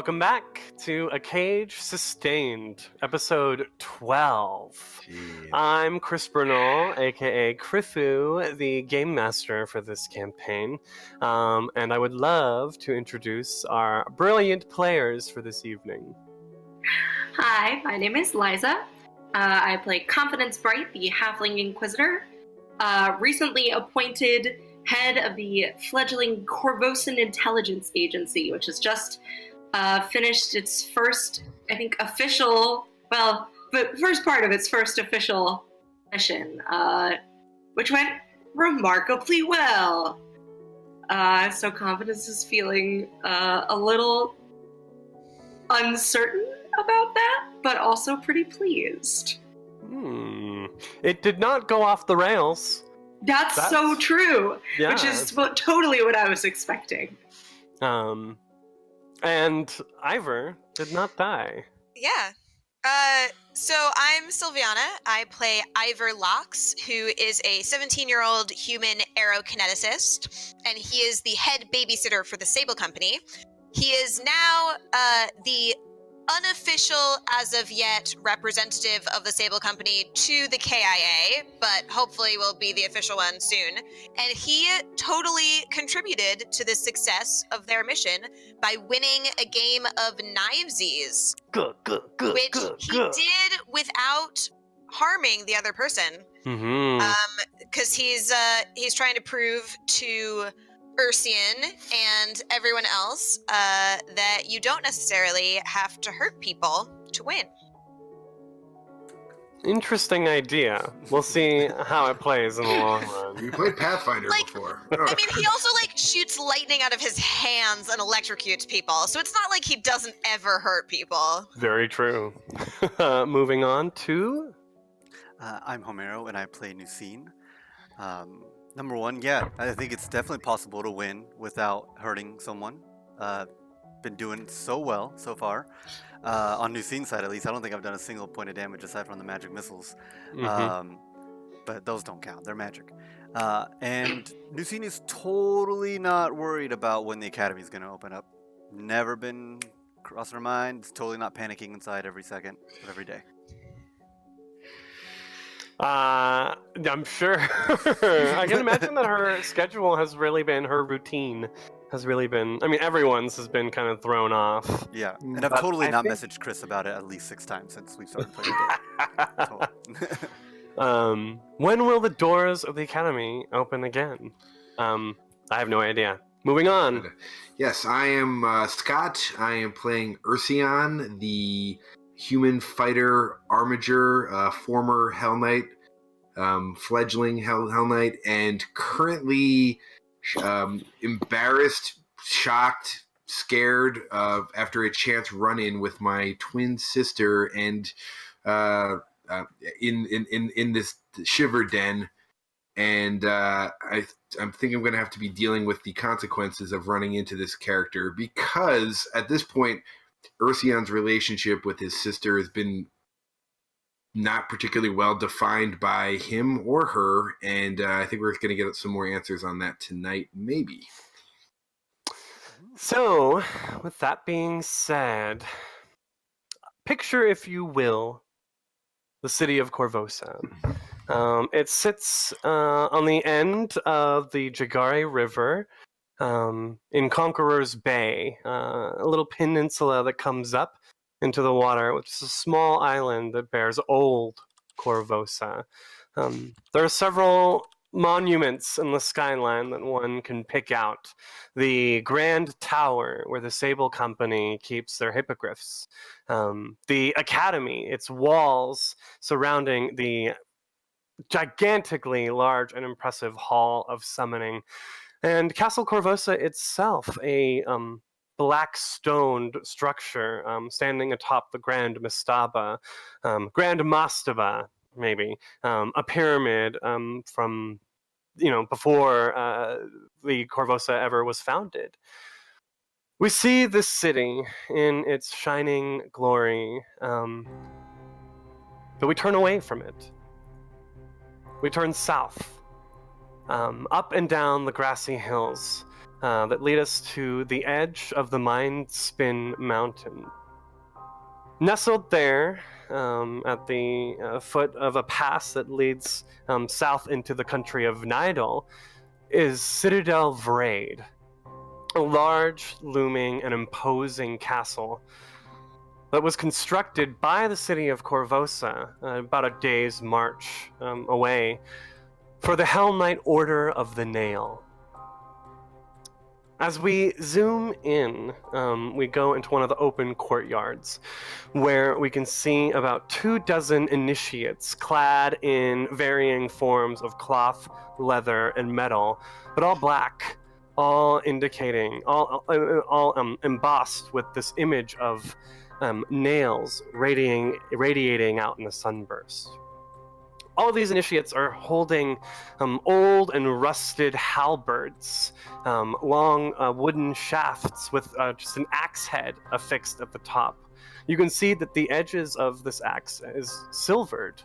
Welcome back to A Cage Sustained, episode 12. Jeez. I'm Chris Bernal, aka Crithu, the game master for this campaign, and I would love to introduce our brilliant players for this evening. Hi, my name is Liza. I play Confidence Bright, the Halfling Inquisitor, recently appointed head of the fledgling Corvosan Intelligence Agency, which has just finished its first, I think, official, the first part of its first official mission, which went remarkably well. So Confidence is feeling a little uncertain about that, but also pretty pleased. It did not go off the rails. That's so true, yeah. Which is totally what I was expecting. And Ivor did not die. Yeah. So I'm Sylviana. I play Ivor Locks, who is a 17-year-old human aerokineticist, and he is the head babysitter for the Sable Company. He is now the unofficial, as of yet, representative of the Sable Company to the KIA, but hopefully will be the official one soon. And he totally contributed to the success of their mission by winning a game of Knivesies, which he did without harming the other person. Because he's trying to prove to Ursian and everyone else that you don't necessarily have to hurt people to win. Interesting idea. We'll see how it plays in the long run. You played Pathfinder before. I mean, he also shoots lightning out of his hands and electrocutes people, so it's not like he doesn't ever hurt people. Very true. Moving on to... I'm Homero, and I play Nucine. Number one, yeah, I think it's definitely possible to win without hurting someone. Been doing so well so far. On Nucine's side, at least, I don't think I've done a single point of damage aside from the magic missiles. But those don't count. They're magic. And Nucine is totally not worried about when the academy is going to open up. Never been crossing her mind. It's totally not panicking inside every second of every day. I'm sure. I can imagine that her schedule has really been, her routine has really been, I mean, everyone's has been kind of thrown off. Yeah, and I've totally not messaged Chris about it at least 6 times since we started playing the game. When will the doors of the academy open again? I have no idea. Moving on. Yes, I am Scott. I am playing Ursian, the human fighter armiger, former Hell Knight, fledgling Hell Knight, and currently embarrassed, shocked, scared after a chance run-in with my twin sister, and in this shiver den, and I'm thinking I'm going to have to be dealing with the consequences of running into this character, because at this point, Ursian's relationship with his sister has been not particularly well defined by him or her, and I think we're going to get some more answers on that tonight, maybe. So, with that being said, picture, if you will, the city of Corvosa. It sits on the end of the Jagari River, in Conqueror's Bay, a little peninsula that comes up into the water, which is a small island that bears old Corvosa. There are several monuments in the skyline that one can pick out. The Grand Tower, where the Sable Company keeps their hippogriffs. The Academy, its walls surrounding the gigantically large and impressive Hall of Summoning. And Castle Corvosa itself, a black stoned structure standing atop the Grand Mastaba, maybe, a pyramid from, before the Corvosa ever was founded. We see this city in its shining glory, but we turn away from it. We turn south, up and down the grassy hills, that lead us to the edge of the Mindspin Mountain. Nestled there, at the foot of a pass that leads south into the country of Nidal, is Citadel Vrade, a large, looming, and imposing castle that was constructed by the city of Corvosa, about a day's march away, for the Hell Knight Order of the Nail. As we zoom in, we go into one of the open courtyards, where we can see about 24 initiates clad in varying forms of cloth, leather, and metal, but all black, all indicating, all embossed with this image of nails radiating out in the sunburst. All these initiates are holding old and rusted halberds, long wooden shafts with just an axe head affixed at the top. You can see that the edges of this axe is silvered.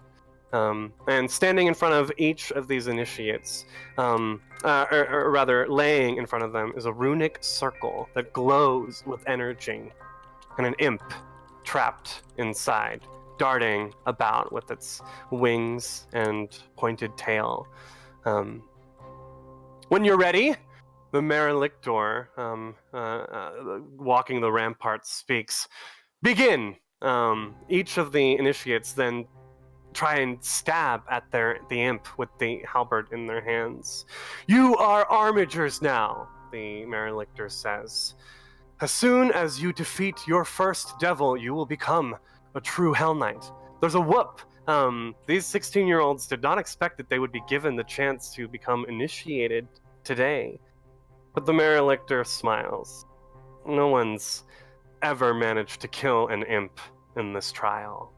And standing in front of each of these initiates, or rather laying in front of them, is a runic circle that glows with energy, and an imp trapped inside, darting about with its wings and pointed tail. When you're ready, the Marelictor, walking the ramparts, speaks. Begin! Each of the initiates then try and stab at the imp with the halberd in their hands. You are armigers now, the Marelictor says. As soon as you defeat your first devil, you will become a true Hell Knight. There's a whoop. These 16-year-olds did not expect that they would be given the chance to become initiated today. But the Marelictor smiles. No one's ever managed to kill an imp in this trial.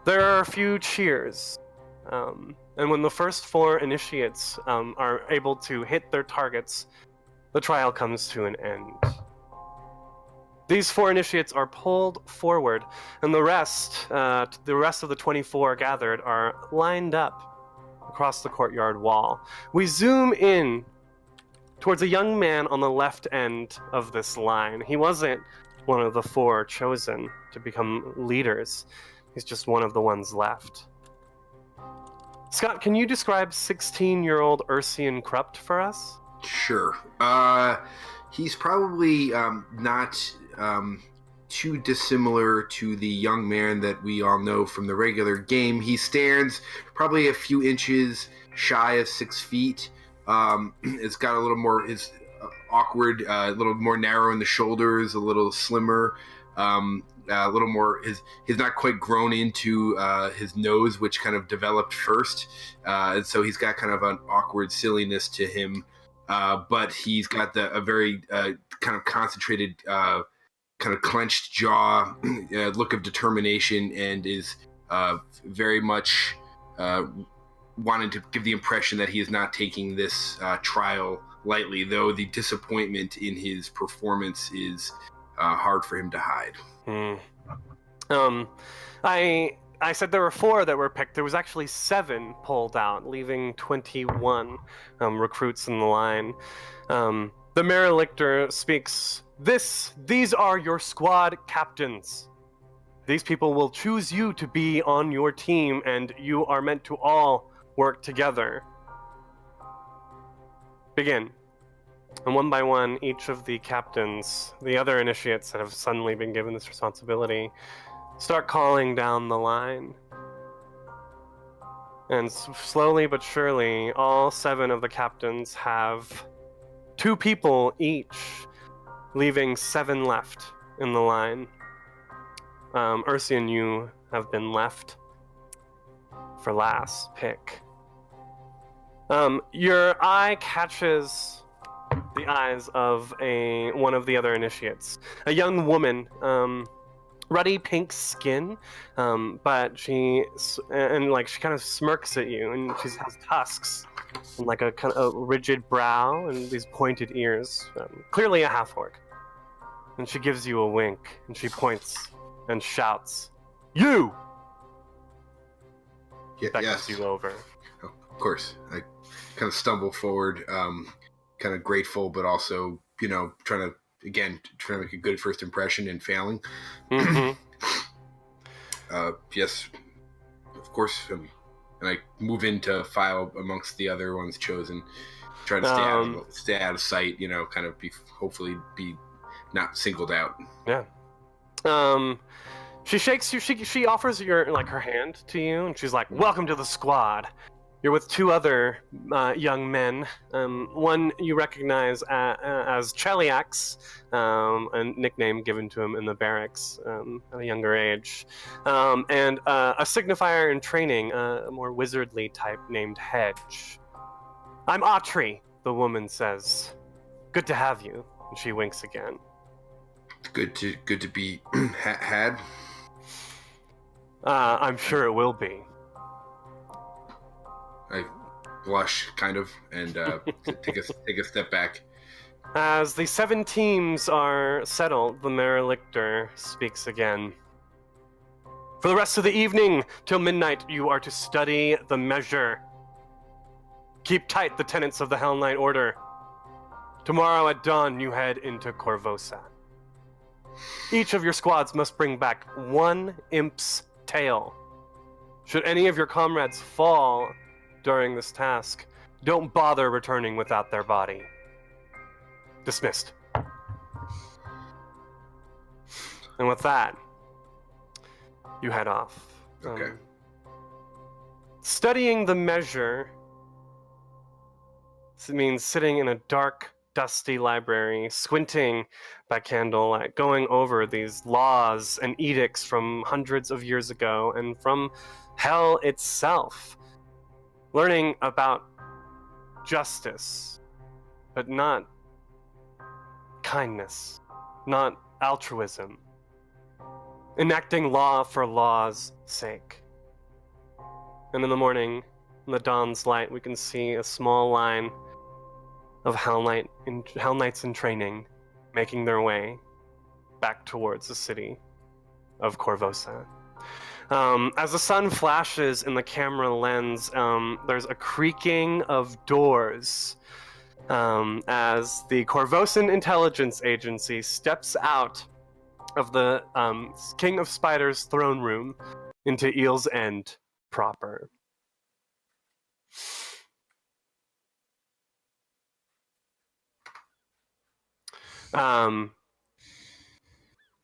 There are a few cheers. And when the first 4 initiates are able to hit their targets, the trial comes to an end. These 4 initiates are pulled forward, and the rest of the 24 gathered are lined up across the courtyard wall. We zoom in towards a young man on the left end of this line. He wasn't one of the 4 chosen to become leaders. He's just one of the ones left. Scott, can you describe 16-year-old Ursian Krupt for us? Sure. He's probably not too dissimilar to the young man that we all know from the regular game. He stands probably a few inches shy of 6 feet. It's got a little more, is awkward, a little more narrow in the shoulders, a little slimmer, a little more, he's not quite grown into his nose, which kind of developed first. And so he's got kind of an awkward silliness to him. But he's got a very kind of concentrated, kind of clenched jaw, look of determination, and is very much wanting to give the impression that he is not taking this trial lightly, though the disappointment in his performance is hard for him to hide. I said there were 4 that were picked. There was actually 7 pulled out, leaving 21 recruits in the line. The Marelictor speaks, These are your squad captains. These people will choose you to be on your team, and you are meant to all work together. Begin. And one by one, each of the captains, the other initiates that have suddenly been given this responsibility, start calling down the line. And slowly but surely, all 7 of the captains have 2 people each, leaving 7 left in the line. Ursian, you have been left for last pick. Your eye catches the eyes of one of the other initiates, a young woman, ruddy pink skin, but she kind of smirks at you, and she has tusks and like a kind of rigid brow and these pointed ears, clearly a half-orc. And she gives you a wink, and she points and shouts, "You!" Yes. Beckons you over. Of course. I kind of stumble forward. kind of grateful, but also, trying to make a good first impression and failing. Mm-hmm. Yes, of course. And I move into file amongst the other ones chosen. Try to stay out of sight. Kind of hopefully be not singled out. Yeah. She shakes you. She offers her hand to you, and she's like, "Welcome to the squad. You're with two other young men. One you recognize as Cheliax, a nickname given to him in the barracks at a younger age, and a signifier in training, a more wizardly type named Hedge. I'm Autry," the woman says. "Good to have you." And she winks again. Good to be had. I'm sure it will be. I blush, kind of, and take a step back. As the 7 teams are settled, the Mayor Lictor speaks again. "For the rest of the evening, till midnight, you are to study the measure. Keep tight the tenets of the Hell Knight Order. Tomorrow at dawn, you head into Corvosa. Each of your squads must bring back 1 imp's tail. Should any of your comrades fall during this task, don't bother returning without their body. Dismissed." And with that, you head off. Okay. Studying the measure means sitting in a dark, dusty library, squinting by candlelight, going over these laws and edicts from hundreds of years ago and from hell itself. Learning about justice, but not kindness, not altruism. Enacting law for law's sake. And in the morning, in the dawn's light, we can see a small line of Hell Knights in training making their way back towards the city of Corvosa. As the sun flashes in the camera lens, there's a creaking of doors as the Corvosan Intelligence Agency steps out of the King of Spiders' throne room into Eel's End proper.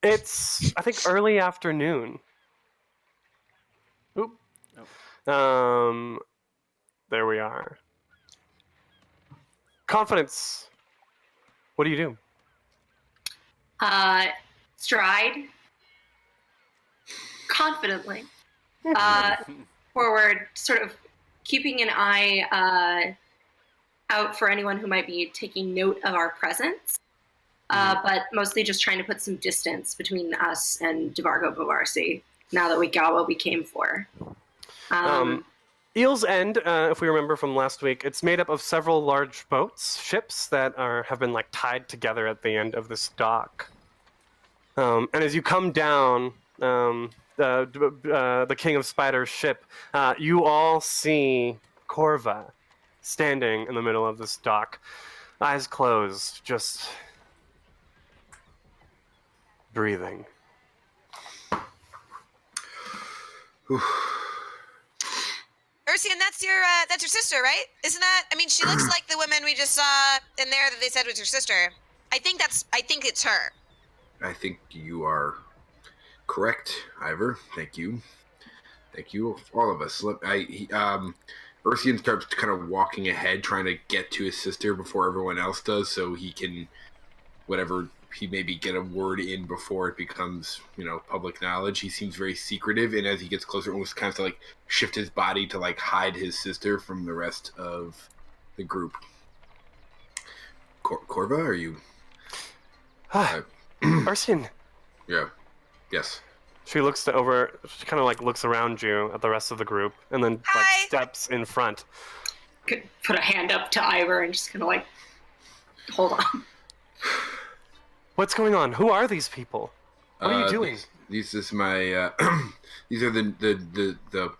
It's, I think, early afternoon. Oop. There we are. Confidence. What do you do? Stride confidently forward, sort of keeping an eye out for anyone who might be taking note of our presence, but mostly just trying to put some distance between us and Devargo Bavarsi now that we got what we came for. Eel's End, if we remember from last week, it's made up of several large ships that have been tied together at the end of this dock. And as you come down the King of Spiders ship, you all see Corva standing in the middle of this dock, eyes closed, just breathing. Ursian, that's your sister, right? Isn't that? I mean, she looks like the woman we just saw in there that they said was your sister. I think it's her. I think you are correct, Ivor. Thank you, all of us. Ursian starts kind of walking ahead, trying to get to his sister before everyone else does, so he can, whatever, he maybe get a word in before it becomes, public knowledge. He seems very secretive, and as he gets closer, almost kind of to shift his body to hide his sister from the rest of the group. Corva, are you? Ursian. Yeah. Yes. She looks over. She kind of looks around you at the rest of the group, and then Hi. steps in front. Could put a hand up to Ivor and just kind of hold on. What's going on? Who are these people? What are you doing? This is my. These are the.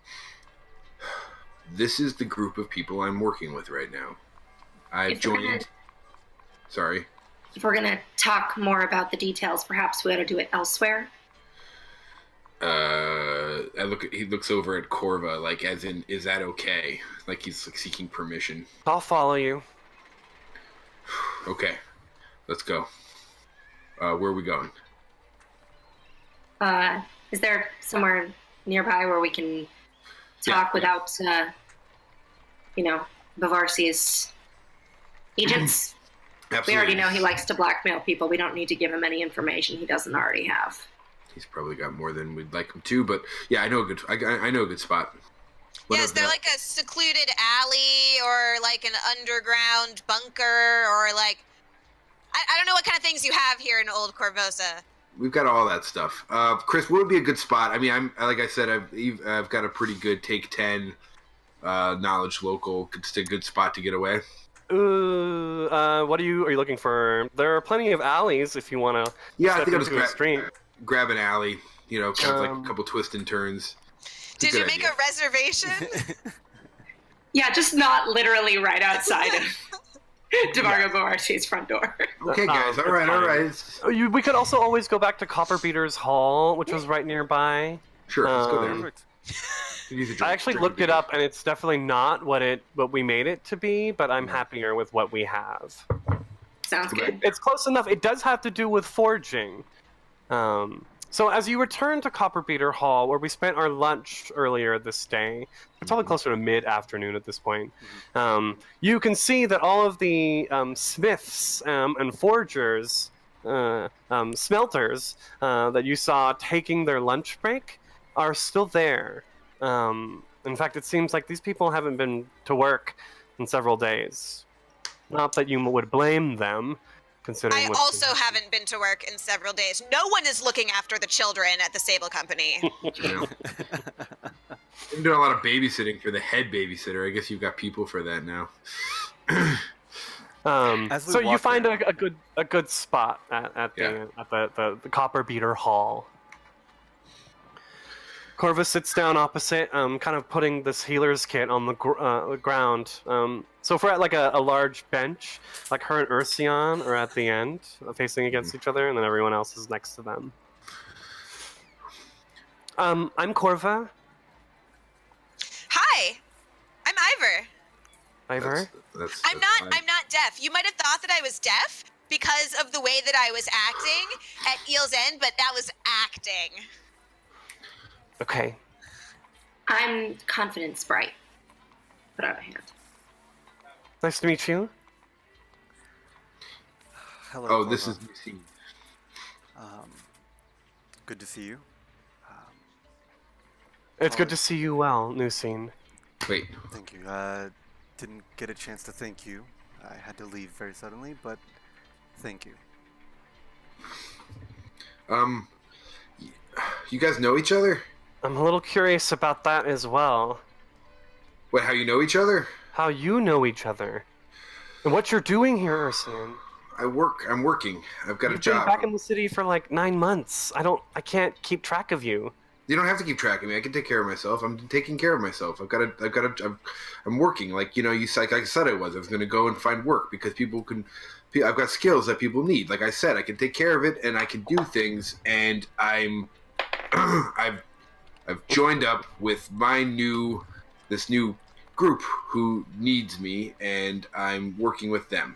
This is the group of people I'm working with right now. I've joined Sorry. If we're gonna talk more about the details, perhaps we ought to do it elsewhere. He looks over at Corva, like, as in, is that okay? Like he's like seeking permission. I'll follow you. Okay, let's go. Where are we going? Is there somewhere nearby where we can talk without, Bavarsi's agents? Absolutely. We already know he likes to blackmail people. We don't need to give him any information he doesn't already have. He's probably got more than we'd like him to, but yeah, I know a good. I know a good spot. Yeah, is there like a secluded alley or like an underground bunker or like I don't know what kind of things you have here in Old Corvosa. We've got all that stuff. Chris, what would be a good spot? I mean, like I said, I've got a pretty good take 10 knowledge local. It's a good spot to get away. What are you looking for? There are plenty of alleys if you want to. Yeah, I think I'll just street. grab an alley. You know, kind of like a couple twists and turns. Did you make a reservation? Yeah, just not literally right outside of DeMarco Bavarsi's front door. Okay, guys. All right. We could also always go back to Copperbeater's Hall, which was right nearby. Sure, let's go there. I actually looked it up, and it's definitely not what we made it to be, but I'm happier with what we have. Sounds good. It's close enough. It does have to do with forging. So as you return to Copperbeater Hall, where we spent our lunch earlier this day, it's probably closer to mid-afternoon at this point, you can see that all of the smiths and forgers, smelters that you saw taking their lunch break are still there. In fact, it seems like these people haven't been to work in several days. Not that you would blame them. I also haven't been to work in several days. No one is looking after the children at the Sable Company. You've been doing a lot of babysitting for the head babysitter. I guess you've got people for that now. So you find a good spot at the Copperbeater Hall. Corvus sits down opposite, kind of putting this healer's kit on the ground. So if we're at like a large bench, like her and Ursion are at the end, facing against each other, and then everyone else is next to them. I'm Corva. Hi, I'm Ivor. Ivor? I'm not deaf. You might have thought that I was deaf because of the way that I was acting at Eel's End, but that was acting. Okay. I'm Confidence Bright. Put out a hand. Nice to meet you. Hello. Oh, Corva. this is Lucine. Good to see you. It's good to see you well, Nusine. Wait. Thank you. Didn't get a chance to thank you. I had to leave very suddenly, but thank you. You guys know each other? I'm a little curious about that as well. What, how you know each other? How you know each other. And what you're doing here, Ursian. I'm working. I've got a You've job. been back in the city for like 9 months. I can't keep track of you. You don't have to keep track of me. I can take care of myself. I'm taking care of myself. I'm working. Like, like I said I was going to go and find work because I've got skills that people need. Like I said, I can take care of it and I can do things, and I've joined up with this new group who needs me, and I'm working with them.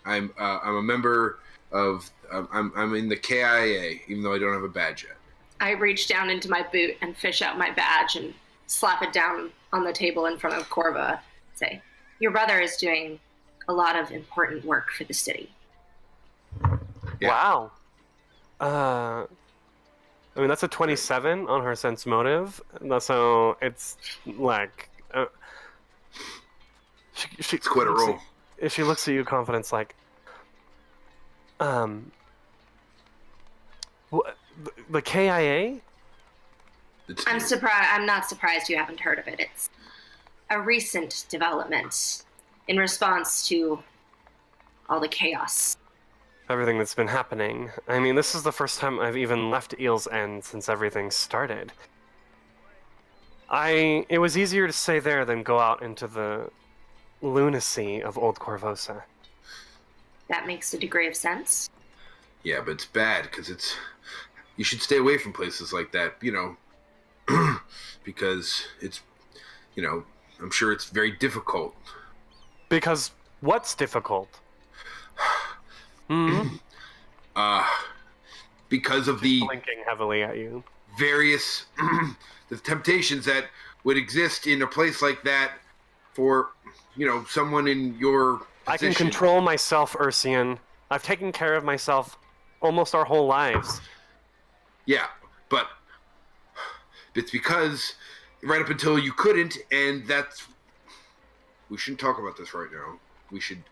I'm a member of. I'm in the KIA, even though I don't have a badge yet. I reach down into my boot and fish out my badge and slap it down on the table in front of Corva. Say, your brother is doing a lot of important work for the city. Yeah. Wow. I mean, that's a 27 on her sense motive. So it's like... It's quite a roll. If she looks at you, Confidence, like... The KIA? I'm surprised. I'm not surprised you haven't heard of it. It's a recent development in response to all the chaos. Everything that's been happening. I mean, this is the first time I've even left Eel's End since everything started. It was easier to stay there than go out into the lunacy of Old Corvosa. That makes a degree of sense. Yeah, but it's bad because you should stay away from places like that, because it's, I'm sure it's very difficult. Because what's difficult? Hmm? Because of the Blinking heavily at you. various the temptations that would exist in a place like that for, someone in your position. I can control myself, Ursian. I've taken care of myself almost our whole lives. Yeah, but it's because right up until you couldn't, and we shouldn't talk about this right now. We should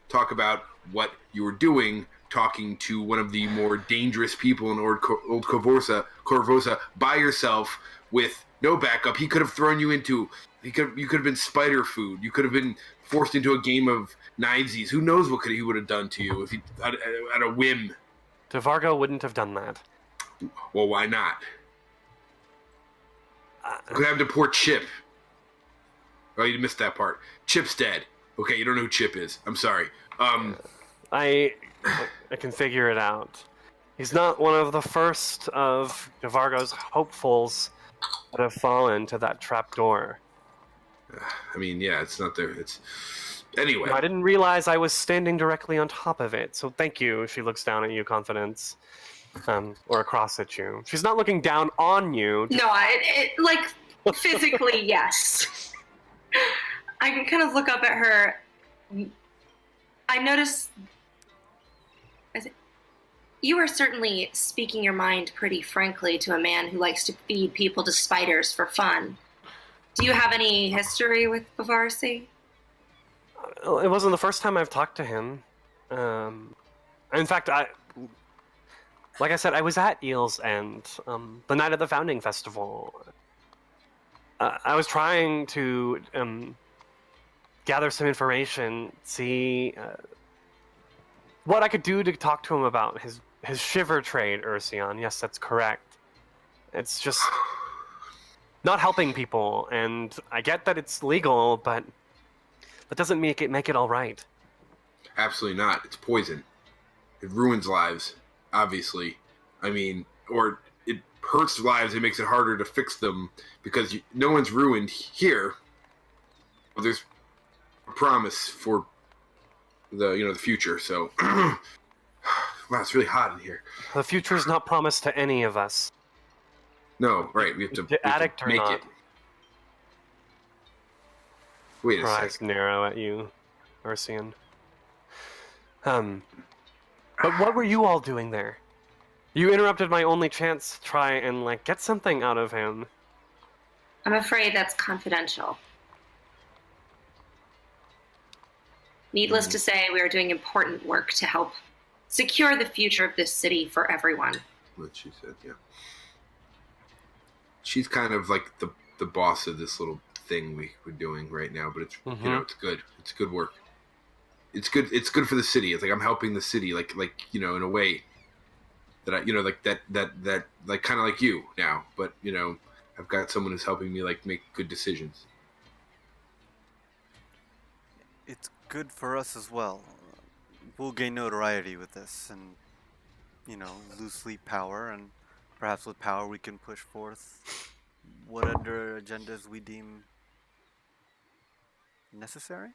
talk about what you were doing, talking to one of the more dangerous people in Old Corvosa by yourself with no backup. He could have thrown you into. You could have been spider food. You could have been forced into a game of knivesies. Who knows what he would have done to you if he at a whim. DeVargo wouldn't have done that. Well, why not? Could have to poor Chip. Oh, you missed that part. Chip's dead. Okay, you don't know who Chip is. I'm sorry. I can figure it out. He's not one of the first of DeVargo's hopefuls that have fallen to that trapdoor. I mean, yeah, it's not there. It's anyway. I didn't realize I was standing directly on top of it, so thank you. She looks down at you, Confidence, or across at you. She's not looking down on you. No, like physically, yes. I can kind of look up at her. I notice. You are certainly speaking your mind pretty frankly to a man who likes to feed people to spiders for fun. Do you have any history with Bavarsi? It wasn't the first time I've talked to him. In fact, like I said, I was at Eel's End the night of the Founding Festival. I was trying to gather some information, see what I could do to talk to him about his shiver trade, Ursion. Yes, that's correct. It's just not helping people, and I get that it's legal, but that doesn't make it all right. Absolutely not. It's poison. It ruins lives, obviously. I mean, or it hurts lives. It makes it harder to fix them because no one's ruined here. But there's a promise for the future. So, wow, it's really hot in here. The future is not promised to any of us. No, right. We have to Addict or make not. it. Wait a Her eyes second. narrow at you, Ursian. But what were you all doing there? You interrupted my only chance to try and get something out of him. I'm afraid that's confidential. Needless to say, we are doing important work to help secure the future of this city for everyone. What she said, yeah. She's kind of like the boss of this little thing we're doing right now, but it's it's good. It's good work. It's good. It's good for the city. It's like I'm helping the city, in a way that I that kind of like you now. But I've got someone who's helping me make good decisions. It's good for us as well. We'll gain notoriety with this, and loosely power, and perhaps with power we can push forth whatever agendas we deem necessary.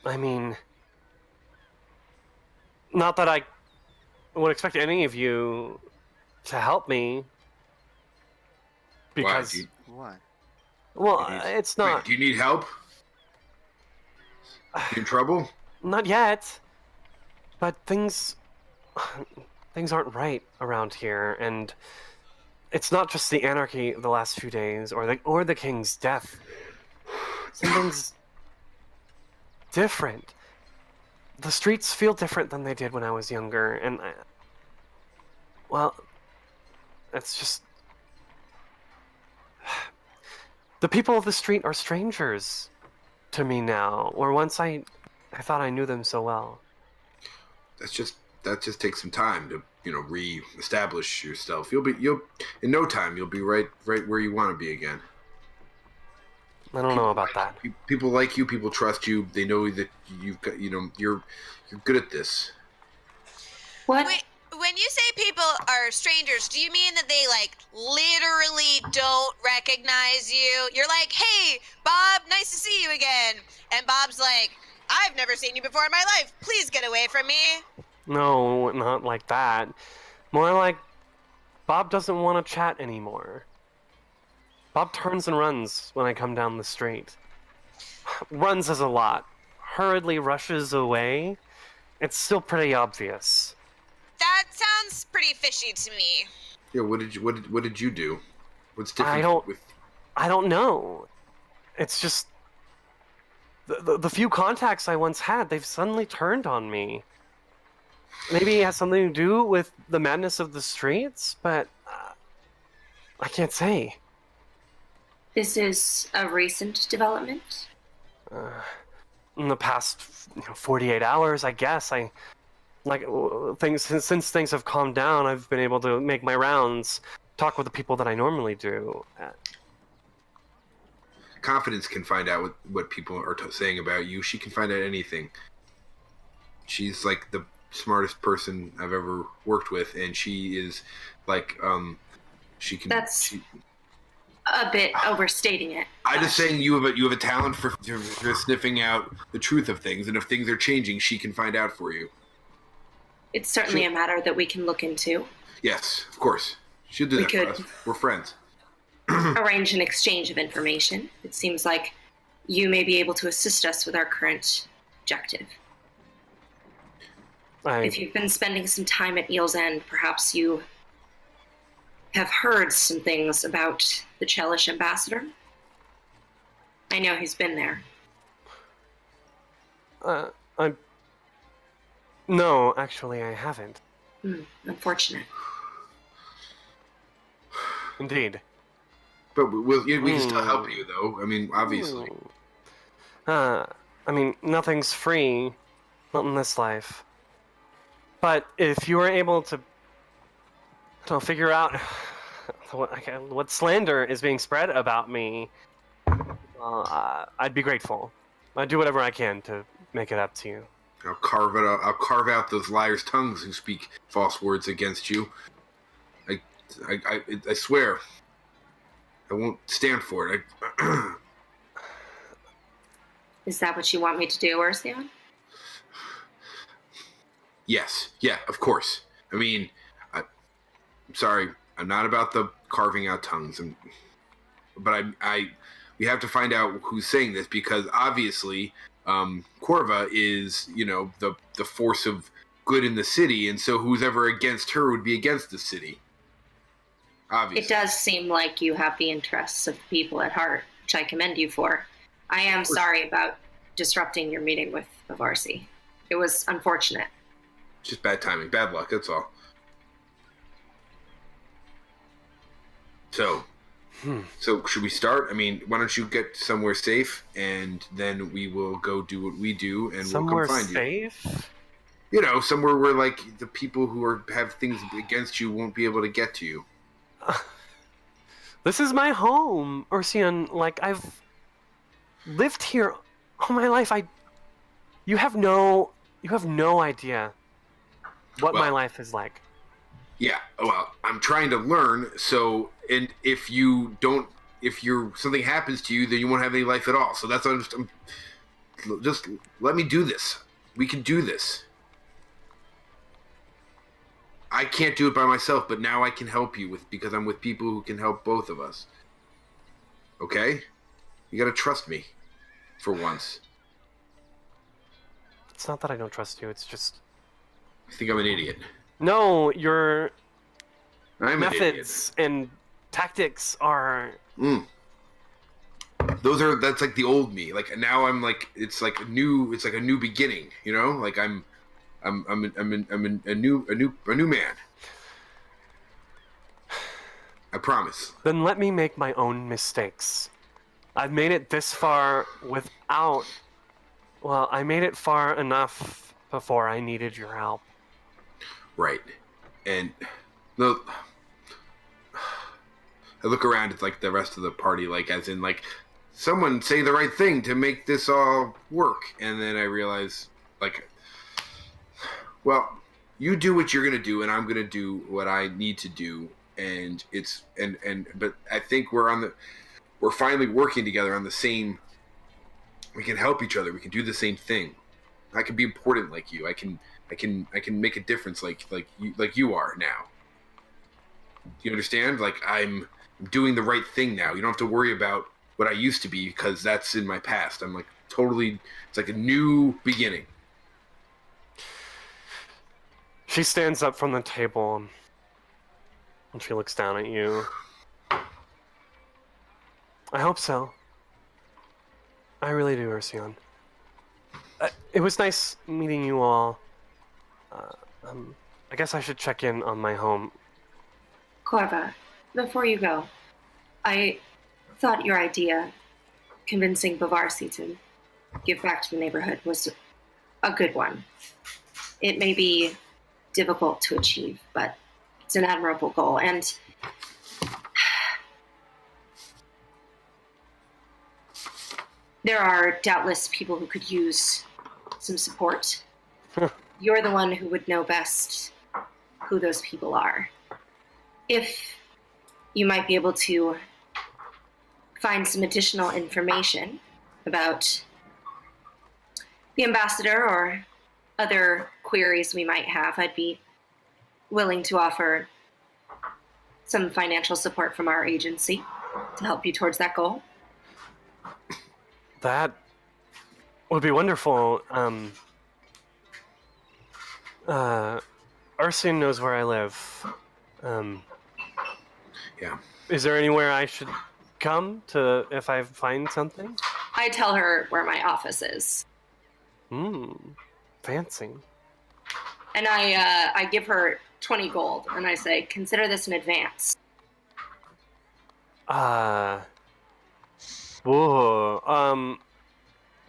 I mean, not that I would expect any of you to help me, because Why? well, it's not. Wait, do you need help? You in trouble? Not yet, but things aren't right around here, and it's not just the anarchy of the last few days, or the king's death. Something's different. The streets feel different than they did when I was younger, and it's just the people of the street are strangers to me now, where once I thought I knew them so well. That just takes some time to re-establish yourself. You'll in no time you'll be right where you want to be again. I don't know about that. People like you. People trust you. They know that you've got. You're good at this. What? Wait, when you say people are strangers, do you mean that they like literally don't recognize you? You're like, "Hey, Bob, nice to see you again," and Bob's like, "I've never seen you before in my life. Please get away from me." No, not like that. More like Bob doesn't want to chat anymore. Bob turns and runs when I come down the street. Runs is a lot. Hurriedly rushes away. It's still pretty obvious. That sounds pretty fishy to me. Yeah. What did you do? What's different I don't- with? I don't know. It's just the few contacts I once had, they've suddenly turned on me. Maybe it has something to do with the madness of the streets, but I can't say. This is a recent development? In the past 48 hours, I guess, since things have calmed down, I've been able to make my rounds, talk with the people that I normally do. Confidence can find out what people are saying about you. She can find out anything. She's like the smartest person I've ever worked with, and she is like she can. That's a bit overstating it. I'm just saying you have a talent for sniffing out the truth of things, and if things are changing, she can find out for you. It's certainly a matter that we can look into. Yes, of course. She'll do We that for could- us. We're friends. Arrange an exchange of information. It seems like you may be able to assist us with our current objective. If you've been spending some time at Eel's End, perhaps you have heard some things about the Chelish ambassador. I know he's been there. No, actually, I haven't. Unfortunate. But Indeed. we can still help you, though. I mean, obviously. I mean, nothing's free, not in this life. But if you were able to figure out what slander is being spread about me, I'd be grateful. I'd do whatever I can to make it up to you. I'll carve out those liars' tongues who speak false words against you. I swear. I won't stand for it. Is that what you want me to do, Ursian? Yes. Yeah, of course. I mean, I'm sorry. I'm not about the carving out tongues. But we have to find out who's saying this, because obviously Corva is, the force of good in the city, and so who's ever against her would be against the city. Obviously. It does seem like you have the interests of the people at heart, which I commend you for. I am sorry about disrupting your meeting with Avarsi. It was unfortunate. Just bad timing, bad luck, that's all. So should we start? I mean, why don't you get somewhere safe, and then we will go do what we do, and Somewhere we'll come find safe? you. Somewhere where, like, the people who have things against you won't be able to get to you. This is my home, Ursian. Like, I've lived here all my life. You have no idea what my life is like. Yeah, well, I'm trying to learn, and if something happens to you, then you won't have any life at all. So that's what just let me do this. We can do this. I can't do it by myself, but now I can help you because I'm with people who can help both of us. Okay? You gotta trust me. For once. It's not that I don't trust you, it's just... I think I'm an idiot. No, your I'm methods and tactics are... That's like the old me. Like, now I'm like, it's like a new beginning, Like I'm a new man. I promise. Then let me make my own mistakes. I've made it this far without... Well, I made it far enough before I needed your help. Right. And I look around at, like, the rest of the party, like, as in, like, someone say the right thing to make this all work. And then I realize, like, well, you do what you're gonna do, and I'm gonna do what I need to do. And but I think we're finally working together on the same. We can help each other. We can do the same thing. I can be important like you. I can make a difference like you are now. Do you understand? Like I'm doing the right thing now. You don't have to worry about what I used to be because that's in my past. I'm like totally. It's like a new beginning. She stands up from the table and she looks down at you. I hope so. I really do, Ursian. It was nice meeting you all. I guess I should check in on my home. Corva, before you go, I thought your idea, convincing Bavarsi to give back to the neighborhood, was a good one. It may be difficult to achieve, but it's an admirable goal, and there are doubtless people who could use some support. You're the one who would know best who those people are. If you might be able to find some additional information about the ambassador or other queries we might have, I'd be willing to offer some financial support from our agency to help you towards that goal. That would be wonderful. Ursian knows where I live. Yeah. Is there anywhere I should come to if I find something? I tell her where my office is. Fancy. And I give her 20 gold, and I say, consider this an advance. Whoa.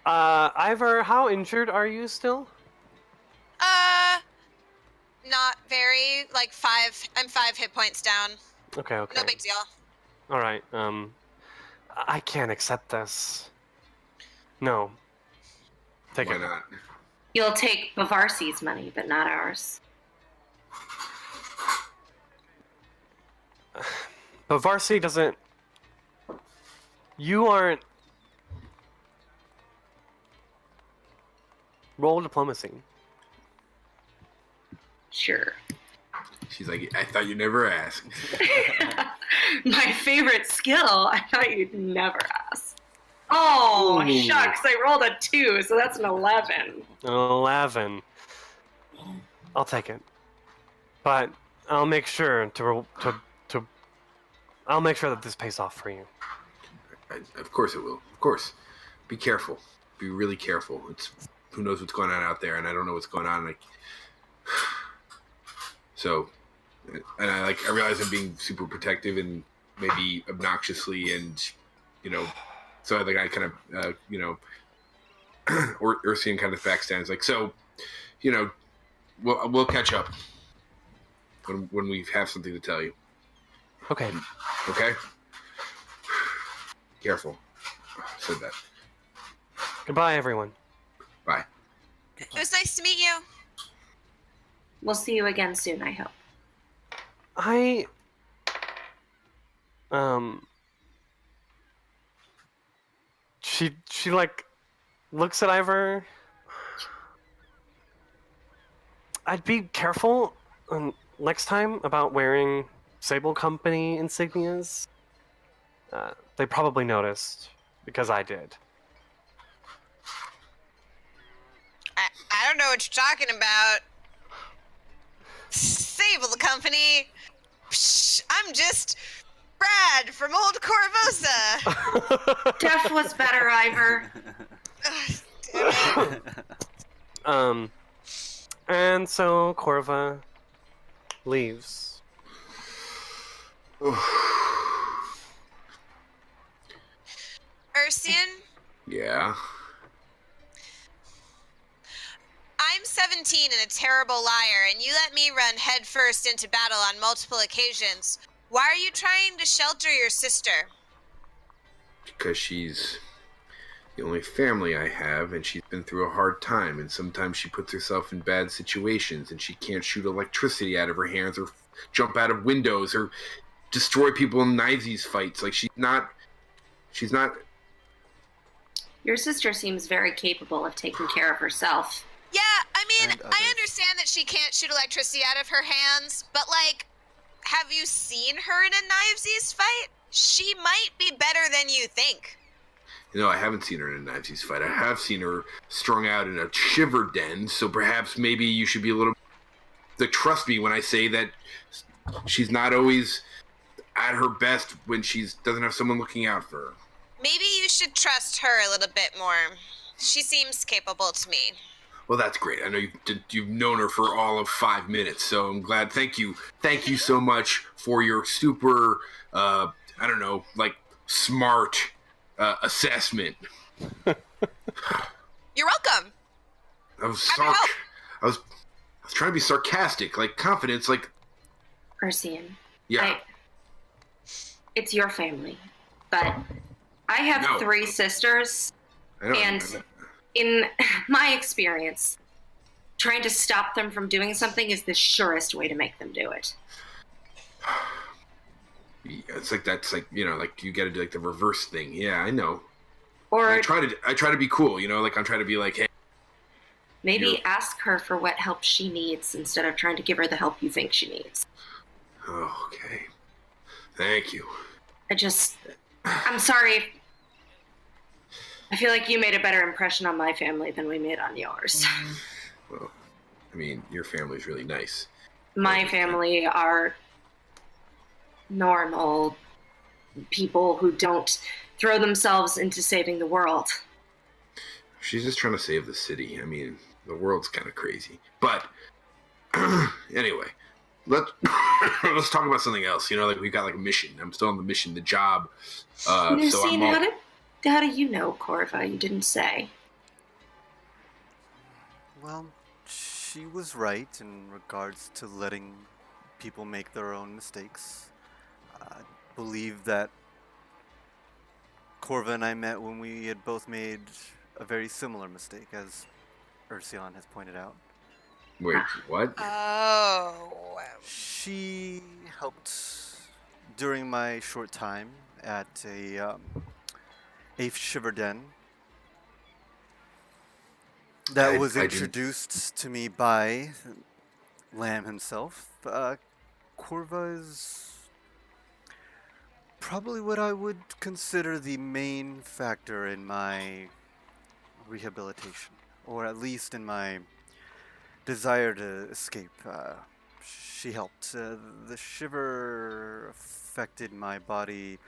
Ivor, how injured are you still? Not very. Like 5. I'm 5 hit points down. Okay. No big deal. All right. I can't accept this. No. Take Why it. not? You'll take Bavarsi's money, but not ours. But Varsi doesn't. You aren't. Roll diplomacy. Sure. She's like, I thought you'd never ask. My favorite skill. I thought you'd never ask. Oh, Ooh. shucks. I rolled a 2, so that's an 11. 11. I'll take it. But I'll make sure to I'll make sure that this pays off for you. Of course it will. Of course. Be careful. Be really careful. It's who knows what's going on out there, and I don't know what's going on. Like, so, and I realize I'm being super protective and maybe obnoxiously, and so I kind of Ursian kind of backstands like, so, we'll catch up when we have something to tell you. Okay. Okay. Careful. Said that. Goodbye, everyone. Bye. It was nice to meet you. We'll see you again soon, I hope. She like looks at Ivor. I'd be careful next time about wearing Sable Company insignias. They probably noticed because I did. I don't know what you're talking about. Sable Company. Psh, I'm just Brad from Old Corvosa. Def was better, Ivor. Damn it. And so Corva leaves. Ursian, Yeah. I'm 17 and a terrible liar, and you let me run headfirst into battle on multiple occasions. Why are you trying to shelter your sister? because she's the only family I have, and she's been through a hard time, and sometimes she puts herself in bad situations, and she can't shoot electricity out of her hands or jump out of windows or destroy people in knivesies fights. Like, she's not... Your sister seems very capable of taking care of herself. Yeah, I mean, And I others. understand that she can't shoot electricity out of her hands, but like, have you seen her in a knivesies fight? She might be better than you think. I haven't seen her in a knivesies fight. I have seen her strung out in a shiver den, so perhaps maybe you should be a little... trust me when I say that she's not always at her best when she doesn't have someone looking out for her. Maybe you should trust her a little bit more. She seems capable to me. Well, that's great. I know you've known her for all of 5 minutes, so I'm glad. Thank you so much for your super, smart assessment. You're welcome. I was How can I help? I was trying to be sarcastic, like confidence, like... Ursian. Yeah. It's your family, but I have No. 3 sisters, I know. and in my experience, trying to stop them from doing something is the surest way to make them do it. It's like that's like like you got to do like the reverse thing. Yeah, I know. Or I try to be cool. Like I'm trying to be like, hey. maybe you're- ask her for what help she needs instead of trying to give her the help you think she needs. Oh, okay. Thank you. I'm sorry. I feel like you made a better impression on my family than we made on yours. Well, I mean, your family's really nice. My family are normal people who don't throw themselves into saving the world. She's just trying to save the city. I mean, the world's kind of crazy. But anyway, let's talk about something else. Like we've got like a mission. I'm still on the mission, the job. Lucine, how do you know Corva? You didn't say. Well, she was right in regards to letting people make their own mistakes. I believe that Corva and I met when we had both made a very similar mistake, as Ursion has pointed out. Wait, what? Oh. She helped during my short time at a shiver den that was I didn't- introduced to me by Lamb himself. Corva is probably what I would consider the main factor in my rehabilitation, or at least in my desire to escape. She helped. The shiver affected my body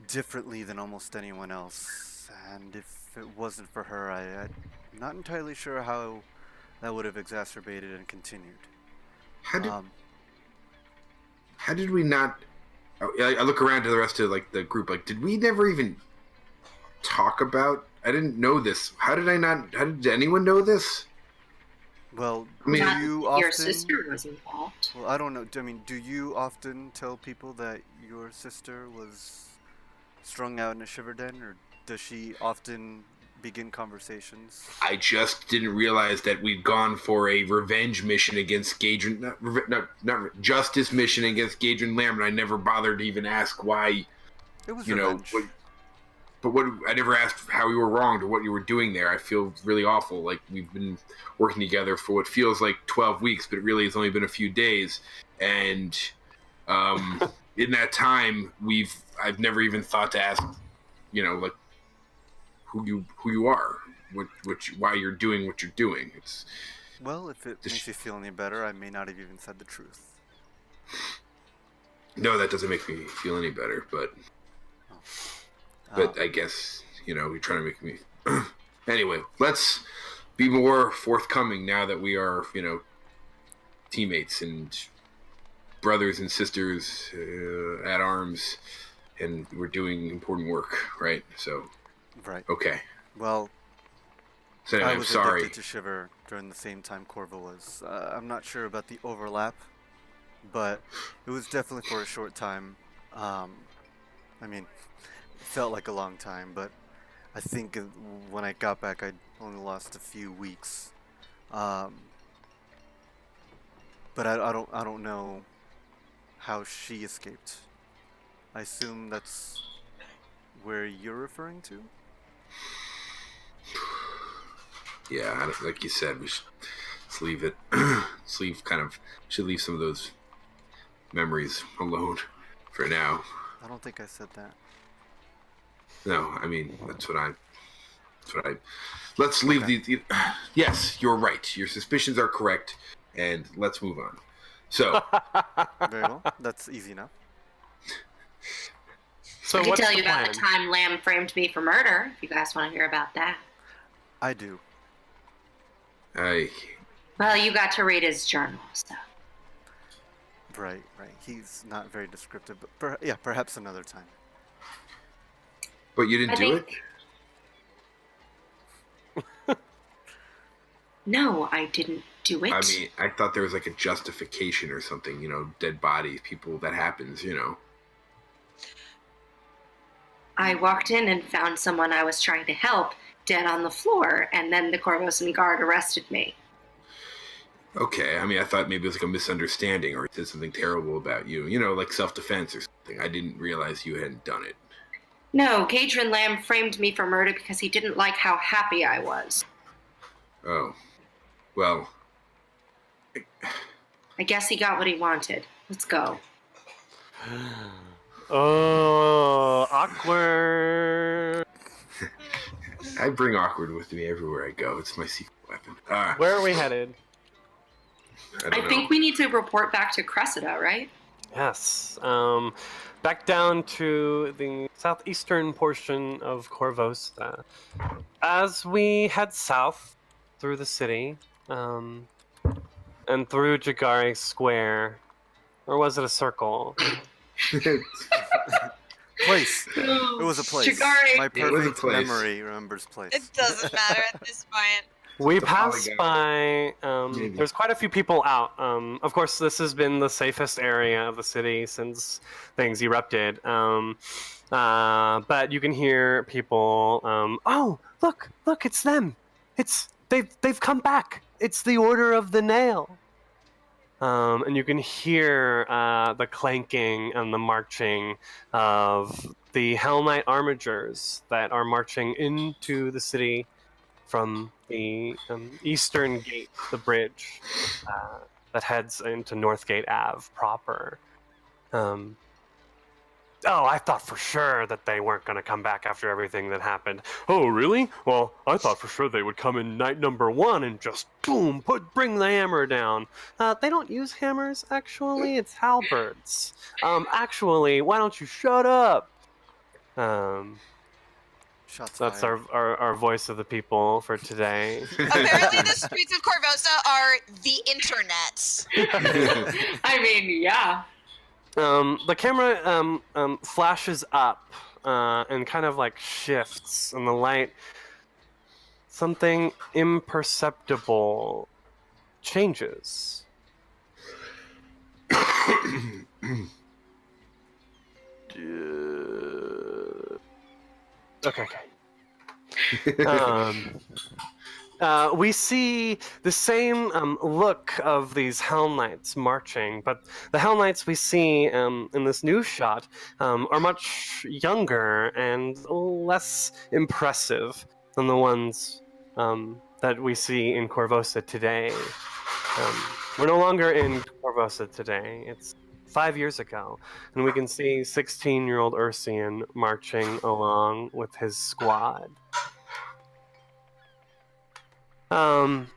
differently than almost anyone else, and if it wasn't for her, I'm not entirely sure how that would have exacerbated and continued. How did we not... I look around to the rest of like the group. Like, did we never even talk about... I didn't know this. How did anyone know this? Well, I mean, do Not you your often... sister was involved. Well, I don't know. I mean, do you often tell people that your sister was strung out in a shiver den, or does she often begin conversations? I just didn't realize that we'd gone for a revenge mission against Gadrin... Not justice mission against Gadrin Lamb, and I never bothered to even ask why... It was revenge. I never asked how you were wronged or what you were doing there. I feel really awful. Like, we've been working together for what feels like 12 weeks, but it really has only been a few days. And in that time, I've never even thought to ask, like, who you are, why you're doing what you're doing. Well, if it makes you feel any better, I may not have even said the truth. No, that doesn't make me feel any better, but I guess, you're trying to make me... Anyway, let's be more forthcoming now that we are, teammates and brothers and sisters at arms, and we're doing important work, right? So, Right. okay. Well, So anyway, I I'm was sorry. addicted to shiver during the same time Corva was. I'm not sure about the overlap, but it was definitely for a short time. I mean, felt like a long time, but I think when I got back, I only lost a few weeks. Um, but I don't know how she escaped. I assume that's where you're referring to? Yeah, like you said, we should let's leave it. Let's leave should leave some of those memories alone for now. I don't think I said that. No, I mean that's what I. Let's leave Okay. Yes, you're right. Your suspicions are correct, and let's move on. So, Very well. That's easy enough. So I can what's tell the you about plan? the time Lamb framed me for murder, if you guys want to hear about that. I do. Well, you got to read his journal, so. Right. He's not very descriptive, but perhaps another time. But you didn't do it. No, I didn't do it. I mean, I thought there was like a justification or something. Dead bodies, people. That happens. I walked in and found someone I was trying to help dead on the floor, and then the Corvosan guard arrested me. Okay, I mean, I thought maybe it was like a misunderstanding or he did something terrible about you. Like self-defense or something. I didn't realize you hadn't done it. No, Gadrin Lamb framed me for murder because he didn't like how happy I was. Oh, well. I guess he got what he wanted. Let's go. Oh, awkward. I bring awkward with me everywhere I go. It's my secret weapon. Where are we headed? I think we need to report back to Cressida, right? Yes. Back down to the southeastern portion of Corvosa. As we head south through the city, and through Jagari Square, or was it a circle? Place. It was a place. Jagari. My It was a perfect place. memory remembers place. It doesn't matter at this point. We It's a passed polygon. by. Maybe. There's quite a few people out. Of course, this has been the safest area of the city since things erupted. But you can hear people. Oh, look! It's them! They've come back! It's the Order of the Nail. And you can hear the clanking and the marching of the Hell Knight armigers that are marching into the city from the eastern gate, the bridge that heads into Northgate Ave proper. I thought for sure that they weren't going to come back after everything that happened. Oh, really? Well, I thought for sure they would come in night number 1 and just boom, bring the hammer down. They don't use hammers, actually. It's halberds. Actually, why don't you shut up? Shots That's fired. our voice of the people for today. Apparently, the streets of Corvosa are the internet. I mean, yeah. The camera flashes up and kind of like shifts, and the light, something imperceptible changes. Okay. We see the same look of these Hell Knights marching, but the Hell Knights we see in this new shot are much younger and less impressive than the ones that we see in Corvosa today. We're no longer in Corvosa today. It's 5 years ago, and we can see 16-year-old Ursian marching along with his squad. But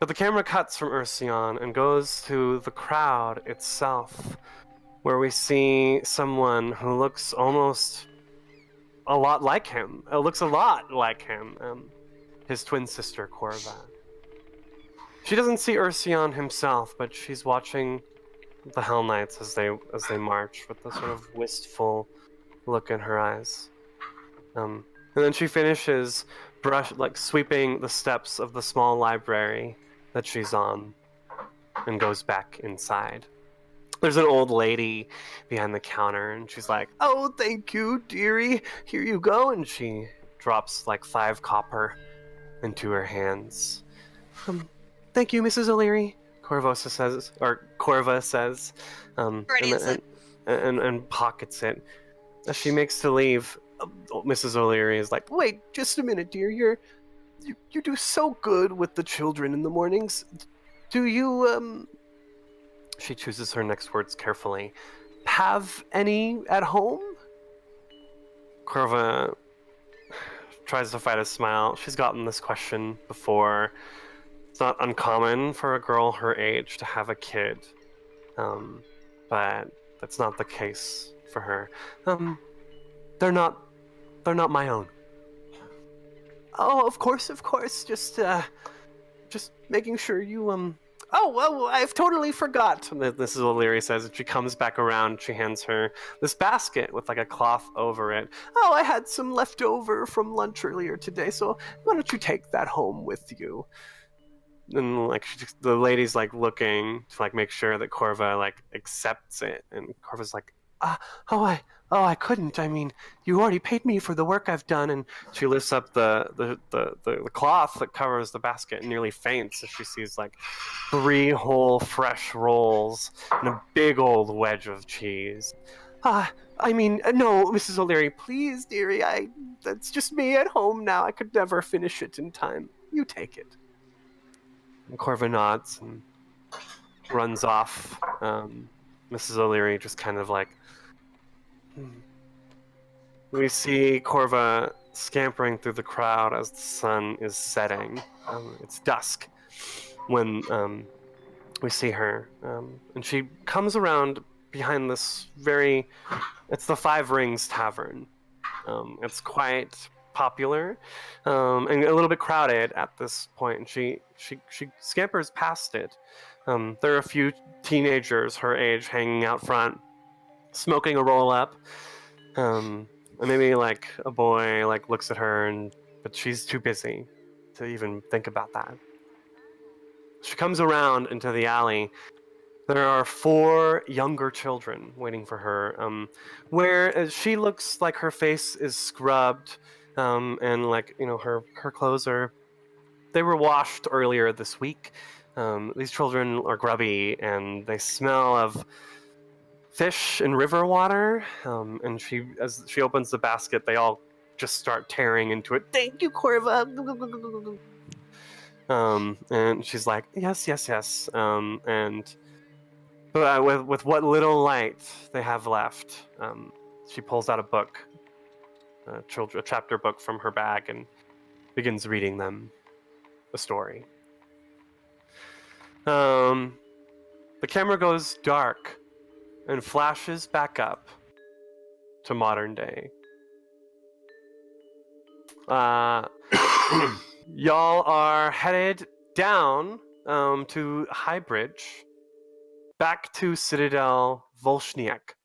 the camera cuts from Ursion and goes to the crowd itself, where we see someone who looks almost a lot like him. His twin sister, Corva. She doesn't see Ursion himself, but she's watching the Hell Knights as they march with a sort of wistful look in her eyes. And then she finishes sweeping the steps of the small library that she's on and goes back inside. There's an old lady behind the counter, and she's like, "Oh, thank you, dearie. Here you go." And she drops like 5 copper into her hands. Thank you, Mrs. O'Leary. Corva says, Freudian slip. and pockets it. As she makes to leave, Mrs. O'Leary is like, "Wait, just a minute, dear. You do so good with the children in the mornings. Do you She chooses her next words carefully. Have any at home?" Corva tries to fight a smile. She's gotten this question before. It's not uncommon for a girl her age to have a kid, but that's not the case for her. They're not my own. Oh, of course. Just making sure you. Oh, well, I've totally forgot. Mrs. O'Leary says, and she comes back around. She hands her this basket with like a cloth over it. Oh, I had some left over from lunch earlier today, so why don't you take that home with you? And like the lady's like looking to like make sure that Corva like accepts it, and Corva's like, I couldn't. I mean, you already paid me for the work I've done. And she lifts up the cloth that covers the basket and nearly faints as she sees like 3 whole fresh rolls and a big old wedge of cheese. I mean, no, Mrs. O'Leary, please, dearie. That's just me at home now. I could never finish it in time. You take it. And Corva nods and runs off. Mrs. O'Leary just kind of like. We see Corva scampering through the crowd as the sun is setting. It's dusk when we see her. And she comes around behind this it's the 5 Rings Tavern. It's quite popular and a little bit crowded at this point, and she scampers past it. There are a few teenagers her age hanging out front, smoking a roll-up. And maybe like a boy like looks at her, but she's too busy to even think about that. She comes around into the alley. There are 4 younger children waiting for her, where she looks like her face is scrubbed, and like, you know, her clothes they were washed earlier this week. These children are grubby and they smell of fish and river water. And as she opens the basket, they all just start tearing into it. Thank you, Corva. And she's like, yes. But with what little light they have left, she pulls out a book, a chapter book from her bag, and begins reading them a story. The camera goes dark and flashes back up to modern day. Y'all are headed down to High Bridge, back to Citadel Volshniak,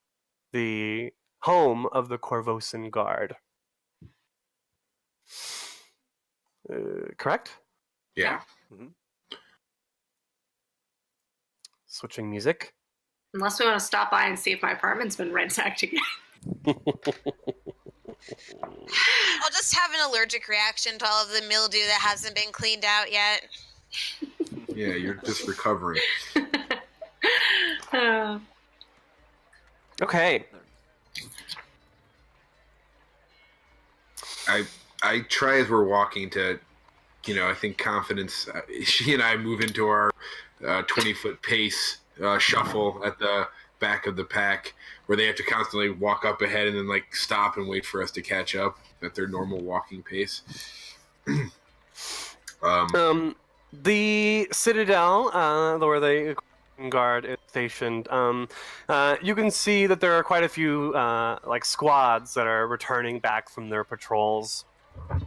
the home of the Korvosan Guard. Correct? Yeah. Mhm. Switching music. Unless we want to stop by and see if my apartment's been ransacked again. I'll just have an allergic reaction to all of the mildew that hasn't been cleaned out yet. Yeah, you're just recovering. Okay. I try as we're walking to, I think confidence. She and I move into our 20-foot pace shuffle at the back of the pack, where they have to constantly walk up ahead and then like stop and wait for us to catch up at their normal walking pace. The Citadel, where the guard is stationed, you can see that there are quite a few like squads that are returning back from their patrols.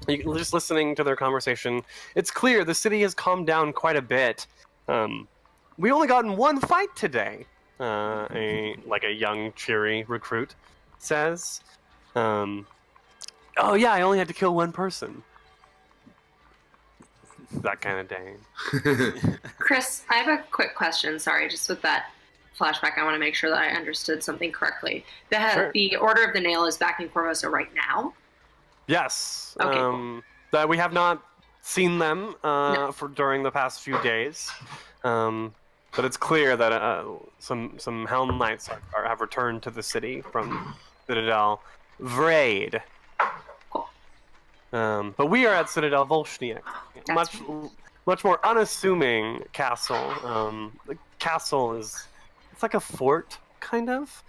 Just listening to their conversation, it's clear the city has calmed down quite a bit. We only got in one fight today, a young, cheery recruit says. Oh yeah, I only had to kill one person. That kind of day. Chris, I have a quick question. Sorry, just with that flashback. I want to make sure that I understood something correctly. Sure. The Order of the Nail is back in Corvosa right now. Yes. Okay, cool. That we have not seen them for during the past few days, but it's clear that some Helm Knights have returned to the city from Citadel Vraid. Cool. But we are at Citadel Volshniak, That's much more unassuming castle. The castle it's like a fort kind of,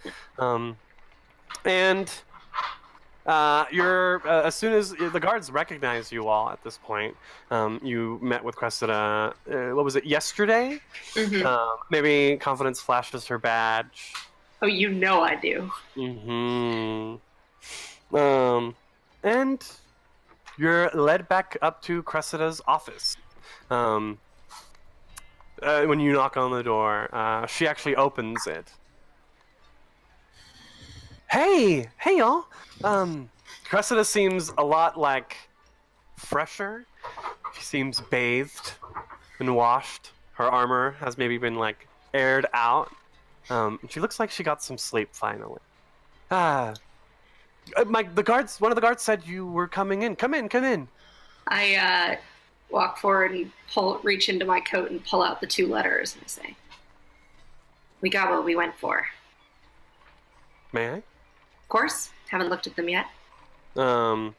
and. As soon as the guards recognize you all at this point, you met with Cressida. What was it, yesterday? Mhm. Maybe Confidence flashes her badge. Oh, you know I do. And you're led back up to Cressida's office. When you knock on the door, she actually opens it. Hey, y'all. Cressida seems a lot fresher. She seems bathed and washed. Her armor has maybe been aired out. She looks like she got some sleep finally. One of the guards said you were coming in. Come in. I walk forward and reach into my coat and pull out the 2 letters and say, "We got what we went for." May I? Of course, haven't looked at them yet. I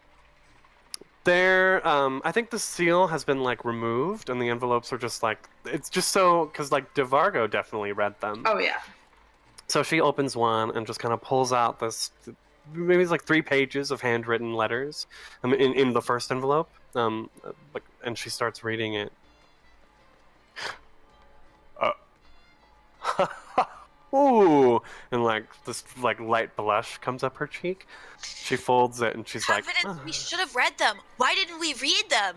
think the seal has been removed, and the envelopes are just it's just so because DeVargo definitely read them. Oh yeah. So she opens one and just kind of pulls out this. Maybe it's 3 pages of handwritten letters, in the first envelope. And she starts reading it. Ooh, and this light blush comes up her cheek. She folds it and she's like, Confidence, we should have read them. Why didn't we read them?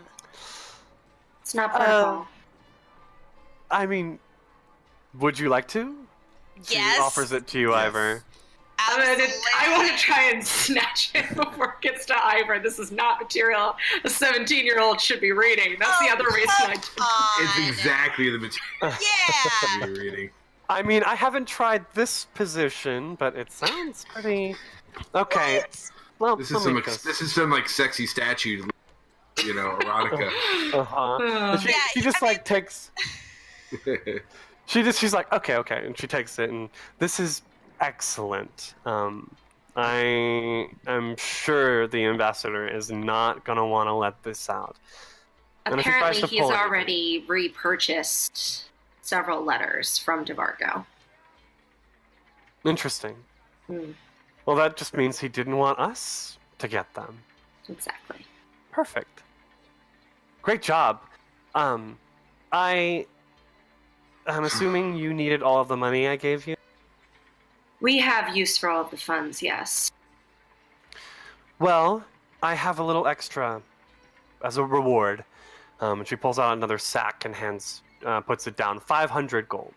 It's not protocol. I mean, would you like to? She Yes. offers it to you, Yes. Ivor. Absolutely. I want to try and snatch it before it gets to Ivor. This is not material a 17-year-old should be reading. That's the other reason I did. It's exactly the material Yeah. you're reading. I mean, I haven't tried this position, but it sounds pretty okay. What? Well, This is some sexy statue, erotica. Uh-huh. She just takes. She's like, okay, and she takes it, and this is excellent. I am sure the ambassador is not gonna want to let this out. And if he tries Apparently, to he's pull anything- already repurchased several letters from DeVargo. Interesting. Hmm. Well, that just means he didn't want us to get them. Exactly. Perfect. Great job. I'm assuming you needed all of the money I gave you? We have use for all of the funds, yes. Well, I have a little extra as a reward. And she pulls out another sack and puts it down. 500 gold.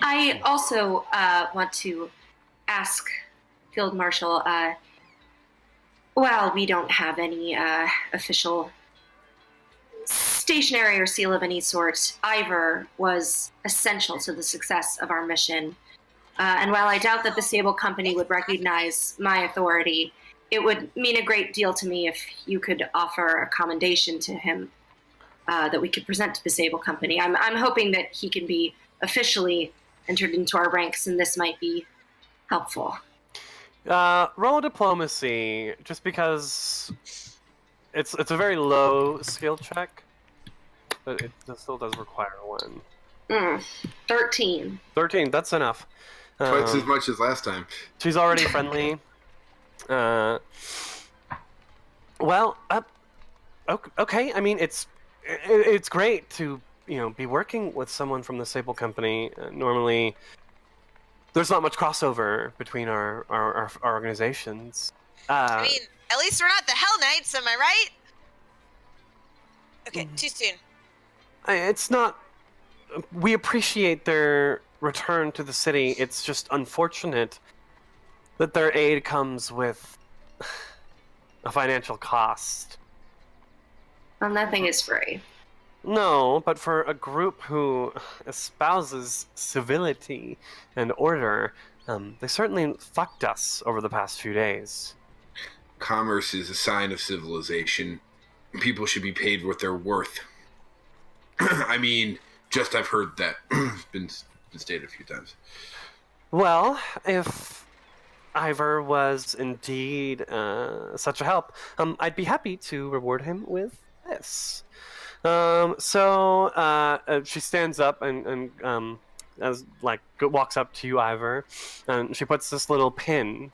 I also want to ask Field Marshal, well, we don't have any official stationery or seal of any sort. Ivor was essential to the success of our mission. And while I doubt that the Sable Company would recognize my authority, it would mean a great deal to me if you could offer a commendation to him that we could present to the Sable Company. I'm hoping that he can be officially entered into our ranks, and this might be helpful. Roll diplomacy, just because it's a very low skill check, but it still does require one. 13. 13, that's enough. Twice as much as last time. She's already friendly. Okay. I mean, it's great to be working with someone from the Sable Company. Normally, there's not much crossover between our organizations. I mean, at least we're not the Hell Knights, am I right? Okay, too soon. It's not. We appreciate their return to the city. It's just unfortunate that their aid comes with a financial cost. Well, nothing is free. No, but for a group who espouses civility and order, they certainly fucked us over the past few days. Commerce is a sign of civilization. People should be paid what they're worth. I mean, just I've heard that. It's been stated a few times. Well, if Ivor was indeed such a help, I'd be happy to reward him with this. She stands up and as walks up to you, Ivor, and she puts this little pin.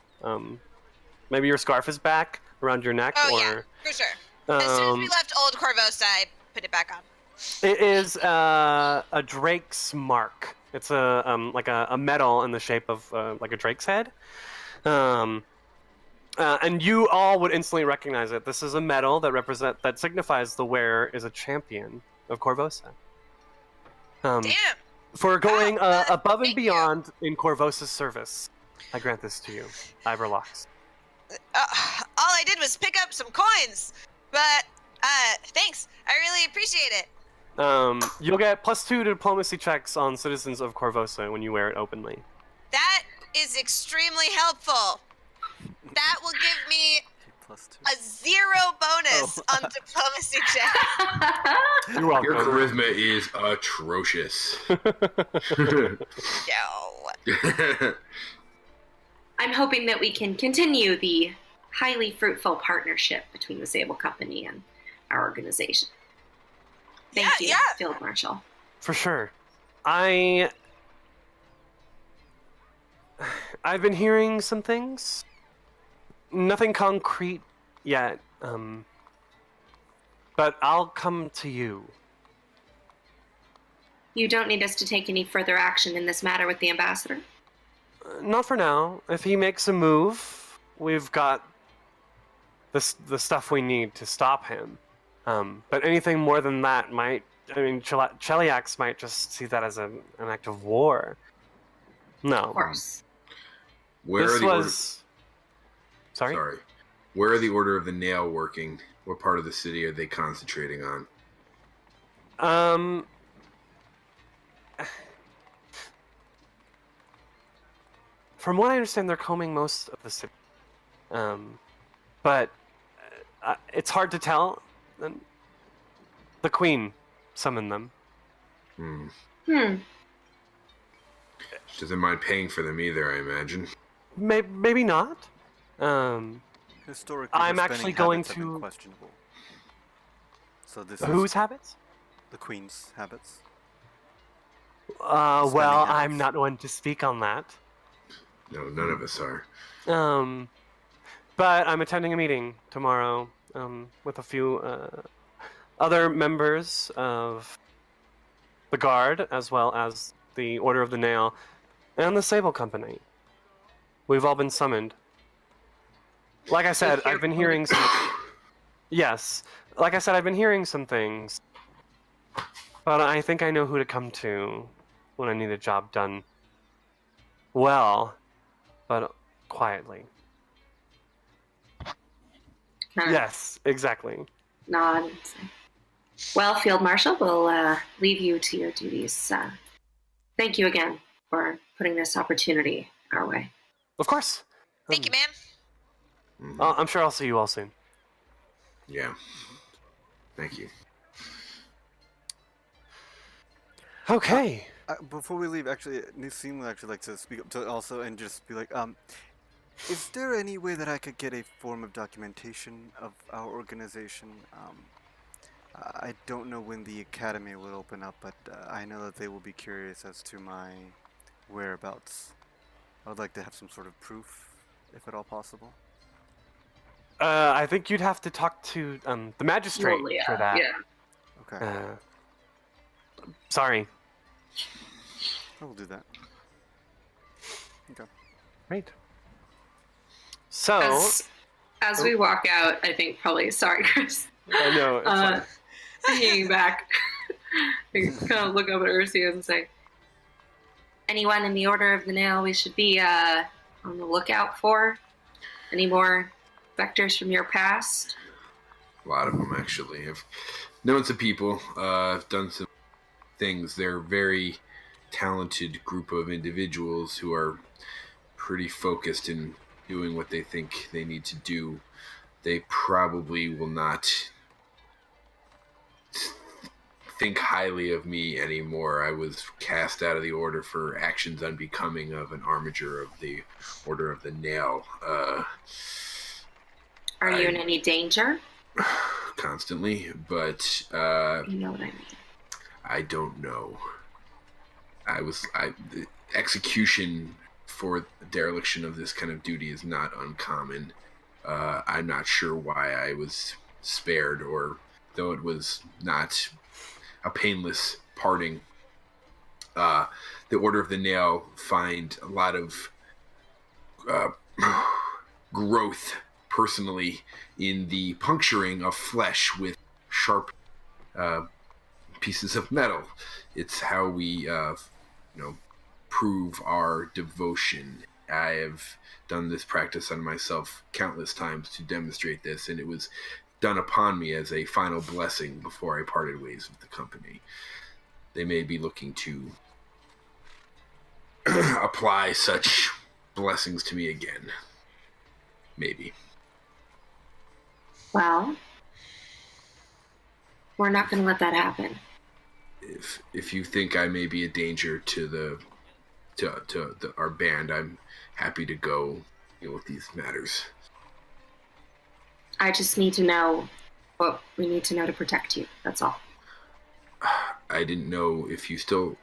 Maybe your scarf is back around your neck, Oh, or yeah, for sure. As soon as we left Old Corvosa, I put it back on. it is a drake's mark. It's a medal in the shape of like a drake's head. And you all would instantly recognize it. This is a medal that signifies the wearer is a champion of Corvosa. Damn! For going above and thank beyond in Corvosa's service, I grant this to you, Ivor Locks. All I did was pick up some coins, but thanks. I really appreciate it. You'll get +2 to diplomacy checks on citizens of Corvosa when you wear it openly. That is extremely helpful. That will give me +2. a 0 bonus on diplomacy check. You're welcome. Your charisma is atrocious. No. I'm hoping that we can continue the highly fruitful partnership between the Sable Company and our organization. Thank you, Field Marshal. For sure. I've been hearing some things. Nothing concrete yet. But I'll come to you. You don't need us to take any further action in this matter with the ambassador? Not for now. If he makes a move, we've got the stuff we need to stop him. But anything more than that Cheliax might just see that as an act of war. No. Of course. Sorry? Where are the Order of the Nail working? What part of the city are they concentrating on? From what I understand, they're combing most of the city. But it's hard to tell. The Queen summoned them. She doesn't mind paying for them either, I imagine. Maybe not. Historically, I'm her actually spending going habits have been to. questionable. So this Whose is habits? the Queen's habits. Well, habits. I'm not one to speak on that. No, none of us are. But I'm attending a meeting tomorrow with a few other members of the Guard, as well as the Order of the Nail, and the Sable Company. We've all been summoned. Like I said, I've been hearing some... Yes. Like I said, I've been hearing some things. But I think I know who to come to when I need a job done well, but quietly. Yes, exactly. Nod. Well, Field Marshal, we'll leave you to your duties. Thank you again for putting this opportunity our way. Of course. Thank you, ma'am. I'm sure I'll see you all soon. Yeah. Thank you. Okay. Before we leave, actually, Nusim would actually like to speak up to also and just be like, is there any way that I could get a form of documentation of our organization? I don't know when the academy will open up, but I know that they will be curious as to my whereabouts. I would like to have some sort of proof, if at all possible. I think you'd have to talk to the magistrate for that. Yeah. Okay. Sorry. I will do that. Okay. Great. So... As we walk out, I think probably... Sorry, Chris. I know, it's fine. Thinking back, I kind of look up at Ursia and say, anyone in the Order of the Nail we should be on the lookout for? Any more vectors from your past? A lot of them, actually. I've known some people. I've done some things. They're a very talented group of individuals who are pretty focused in doing what they think they need to do. They probably will not think highly of me anymore. I was cast out of the order for actions unbecoming of an armiger of the Order of the Nail. Are you in any danger? Constantly, but You know what I mean. I don't know. The execution for dereliction of this kind of duty is not uncommon. I'm not sure why I was spared, or though it was not a painless parting. The Order of the Nail find a lot of growth personally in the puncturing of flesh with sharp pieces of metal. It's how we, prove our devotion. I have done this practice on myself countless times to demonstrate this, and it was done upon me as a final blessing before I parted ways with the company. They may be looking to apply such blessings to me again. Maybe. Well, we're not going to let that happen. If you think I may be a danger to our band, I'm happy to go deal with these matters. I just need to know what we need to know to protect you. That's all. I didn't know if you still,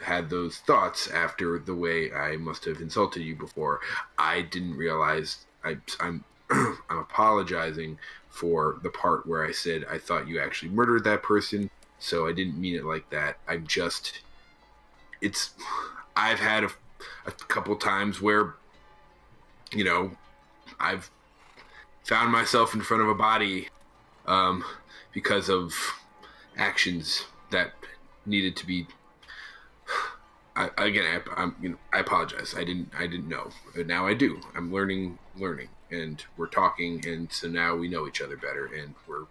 had those thoughts after the way I must have insulted you before. I didn't realize. I'm I'm apologizing for the part where I said I thought you actually murdered that person. So I didn't mean it like that. I've had a couple times where, I've found myself in front of a body because of actions that needed to be. I apologize. I didn't know, but now I do. I'm learning, and we're talking, and so now we know each other better, and we're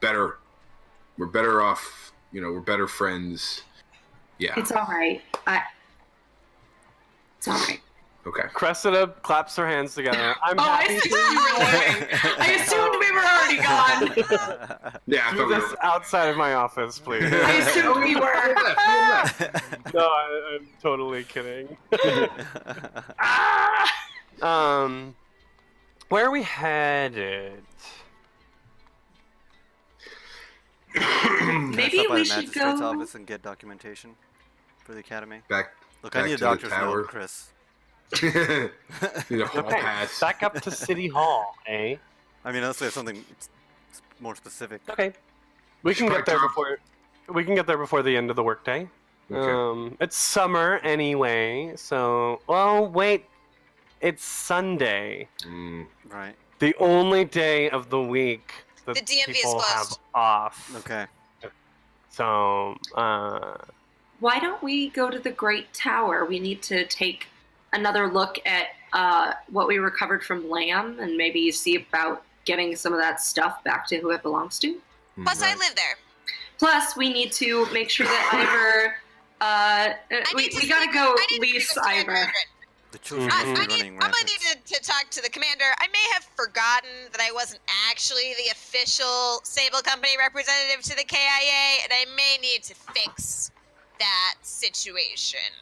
better off. We're better friends. Yeah. It's all right. It's all right. Okay. Cressida claps her hands together. I'm happy I assumed you were leaving. I assumed we were already gone. Yeah. I do thought we this were. outside of my office, please. I assumed we were. No, I'm totally kidding. Where are we headed? Maybe Stop by we the should magistrate's go. office and get documentation for the academy. Back. Look, back I need a to the doctor's tower. note, Chris. Need a hall Okay, pass. back up to City Hall, eh? I mean, unless we have something more specific. Okay. We can Should get there probably before the end of the workday. Okay. It's summer anyway, so wait. It's Sunday. Right. The only day of the week that The DMV is people have closed. off. Okay. So, Why don't we go to the Great Tower? We need to take another look at what we recovered from Lamb and maybe see about getting some of that stuff back to who it belongs to. Plus, I live there. Plus, we need to make sure that we gotta go lease Ivor. The children Mhm. must I be running I'm gonna rampant. need to talk to the commander. I may have forgotten that I wasn't actually the official Sable Company representative to the KIA, and I may need to fix that situation.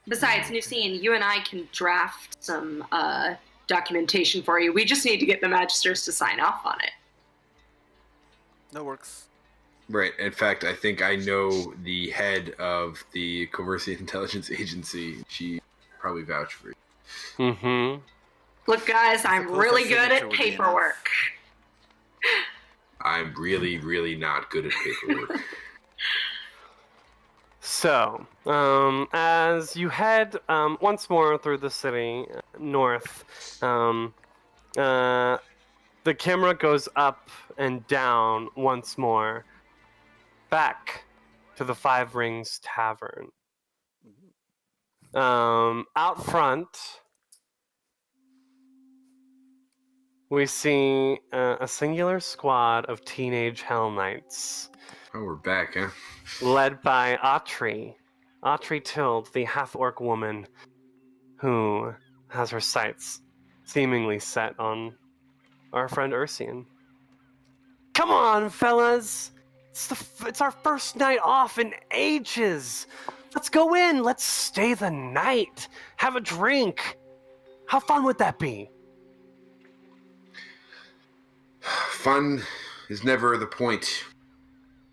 Besides, Nusine, you and I can draft some documentation for you. We just need to get the Magisters to sign off on it. That works. Right. In fact, I think I know the head of the Coercive Intelligence Agency. She probably vouched for you. mm-hmm. Look, guys, the I'm closest really good signature at would be enough. paperwork. I'm really, really not good at paperwork. So, as you head once more through the city north, the camera goes up and down once more, back to the Five Rings Tavern. Out front, we see a singular squad of teenage Hell Knights, Oh, we're back, huh? led by Autry. Autry Tild, the half-orc woman who has her sights seemingly set on our friend Ursian. Come on, fellas! It's our first night off in ages! Let's go in! Let's stay the night! Have a drink! How fun would that be? Fun is never the point.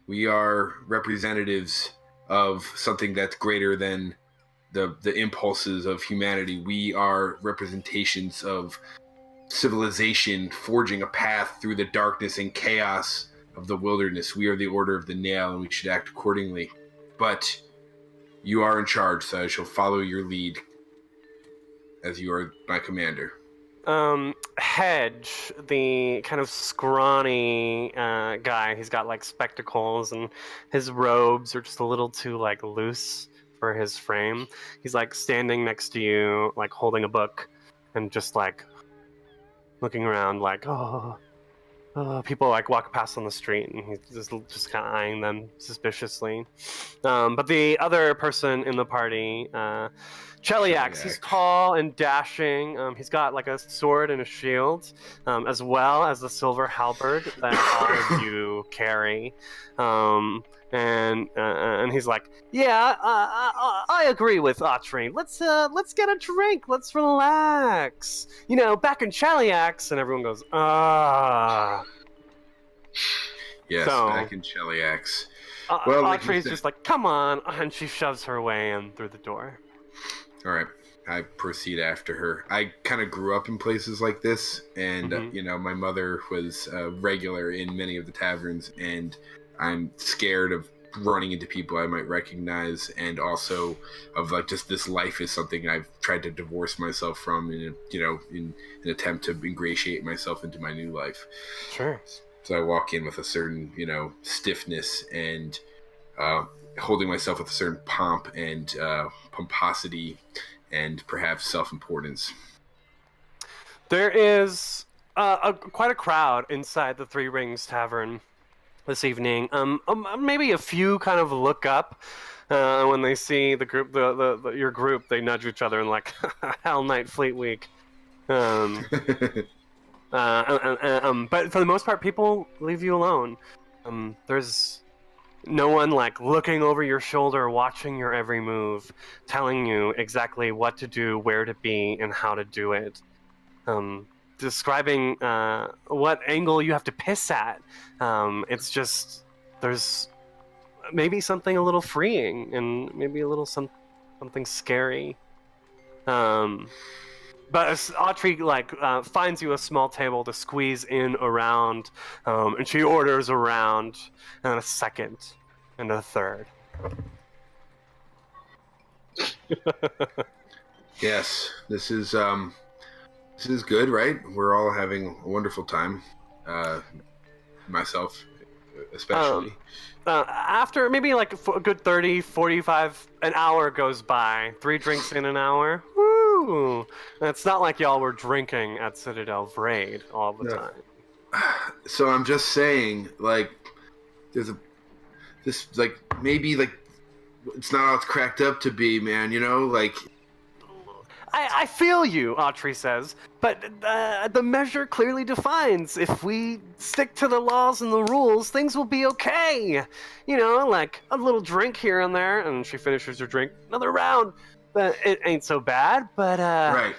We are representatives of something that's greater than the impulses of humanity. We are representations of civilization forging a path through the darkness and chaos of the wilderness. We are the Order of the Nail, and we should act accordingly. But you are in charge, so I shall follow your lead as you are my commander. Hedge, the kind of scrawny guy, he's got like spectacles and his robes are just a little too like loose for his frame. He's like standing next to you, like holding a book and just like looking around like, people like walk past on the street and he's just kind of eyeing them suspiciously. But the other person in the party, Cheliax, he's tall and dashing. He's got like a sword and a shield, as well as the silver halberd that all of you carry. And he's like, yeah, I agree with Autry. Let's get a drink. Let's relax. You know, back in Cheliax, and everyone goes, ah. Yes, So, back in Cheliax. Well, Autry's just like, come on, and she shoves her way in through the door. All right, I proceed after her. I kind of grew up in places like this, and my mother was a regular in many of the taverns, and I'm scared of running into people I might recognize, and also of like just this life is something I've tried to divorce myself from in an attempt to ingratiate myself into my new life. Sure. So I walk in with a certain stiffness and holding myself with a certain pomp and pomposity and perhaps self-importance. There is quite a crowd inside the Three Rings Tavern this evening. Maybe a few kind of look up when they see the group, your group. They nudge each other and like, Hell Night Fleet Week. But for the most part, people leave you alone. There's no one like looking over your shoulder, watching your every move, telling you exactly what to do, where to be, and how to do it. Describing what angle you have to piss at. It's just there's maybe something a little freeing and maybe a little something scary. But Autry finds you a small table to squeeze in around, and she orders a round and a second and a third. Yes, this is good, right? We're all having a wonderful time. Myself, especially. After maybe like a good 30, 45, an hour goes by. 3 drinks in an hour. Woo! And it's not like y'all were drinking at Citadel Vraid all the time. So I'm just saying, like, maybe it's not all it's cracked up to be, man. Like. I feel you, Autry says, but the measure clearly defines if we stick to the laws and the rules, things will be okay. Like a little drink here and there, and she finishes her drink, another round, but it ain't so bad. But right.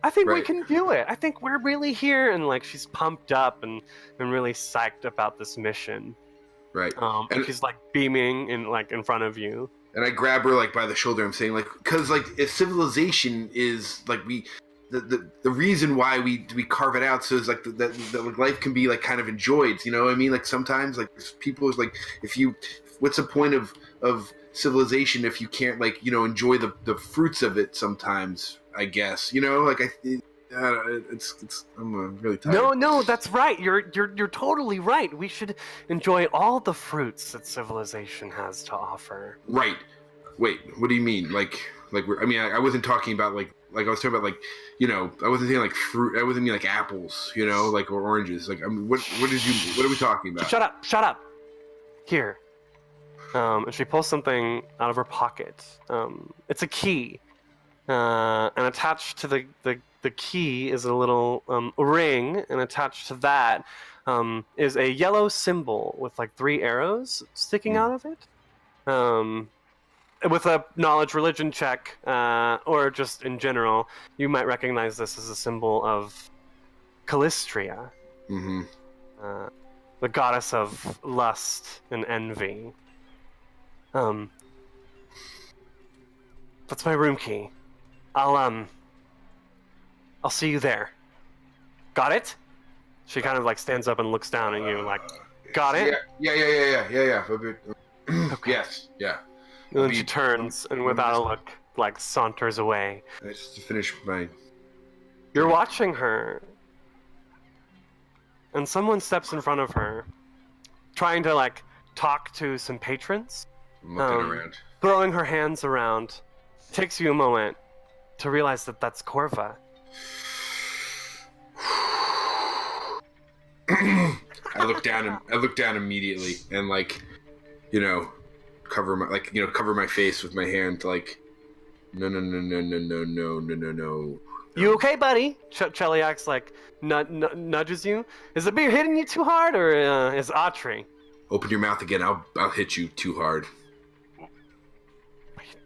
I think we can do it. I think we're really here, and like she's pumped up and really psyched about this mission. Right. And she's like beaming in front of you. And I grab her like by the shoulder. I'm saying because if civilization is like the reason why we carve it out so it's like that life can be like kind of enjoyed. You know what I mean? Like sometimes like people is like what's the point of civilization if you can't enjoy the fruits of it sometimes? I guess I'm really tired. No, that's right. You're totally right. We should enjoy all the fruits that civilization has to offer. Right. Wait, what do you mean? I wasn't talking about like like I was talking about, like, I wasn't saying like fruit. I wasn't mean like apples, like, or oranges. Like, I mean, what are we talking about? Shut up. Here. And she pulls something out of her pocket. It's a key. And attached to the key is a little ring, and attached to that is a yellow symbol with like 3 arrows sticking out of it. With a knowledge religion check, or just in general, you might recognize this as a symbol of Callistria, Mm-hmm. the goddess of lust and envy. That's my room key. I'll see you there. Got it? She kind of like stands up and looks down at you, like, got it? Yeah. Okay. Yes, yeah. And then she turns and without a look, like, saunters away. Just to finish my... You're watching her, and someone steps in front of her, trying to, like, talk to some patrons. I'm looking around. Throwing her hands around. Takes you a moment to realize that that's Corva. I look down immediately and, like, cover my face with my hand, like, no. You okay, buddy? Cheliak's like nudges you. Is the beer hitting you too hard, or is Autry? Open your mouth again. I'll hit you too hard. He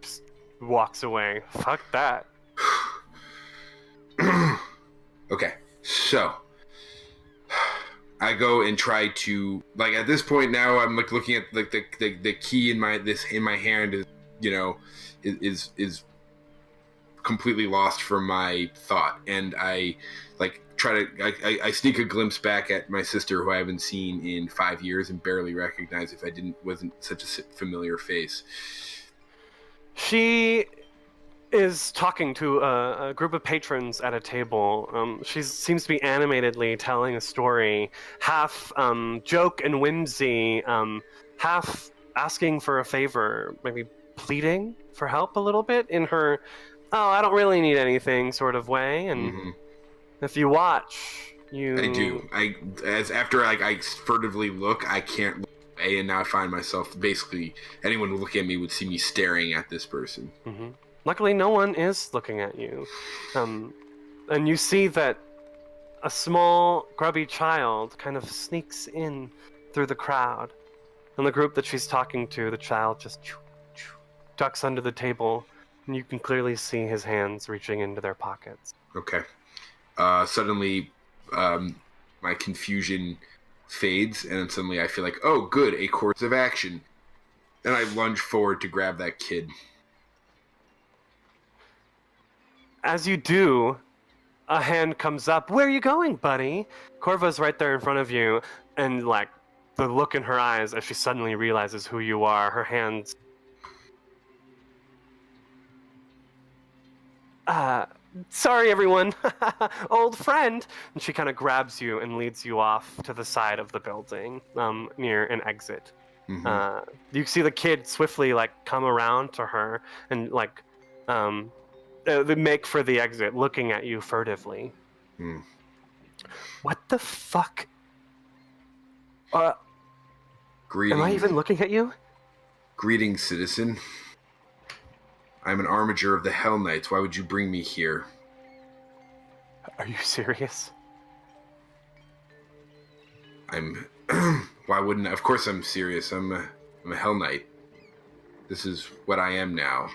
just walks away. Fuck that. Okay, so I go and try to, like, at this point now I'm like looking at like the key in my hand is completely lost from my thought, and I like I sneak a glimpse back at my sister, who I haven't seen in 5 years and barely recognize if I wasn't such a familiar face. She is talking to a group of patrons at a table. She seems to be animatedly telling a story, half joke and whimsy, half asking for a favor, maybe pleading for help a little bit in her, oh, I don't really need anything sort of way. And if you watch, I do. After I furtively look, I can't look away, and now I find myself, basically anyone who look at me would see me staring at this person. Mm-hmm. Luckily, no one is looking at you. And you see that a small, grubby child kind of sneaks in through the crowd. And the group that she's talking to, the child just ducks under the table, and you can clearly see his hands reaching into their pockets. Okay. Suddenly, my confusion fades, and then suddenly I feel like, oh, good, a course of action. And I lunge forward to grab that kid. As you do, a hand comes up. Where are you going, buddy? Corva's right there in front of you, and like the look in her eyes as she suddenly realizes who you are, her hands. Sorry everyone, old friend. And she kind of grabs you and leads you off to the side of the building, near an exit. Mm-hmm. You see the kid swiftly like come around to her and like, they make for the exit, looking at you furtively. What the fuck? Greetings. Am I even looking at you? Greetings, citizen. I'm an armiger of the Hell Knights. Why would you bring me here? Are you serious? Why wouldn't I? Of course I'm serious. I'm a Hell Knight. This is what I am now.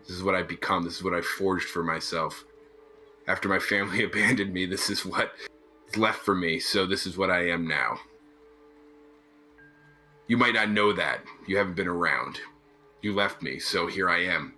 This is what I've become. This is what I forged for myself. After my family abandoned me, this is what is left for me. So this is what I am now. You might not know that. You haven't been around. You left me, so here I am.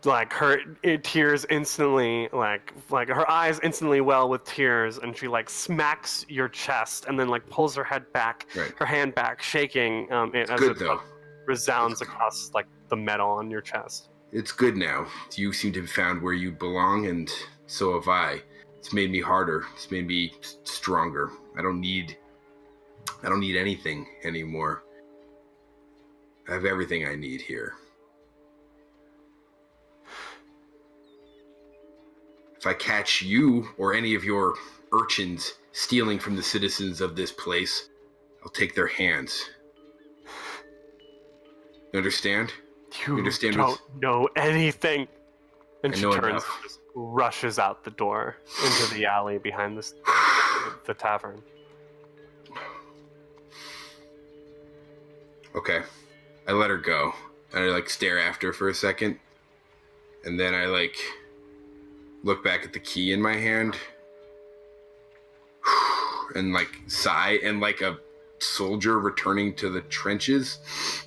Like her tears instantly, like her eyes instantly well with tears, and she like smacks your chest and then like pulls her head back, Right. her hand back, shaking it as Good, it though. resounds across like the metal on your chest. It's good now. You seem to have found where you belong, and so have I. It's made me harder. It's made me stronger. I don't need anything anymore. I have everything I need here. if I catch you or any of your urchins stealing from the citizens of this place, I'll take their hands. You understand? You understand don't know anything. And I she know turns enough. and just rushes out the door into the alley behind the tavern. Okay. I let her go. And I stare after her for a second. And then I look back at the key in my hand. And sigh, and like a soldier returning to the trenches,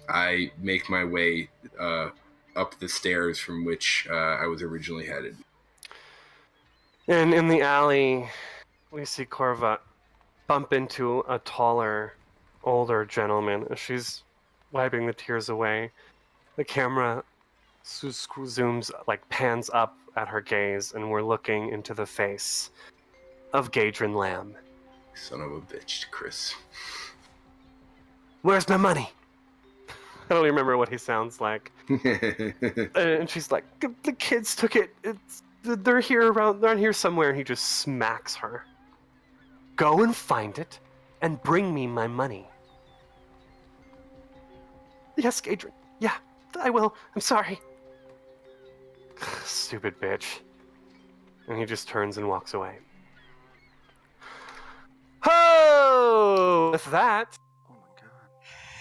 I make my way up the stairs from which I was originally headed. And in the alley, we see Corva bump into a taller, older gentleman as she's wiping the tears away. The camera zooms, pans up at her gaze, and we're looking into the face of Gadrin Lamb. Son of a bitch, Chris. Where's my money? I don't remember what he sounds like. And she's like, the kids took it. They're here they're here somewhere. And he just smacks her. Go and find it and bring me my money. Yes, Gadrin. Yeah, I will. I'm sorry. Stupid bitch. And he just turns and walks away. Oh! With that, Oh my god.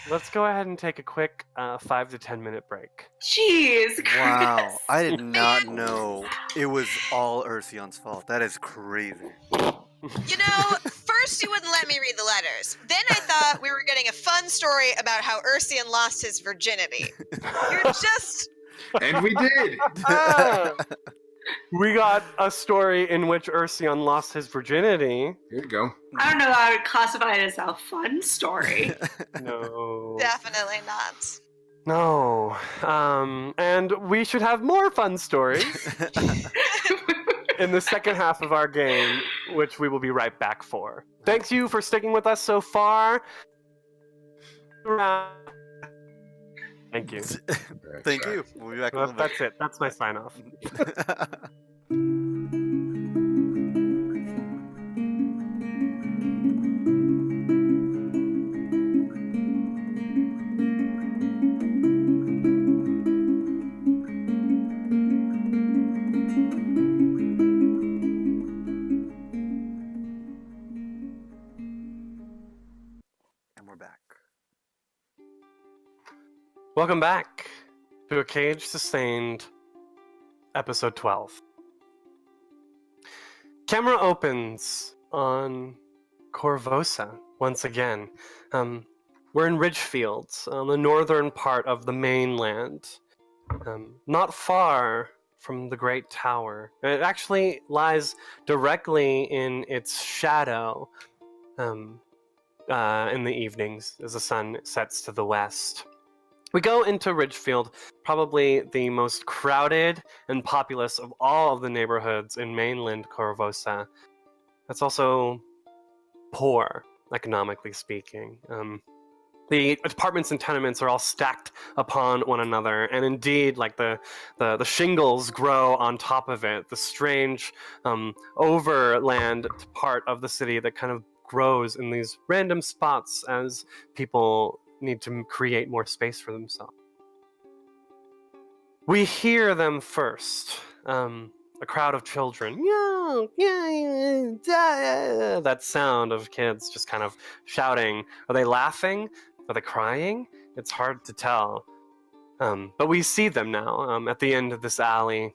let's go ahead and take a quick 5 to 10 minute break. Jeez, Chris. Wow, I did not Man. know it was all Ursion's fault. That is crazy. You know, first you wouldn't let me read the letters. Then I thought we were getting a fun story about how Ursian lost his virginity. You're just... And we did! Ah! We got a story in which Ursion lost his virginity. Here you go. I don't know how I would classify it as a fun story. No. Definitely not. No. And we should have more fun stories in the second half of our game, which we will be right back for. Thanks you for sticking with us so far. Thank you. Thank you. We'll be back in a little bit. That's it. That's my sign off. And we're back. Welcome back to A Cage Sustained, episode 12. Camera opens on Corvosa once again. We're in Ridgefields, on the northern part of the mainland, not far from the Great Tower. It actually lies directly in its shadow in the evenings as the sun sets to the west. We go into Ridgefield, probably the most crowded and populous of all of the neighborhoods in mainland Corvosa. That's also poor, economically speaking. The apartments and tenements are all stacked upon one another, and indeed, the shingles grow on top of it. The strange overland part of the city that kind of grows in these random spots as people need to create more space for themselves. We hear them first. A crowd of children. That sound of kids just kind of shouting. Are they laughing? Are they crying? It's hard to tell. But we see them now at the end of this alley.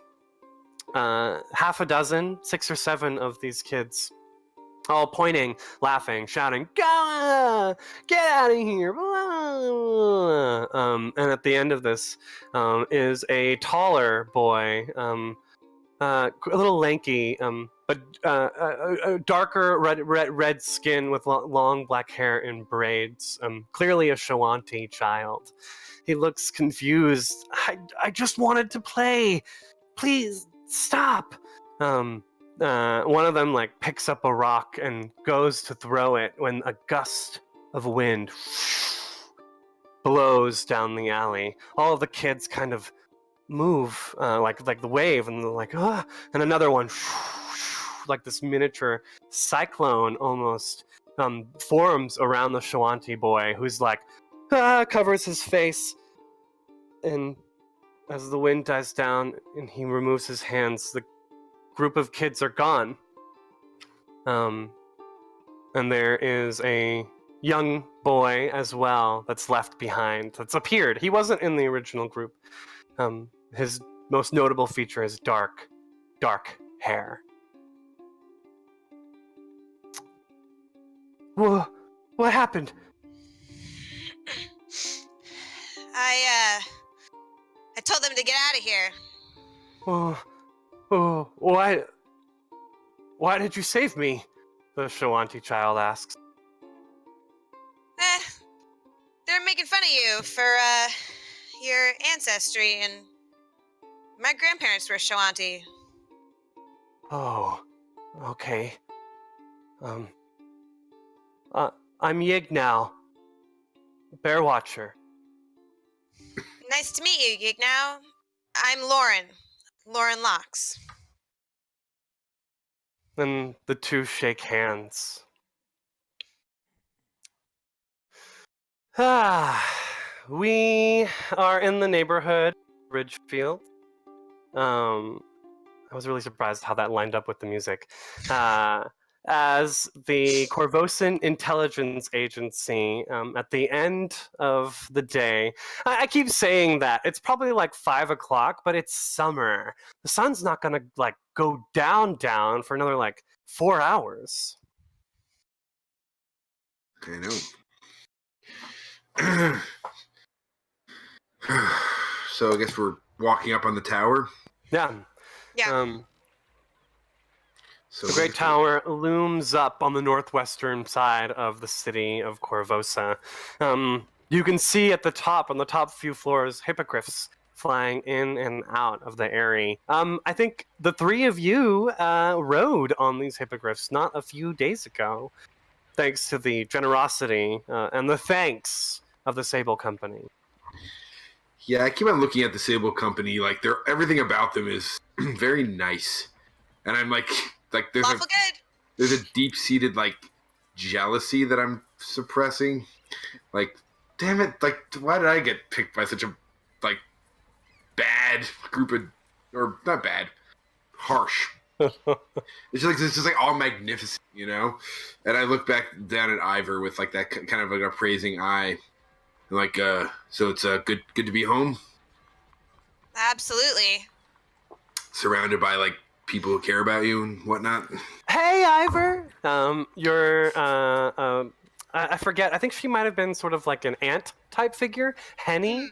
Half a dozen, 6 or 7 of these kids, all pointing, laughing, shouting, "Go! Get out of here!" And at the end of this is a taller boy, a little lanky, but a darker red skin with long black hair in braids. Clearly a Shawanti child. He looks confused. I just wanted to play. Please stop. One of them picks up a rock and goes to throw it when a gust of wind blows down the alley. All of the kids kind of move, like the wave, and like and another one, like this miniature cyclone almost forms around the Shawanti boy, who's like covers his face, and as the wind dies down and he removes his hands, the group of kids are gone. And there is a young boy as well that's left behind, that's appeared. He wasn't in the original group. His most notable feature is dark hair. Whoa, what happened? I told them to get out of here. Why did you save me? The Shawanti child asks. They're making fun of you for your ancestry, and my grandparents were Shawanti. Oh, okay. I'm Yig now. Bear Watcher. Nice to meet you, Gignow. I'm Lauren Locks. Then the two shake hands. We are in the neighborhood, Ridgefield. I was really surprised how that lined up with the music. As the Corvosan Intelligence Agency, at the end of the day, I keep saying that it's probably like 5 o'clock, but it's summer. The sun's not gonna like go down for another like 4 hours. I know. So I guess we're walking up on the tower. Yeah. So The Great Tower looms up on the northwestern side of the city of Corvosa. You can see at the top, on the top few floors, hippogriffs flying in and out of the area. I think the three of you rode on these hippogriffs not a few days ago, thanks to the generosity and the thanks of the Sable Company. Yeah, I keep on looking at the Sable Company. Like, everything about them is very nice, and I'm like there's a deep-seated like jealousy that I'm suppressing. Like, damn it! Like, why did I get picked by such a like bad group of, or not bad, harsh? It's just like all magnificent, you know. And I look back down at Ivor with like that kind of like a praising eye. Like, so it's good to be home. Absolutely. Surrounded by like people who care about you and whatnot. Hey, Ivor. You're I forget. I think she might have been sort of like an aunt type figure, Henny.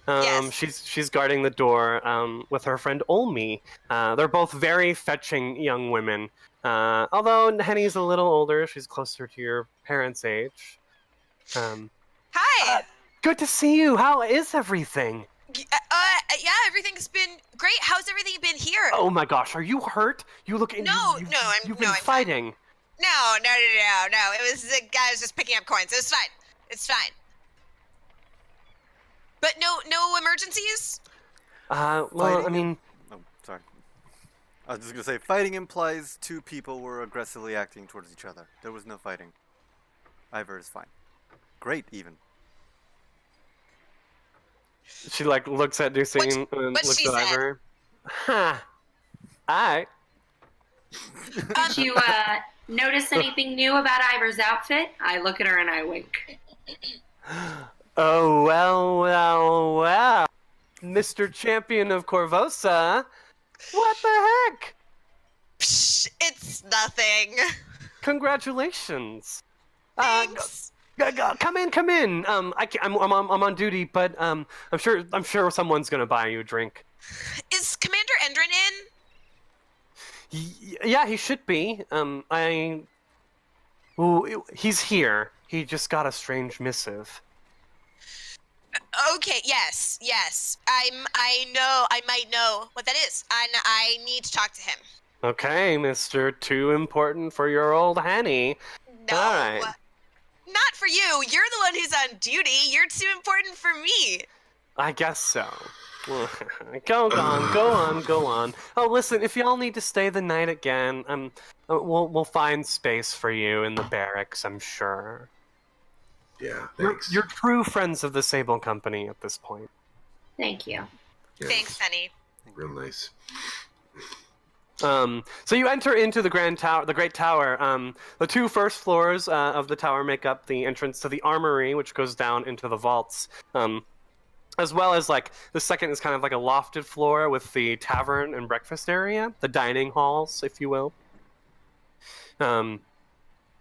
Yes. She's guarding the door with her friend Olmi. They're both very fetching young women. Although Henny's a little older, she's closer to your parents' age. Hi. Good to see you. How is everything? Yeah, everything's been great. How's everything been here? Oh my gosh, are you hurt? You look. You've You've been fighting. No. It was the guy was just picking up coins. It was fine. It's fine. But no emergencies? Well, Fighting? I mean, Oh, sorry. I was just gonna say, fighting implies two people were aggressively acting towards each other. There was no fighting. Ivor is fine. Great, even. she like looks at Nucine and what looks she at said? Ivor. Huh. Alright. Did you notice anything new about Ivor's outfit? I look at her and I wink. Oh, well. Mr. Champion of Corvosa. What the heck? Psh, it's nothing. Congratulations. Thanks. Come in. I'm on duty, but I'm sure someone's gonna buy you a drink. Is Commander Endrin in? Yeah, he should be. He's here. He just got a strange missive. Okay, yes. I might know what that is. I need to talk to him. Okay, Mr. Too Important for your old Henny. No. All right. Not for you. You're the one who's on duty. You're too important for me. I guess so. Go on. Oh, listen, if y'all need to stay the night again, we'll find space for you in the barracks, I'm sure. Yeah, thanks. You're true friends of the Sable Company at this point. Thank you. Yeah, Thanks, Penny. real nice. So you enter into the Great Tower. The two first floors of the tower make up the entrance to the armory, which goes down into the vaults. As well as like the second is kind of like a lofted floor with the tavern and breakfast area, the dining halls, if you will. And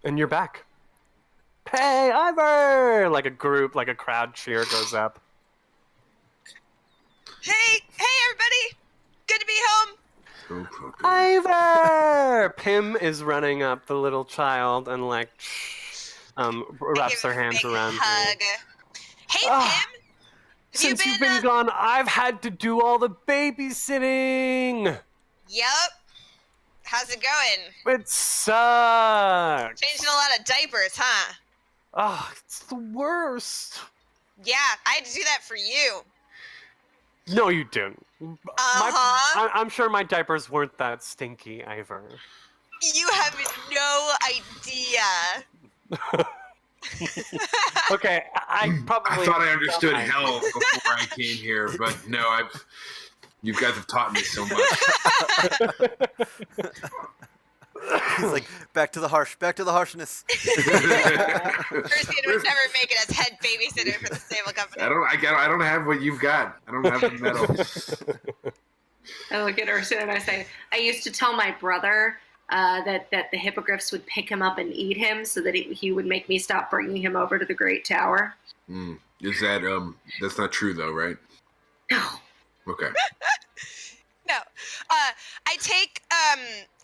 you're back. Hey, Ivor! Like a crowd cheer goes up. Hey, everybody! Good to be home. So fucking- Ivor! Pim is running up, the little child, and like wraps their hands Big around hug. Hey, Ah. Pim. Have Since you you've been? been gone, I've had to do all the babysitting. Yep. How's it going? It sucks. Changing a lot of diapers, huh? Oh, it's the worst. Yeah, I had to do that for you. No, you didn't. Uh-huh. I'm sure my diapers weren't that stinky, Ivor. You have no idea. Okay, I probably. I thought I understood hell before I came here, but no, you guys have taught me so much. He's like, back to the harshness. Christian would never make it as head babysitter for the Sable Company. I don't have what you've got. I don't have the medal. I look at Ursula and I say, I used to tell my brother that the hippogriffs would pick him up and eat him so that he would make me stop bringing him over to the Great Tower. Is that that's not true though, right? No. Okay. No.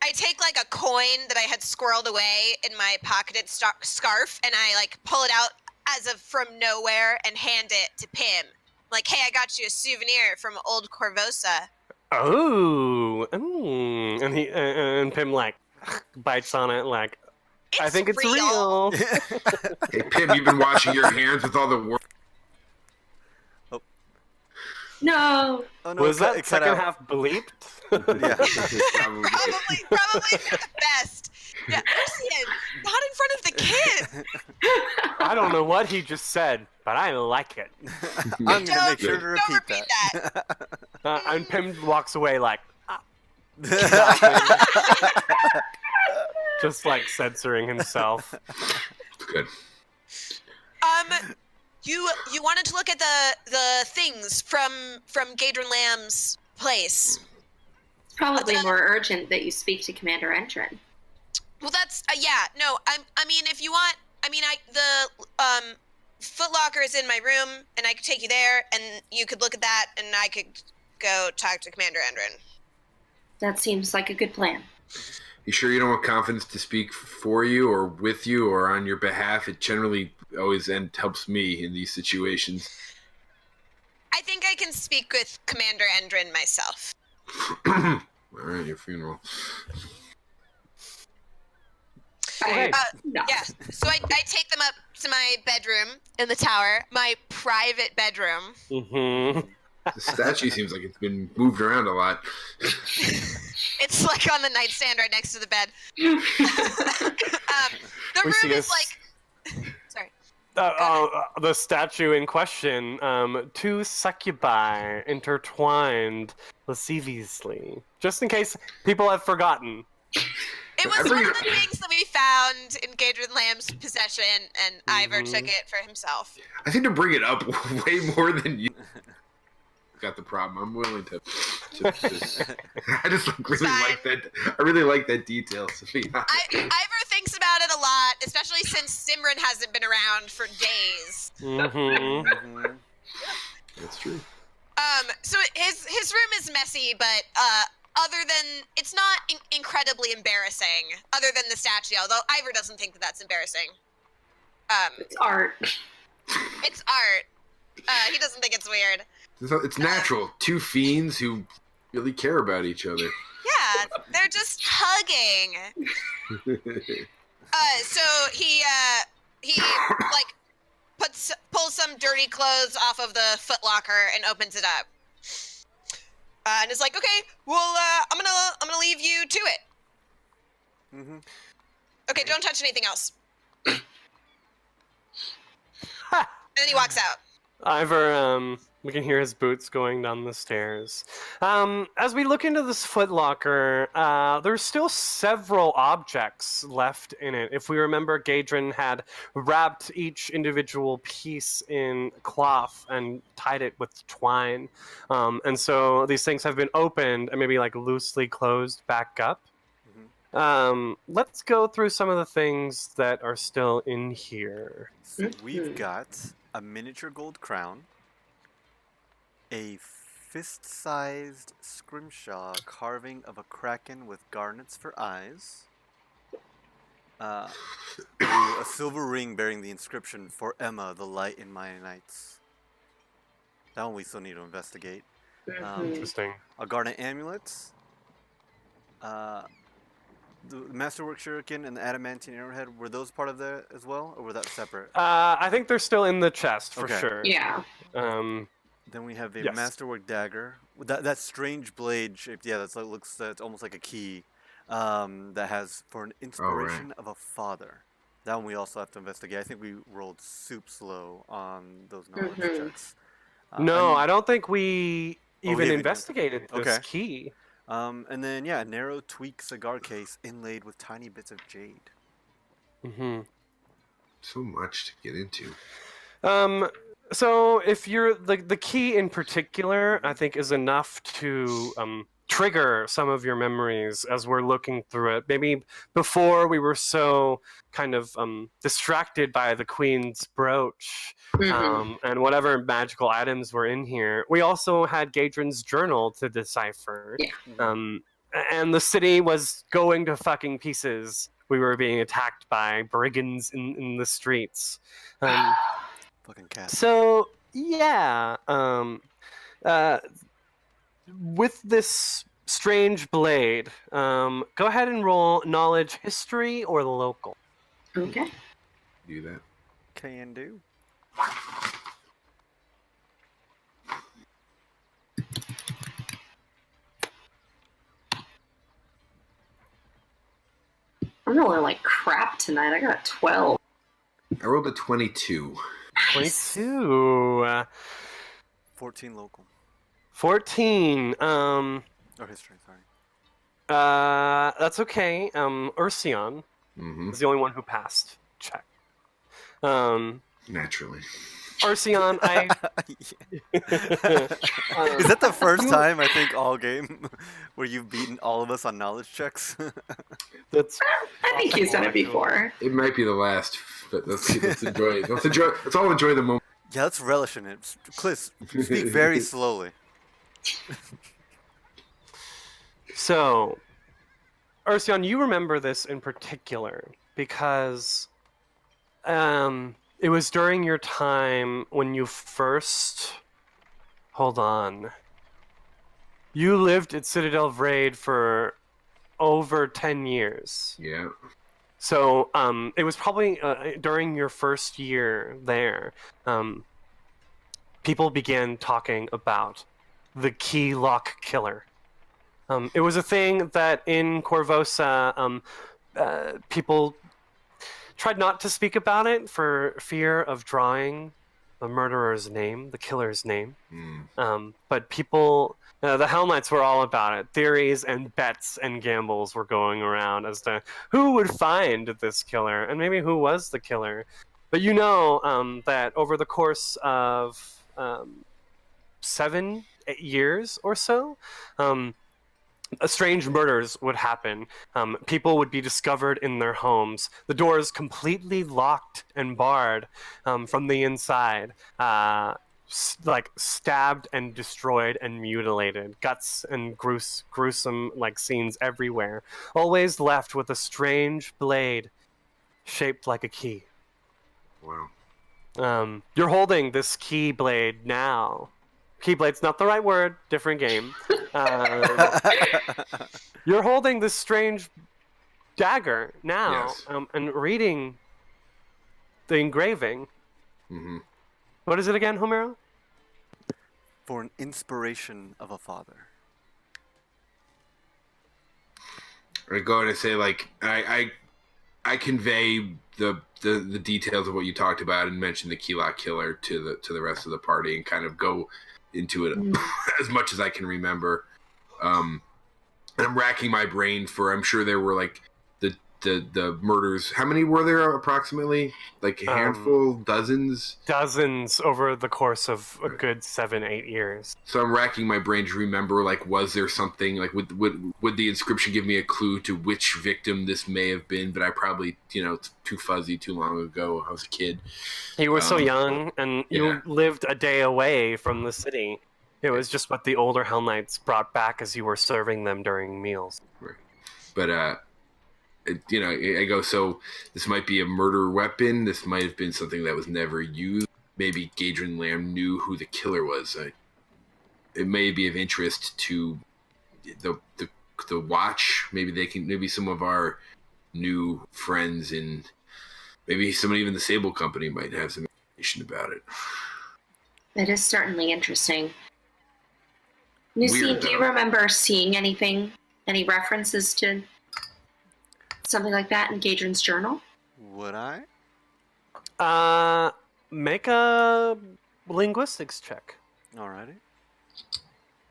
I take like a coin that I had squirreled away in my pocketed scarf, and I like pull it out as of from nowhere and hand it to Pim. Like, hey, I got you a souvenir from old Corvosa. Oh, and Pim like bites on it like I think it's real. Hey Pim, you've been washing your hands with all the work. No. Oh, no, Was that it cut second out. half bleeped? Yeah. Probably not the best. Yeah, Ursian, not in front of the kid. I don't know what he just said, but I like it. I'm gonna make sure to Don't repeat that. And Pim walks away like just like censoring himself. Good. You wanted to look at the things from Gadron Lamb's place. It's probably more urgent that you speak to Commander Entrin. Well, that's yeah. No, I mean, if you want, I mean, the Foot Locker is in my room, and I could take you there, and you could look at that, and I could go talk to Commander Endrin. That seems like a good plan. You sure you don't want confidence to speak for you or with you or on your behalf? It generally always helps me in these situations. I think I can speak with Commander Endrin myself. All right, your funeral. No. Yeah, so I take them up to my bedroom in the tower, my private bedroom. Mm-hmm. The statue seems like it's been moved around a lot. It's like on the nightstand right next to the bed. The We room see is a like... Sorry. The statue in question, two succubi intertwined lasciviously. Just in case people have forgotten. It was one of the things that we found in Gadron Lamb's possession, and Ivor took it for himself. I think to bring it up way more than you got the problem. I'm willing to I just really like that. I really like that detail, Sophia. Ivor thinks about it a lot, especially since Simran hasn't been around for days. Mm-hmm. That's true. So his room is messy, but other than it's not incredibly embarrassing, other than the statue. Although Ivor doesn't think that that's embarrassing. It's art. It's art. He doesn't think it's weird. It's natural. Two fiends who really care about each other. Yeah, they're just hugging. So he like pulls some dirty clothes off of the Foot Locker and opens it up. And is like, okay, well, I'm gonna leave you to it. Mm-hmm. Okay, don't touch anything else. Ha! And then he walks out. Ivor, we can hear his boots going down the stairs. As we look into this footlocker, there's still several objects left in it. If we remember, Gadrin had wrapped each individual piece in cloth and tied it with twine. And so these things have been opened and maybe like loosely closed back up. Let's go through some of the things that are still in here. So we've got a miniature gold crown, a fist-sized scrimshaw carving of a kraken with garnets for eyes, a silver ring bearing the inscription "For Emma, the light in my nights." That one we still need to investigate. Interesting. A garnet amulet, the masterwork shuriken and the adamantine arrowhead, were those part of that as well, or were that separate? I think they're still in the chest for Okay. sure. Yeah. Then we have a Yes. masterwork dagger. That strange blade shaped. Yeah, that's that's almost like a key. That has for an inspiration of a father. That one we also have to investigate. I think we rolled soup slow on those knowledge checks. No, I don't think we we even haven't- investigated this okay. key. And then yeah, a narrow tweak cigar case inlaid with tiny bits of jade. Mm-hmm. So much to get into. So if you're the key in particular, I think is enough to trigger some of your memories as we're looking through it. Maybe before we were so kind of distracted by the Queen's brooch and whatever magical items were in here. We also had Gadrin's journal to decipher. Yeah. And the city was going to fucking pieces. We were being attacked by brigands in the streets. Fucking cat. So yeah, with this strange blade, go ahead and roll knowledge, history, or the local. Okay. Do that. Can do. I'm rolling like crap tonight. I got a 12. I rolled a 22. 22. 14 local. 14. Or history, sorry. That's okay. Ursion is the only one who passed. Check. Naturally. Ursion, I. Is that the first time I think all game where you've beaten all of us on knowledge checks? That's. I think he's done it before. It might be the last, but let's enjoy it. Let's all enjoy the moment. Yeah, let's relish in it. Cliff, speak very slowly. So, Ursion, you remember this in particular because it was during your time when you first. Hold on. You lived at Citadel Vraid for over 10 years. Yeah. So it was probably during your first year there, people began talking about the key lock killer. It was a thing that in Corvosa, people tried not to speak about it for fear of drawing the murderer's name, the killer's name. But people, the Hell Knights were all about it. Theories and bets and gambles were going around as to who would find this killer and maybe who was the killer. But you know that over the course of 7-8 years or so, strange murders would happen. People would be discovered in their homes, the doors completely locked and barred from the inside, like stabbed and destroyed and mutilated, guts and gruesome like scenes everywhere, always left with a strange blade shaped like a key. Wow. You're holding this key blade now. Keyblade's not the right word, different game. You're holding this strange dagger now, Yes. and reading the engraving. Mm-hmm. What is it again, Homero? For an inspiration of a father. I go in and say like I convey the details of what you talked about and mention the Keylog killer to the rest of the party and kind of go into it as much as I can remember. And I'm racking my brain for. I'm sure there were like the murders. How many were there approximately? Like a handful, dozens. Dozens over the course of a good 7-8 years. So I'm racking my brain to remember. Like, was there something? Like, would the inscription give me a clue to which victim this may have been? But I probably, it's too fuzzy, too long ago. I was a kid. You were so young, and you lived a day away from the city. It was just what the older Hell Knights brought back as you were serving them during meals. Right. But I go, so this might be a murder weapon. This might have been something that was never used. Maybe Gadrin Lamb knew who the killer was. It may be of interest to the watch. Maybe some of our new friends in, maybe someone even the Sable Company might have some information about it. That is certainly interesting. Nucine, Weird, do you though. remember seeing anything, any references to something like that in Gadrin's journal? Would I? Make a linguistics check. Alrighty.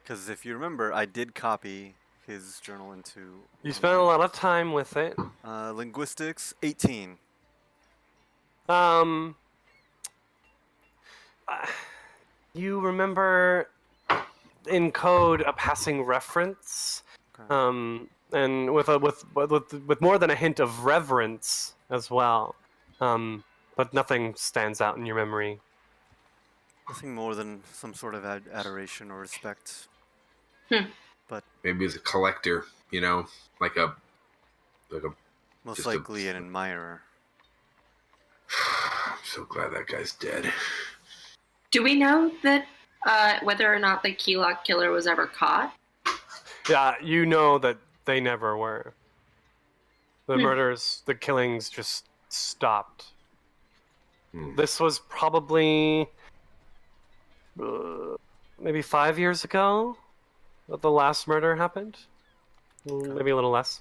Because if you remember, I did copy his journal into... You spent a lot of time with it. Linguistics, 18. You remember in code a passing reference, Okay. and with more than a hint of reverence as well, but nothing stands out in your memory. Nothing more than some sort of adoration or respect. But Maybe as a collector, like a most just a- likely an admirer. I'm so glad that guy's dead. Do we know that whether or not the Keylog killer was ever caught? Yeah, you know that they never were. The murders, the killings just stopped. This was probably maybe 5 years ago that the last murder happened. Maybe a little less.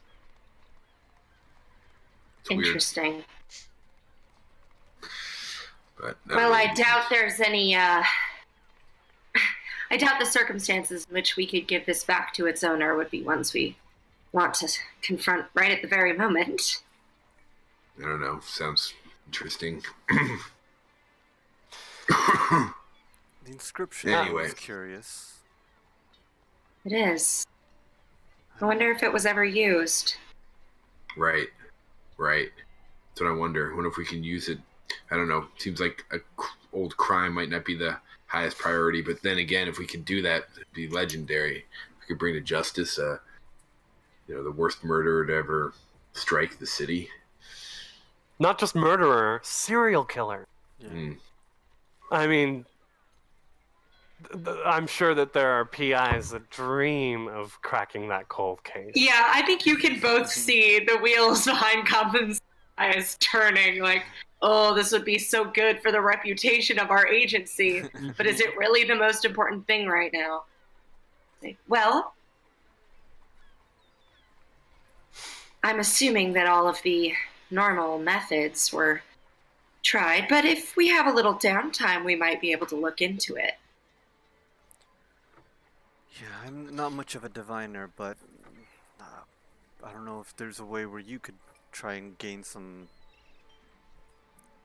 It's weird, Interesting. but Well, I doubt there's any, I doubt the circumstances in which we could give this back to its owner would be ones we want to confront right at the very moment. I don't know. Sounds interesting. The inscription Anyway. is curious. It is. I wonder if it was ever used. Right. That's what I wonder. I wonder if we can use it. I don't know. Seems like a old crime might not be the highest priority, but then again, if we could do that, it'd be legendary. We could bring to justice, the worst murderer to ever strike the city. Not just murderer, serial killer. Yeah. I mean, I'm sure that there are PIs that dream of cracking that cold case. Yeah, I think you can both see the wheels behind Compton's eyes turning like, oh, this would be so good for the reputation of our agency, but is it really the most important thing right now? Well, I'm assuming that all of the normal methods were tried, but if we have a little downtime, we might be able to look into it. Yeah, I'm not much of a diviner, but I don't know if there's a way where you could try and gain some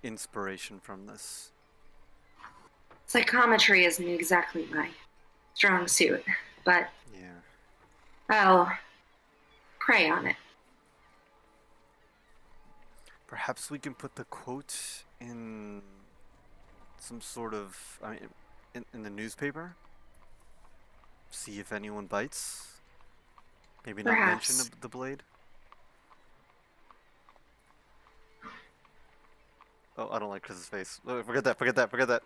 inspiration from this. Psychometry isn't exactly my strong suit, but Yeah. I'll pray on it. Perhaps we can put the quote in some sort of, in the newspaper? See if anyone bites? Maybe not mention Perhaps. the blade? Oh, I don't like Chris's face. Oh, forget that.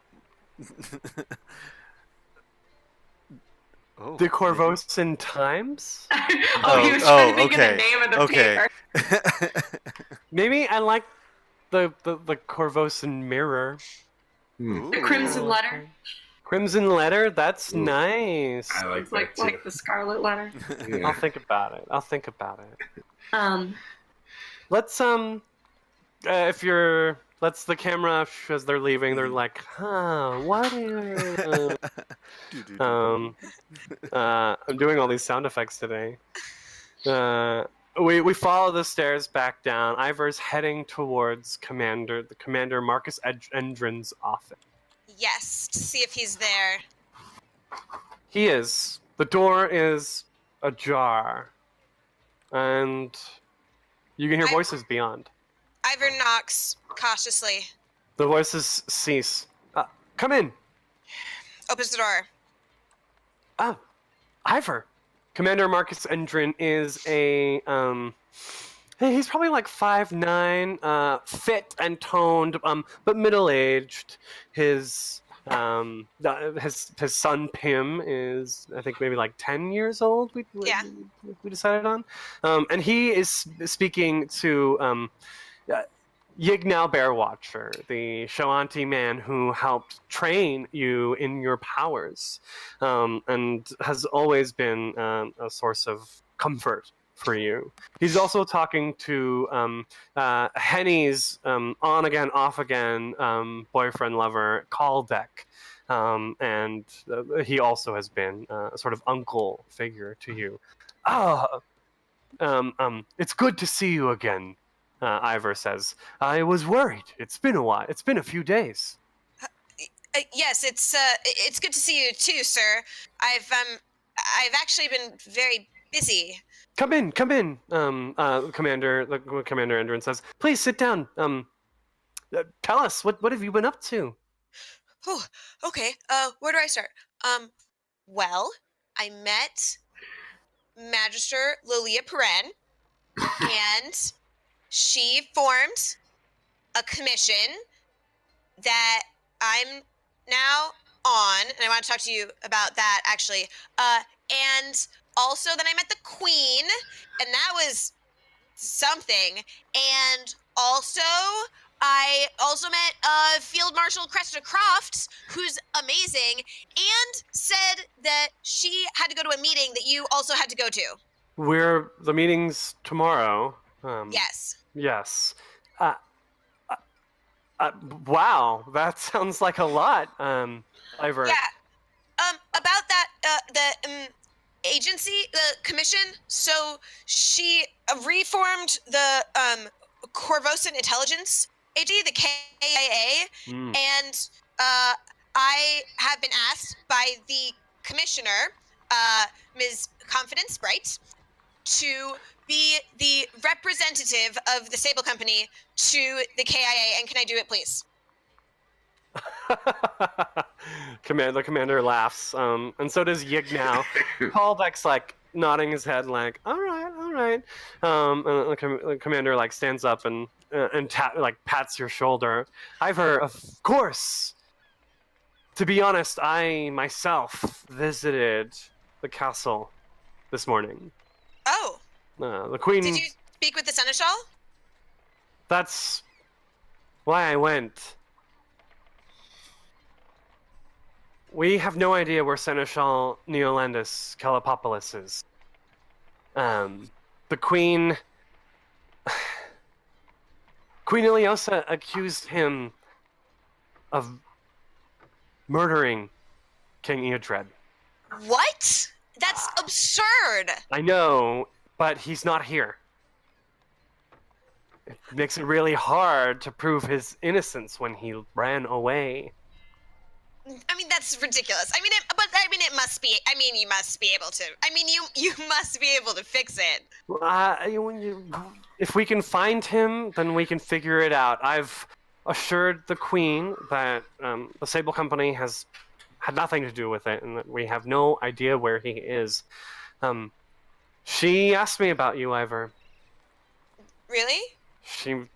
Oh, The Corvosan Times? He was trying to think okay, of the name of the okay. paper. Maybe I like the Corvosan Mirror. The Crimson Letter. Crimson Letter? That's Ooh. nice. I like It's that too. like the Scarlet Letter. Yeah. I'll think about it. Let's if you're let's the camera as they're leaving, they're like, what is I'm doing all these sound effects today. We follow the stairs back down. Ivor's heading towards Commander Marcus Endrin's office. Yes, to see if he's there. He is. The door is ajar, and you can hear voices beyond. Ivor knocks cautiously, The voices cease. Come in. opens the door. Oh, Ivor. Commander Marcus Endrin is a he's probably like 5'9", fit and toned, but middle-aged. His son Pim is, I think, maybe like 10 years old. We decided on, and he is speaking to Yignal Bearwatcher, the Shoanti man who helped train you in your powers, and has always been a source of comfort for you. He's also talking to Henny's on again, off again boyfriend lover, Kaldek, and he also has been a sort of uncle figure to you. It's good to see you again. Ivor says, I was worried. It's been a while. It's been a few days. Yes, it's good to see you too, sir. I've actually been very busy. Come in. Commander Endrin says, please sit down. Tell us, what have you been up to? Oh, okay. Where do I start? Well, I met Magister Lilia Perrin, and she formed a commission that I'm now on, and I want to talk to you about that actually. And also then I met the Queen, and that was something. And also I also met Field Marshal Cresta Crofts, who's amazing, and said that she had to go to a meeting that you also had to go to. The meeting's tomorrow. Yes. Yes. Wow, that sounds like a lot, Ivor. Yeah. About that, the agency, the commission. So she reformed the Corvosan Intelligence Agency, the KIA, and I have been asked by the commissioner, Ms. Confidence Bright, to be the representative of the Sable Company to the KIA, and can I do it, please? The commander laughs, and so does Yig now. Kaldek's like nodding his head, like, all right. And the commander like stands up and pats your shoulder. Ivor, of course. To be honest, I myself visited the castle this morning. Oh. The Queen. Did you speak with the Seneschal? That's why I went. We have no idea where Seneschal Neolandus Calipopoulos is. The Queen Iliosa accused him of murdering King Eodred. What? That's absurd! I know, but he's not here. It makes it really hard to prove his innocence when he ran away. I mean, that's ridiculous. I mean, it must be. I mean, you must be able to. I mean, you must be able to fix it. If we can find him, then we can figure it out. I've assured the Queen that the Sable Company has had nothing to do with it, and that we have no idea where he is. She asked me about you, Ivor. Really? She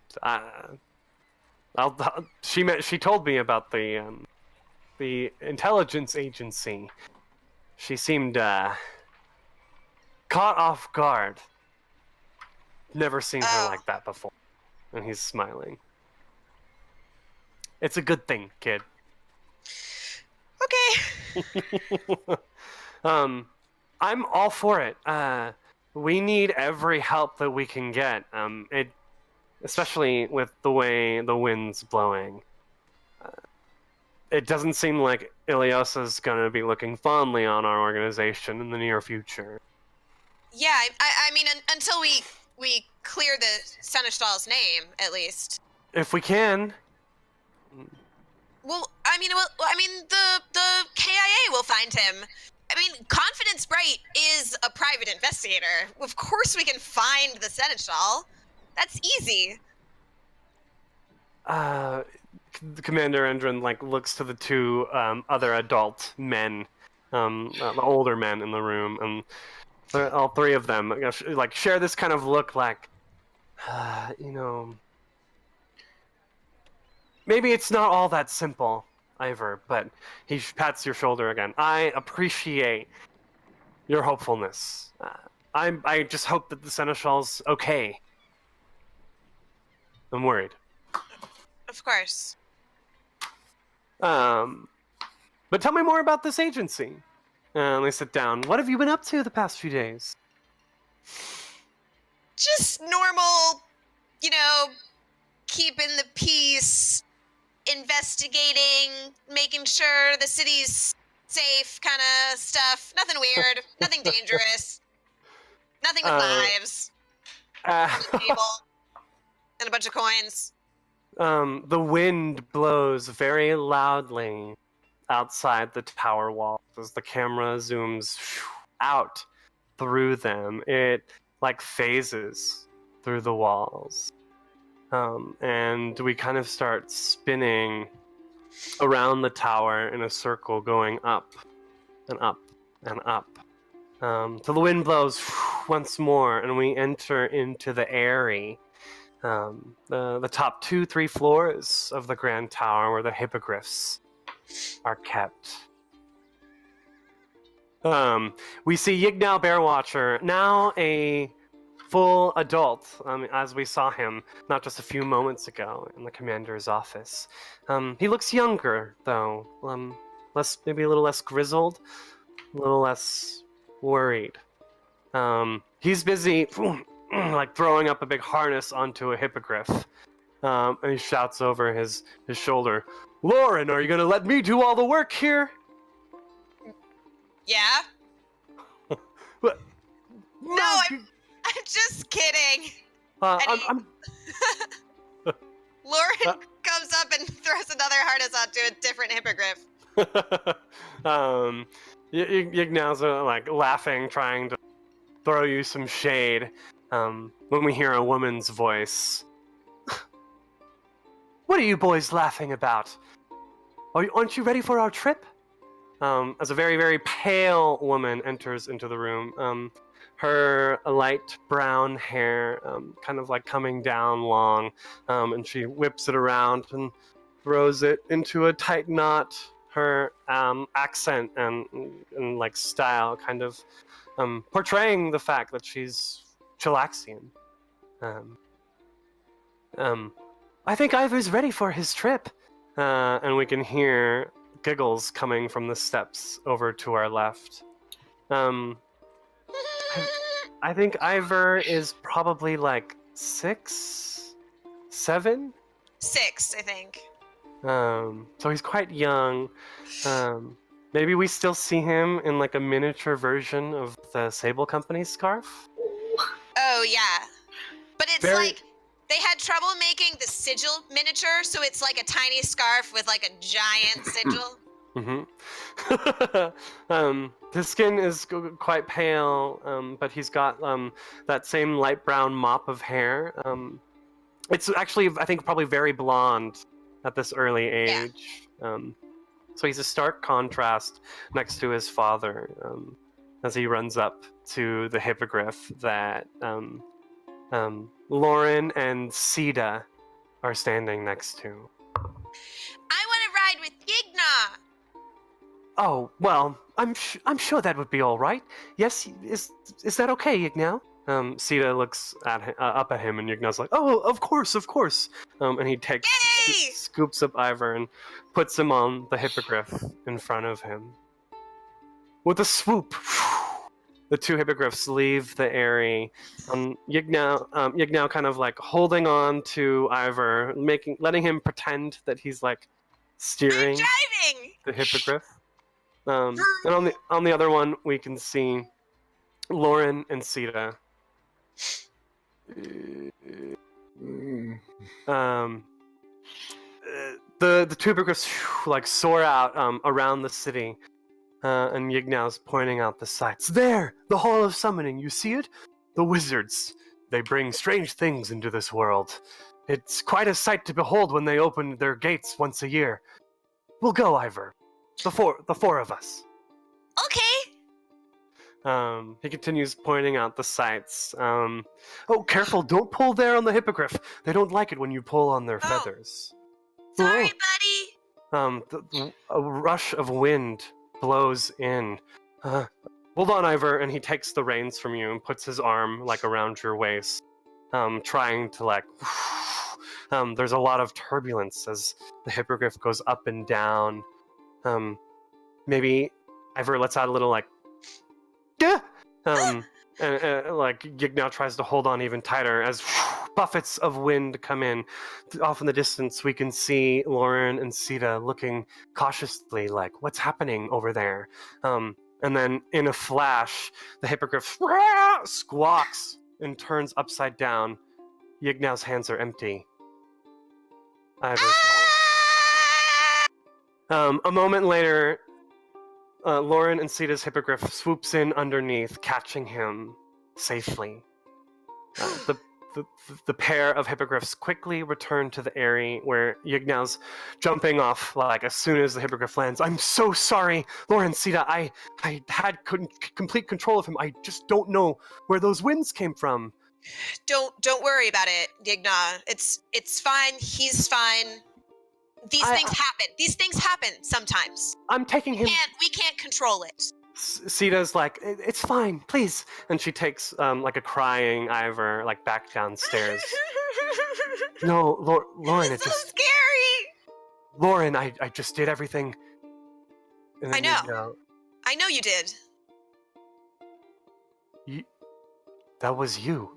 told me about the intelligence agency. She seemed caught off guard. Never seen her like that before. And he's smiling. It's a good thing, kid. Okay. I'm all for it. We need every help that we can get. Especially with the way the wind's blowing. It doesn't seem like Iliosa's gonna be looking fondly on our organization in the near future. Yeah, I mean, until we clear the Seneschal's name, at least. If we can. Well, I mean, the KIA will find him. I mean, Confidence Bright is a private investigator. Of course, we can find the Seneschal. That's easy. Commander Endrin looks to the two other adult men, the older men in the room, and all three of them share this kind of look maybe it's not all that simple, Ivor, but he pats your shoulder again. I appreciate your hopefulness. I just hope that the Seneschal's okay. I'm worried. Of course. But tell me more about this agency. They sit down. What have you been up to the past few days? Just normal, keeping the peace, investigating, making sure the city's safe kind of stuff. Nothing weird, nothing dangerous, nothing with lives. A table and a bunch of coins. The wind blows very loudly outside the tower walls as the camera zooms out through them. It phases through the walls. And we kind of start spinning around the tower in a circle, going up and up and up. Till the wind blows once more, and we enter into the airy, the top 2-3 floors of the Grand Tower where the hippogriffs are kept. We see Yignal Bearwatcher, now a full adult, as we saw him not just a few moments ago in the commander's office. He looks younger, though, maybe a little less grizzled, a little less worried. He's busy throwing up a big harness onto a hippogriff, and he shouts over his shoulder, "Lauren, are you going to let me do all the work here?" Yeah? What? No, I'm just kidding. I'm Lauren comes up and throws another harness onto a different hippogriff. Yignal's laughing, trying to throw you some shade, when we hear a woman's voice. "What are you boys laughing about? Aren't you ready for our trip?" As a very, very pale woman enters into the room. Her light brown hair kind of coming down long, and she whips it around and throws it into a tight knot. Her accent and style kind of portraying the fact that she's Chilaxian. "I think Ivor's ready for his trip." And we can hear giggles coming from the steps over to our left. I think Ivor is probably 6, 7. 6, I think. So he's quite young. Maybe we still see him in a miniature version of the Sable Company's scarf. Oh yeah, but it's Very- they had trouble making the sigil miniature, so it's a tiny scarf with a giant sigil. His skin is quite pale, but he's got that same light brown mop of hair. It's actually, I think, probably very blonde at this early age. So he's a stark contrast next to his father, as he runs up to the hippogriff that Lauren and Sita are standing next to. I want to ride with Yigna. "Oh, well, I'm sure that would be all right. Yes, is that okay, Yignal?" Sita looks up at him, and Yignal's like, "Oh, of course." And he Yay! scoops up Ivor and puts him on the hippogriff in front of him. With a swoop, the two hippogriffs leave the area. Yignow kind of like holding on to Ivor, letting him pretend that he's like I'm steering driving! the hippogriff. And on the other one, we can see Lauren and Sita. Um, the two hippogriffs like soar out around the city, and Yignow's pointing out the sights. There, the Hall of Summoning. You see it? The wizards. They bring strange things into this world. It's quite a sight to behold when they open their gates once a year. We'll go, Ivor. The four of us. Okay. He continues pointing out the sights. Oh, careful! Don't pull there on the hippogriff. They don't like it when you pull on their feathers. Sorry, Oh. buddy. A rush of wind blows in. Hold on, Ivor, and he takes the reins from you and puts his arm like around your waist, trying to like. There's a lot of turbulence as the hippogriff goes up and down. Maybe Ivor lets out a little like. Yeah. And like Yignow tries to hold on even tighter as buffets of wind come in. Off in the distance, we can see Lauren and Sita looking cautiously like, what's happening over there? And then in a flash, the hippogriff squawks and turns upside down. Yignow's hands are empty. Ivor's fallen. A moment later, Lauren and Sita's hippogriff swoops in underneath, catching him safely. The pair of hippogriffs quickly return to the area where Yignow's jumping off like as soon as the hippogriff lands. I'm so sorry, Lauren, Sita. I had complete control of him. I just don't know where those winds came from. Don't worry about it, Yigna. It's fine. He's fine. These things happen. These things happen sometimes. I'm taking him. We can't control it. Sita's like, it's fine, please. And she takes like a crying Ivor like back downstairs. No, Lauren, It's so scary. Lauren, I just did everything. And I then know. I know you did. That was you.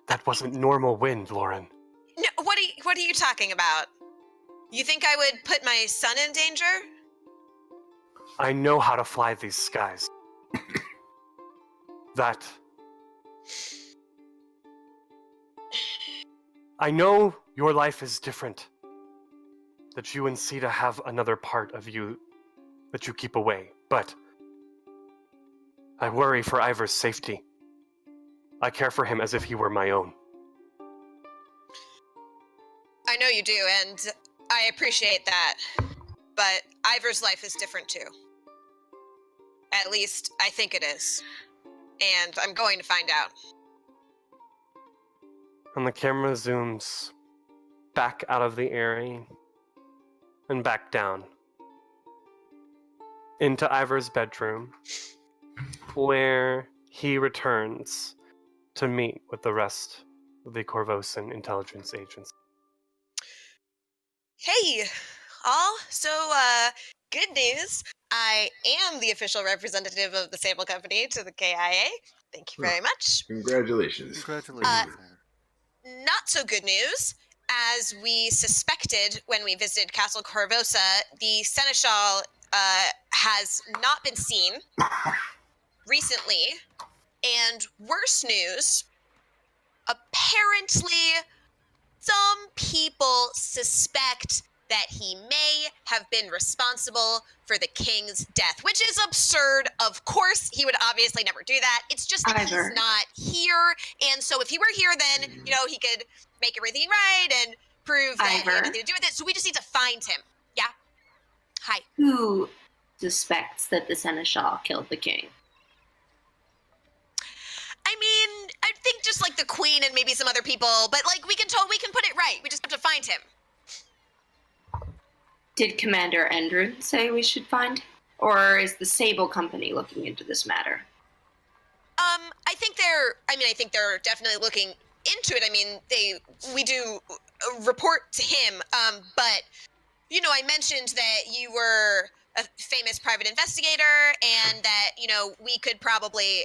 That wasn't normal wind, Lauren. No, what are you talking about? You think I would put my son in danger? I know how to fly these skies. I know your life is different. That you and Sita have another part of you that you keep away. But I worry for Ivor's safety. I care for him as if he were my own. I know you do, and I appreciate that. But Ivor's life is different too. At least, I think it is. And I'm going to find out. And the camera zooms back out of the area and back down into Ivor's bedroom, where he returns to meet with the rest of the Corvosan intelligence agents. Hey, all. So, good news. I am the official representative of the Sable Company to the KIA. Thank you very much. Congratulations. Congratulations. Not so good news. As we suspected when we visited Castle Corvosa, the Seneschal has not been seen recently. And worse news, apparently some people suspect that he may have been responsible for the king's death, which is absurd. Of course, he would obviously never do that. It's just that he's not here. And so if he were here, then, you know, he could make everything right and prove that he had nothing to do with it. So we just need to find him. Yeah? Hi. Who suspects that the Seneschal killed the king? I mean, I think just like the queen and maybe some other people, but like we can put it right. We just have to find him. Did Commander Endrin say we should find him? Or is the Sable Company looking into this matter? I think they're definitely looking into it. I mean, we do report to him, but you know, I mentioned that you were a famous private investigator, and that we could probably.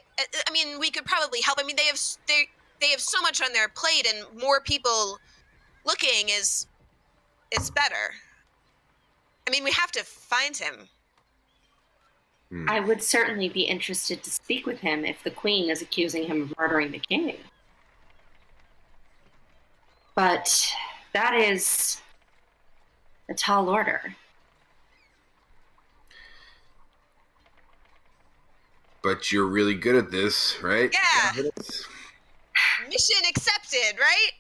We could probably help. I mean, they have so much on their plate, and more people looking is better. I mean, we have to find him. I would certainly be interested to speak with him if the Queen is accusing him of murdering the king. But that is a tall order. But you're really good at this, right? Yeah. Mission accepted, right?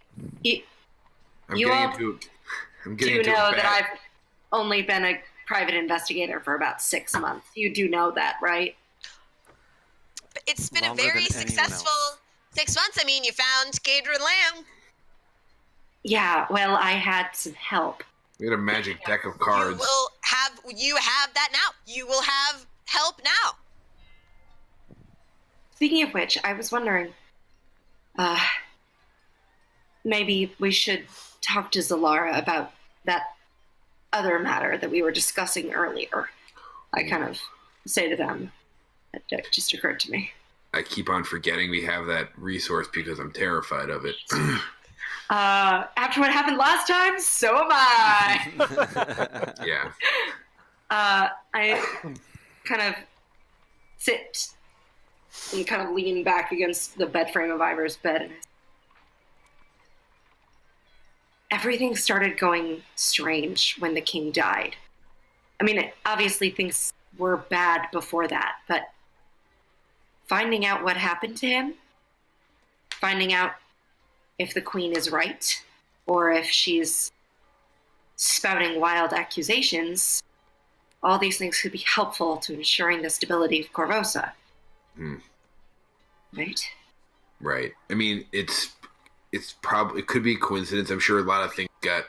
I'm You all getting do into know a that I've only been a private investigator for about 6 months. You do know that, right? But it's been a Longer very than anyone successful else. 6 months. I mean, you found Gadra Lamb. Yeah, well, I had some help. We had a magic deck of cards. You have that now. You will have help now. Speaking of which, I was wondering, maybe we should talk to Zalara about that other matter that we were discussing earlier. I kind of say to them, it just occurred to me. I keep on forgetting we have that resource because I'm terrified of it. After what happened last time, so am I. Yeah. I kind of sit and kind of lean back against the bed frame of Ivor's bed. And everything started going strange when the king died. I mean, obviously things were bad before that, but finding out what happened to him, finding out if the queen is right or if she's spouting wild accusations, all these things could be helpful to ensuring the stability of Corvosa. Right? Right. I mean, it could be a coincidence. I'm sure a lot of things got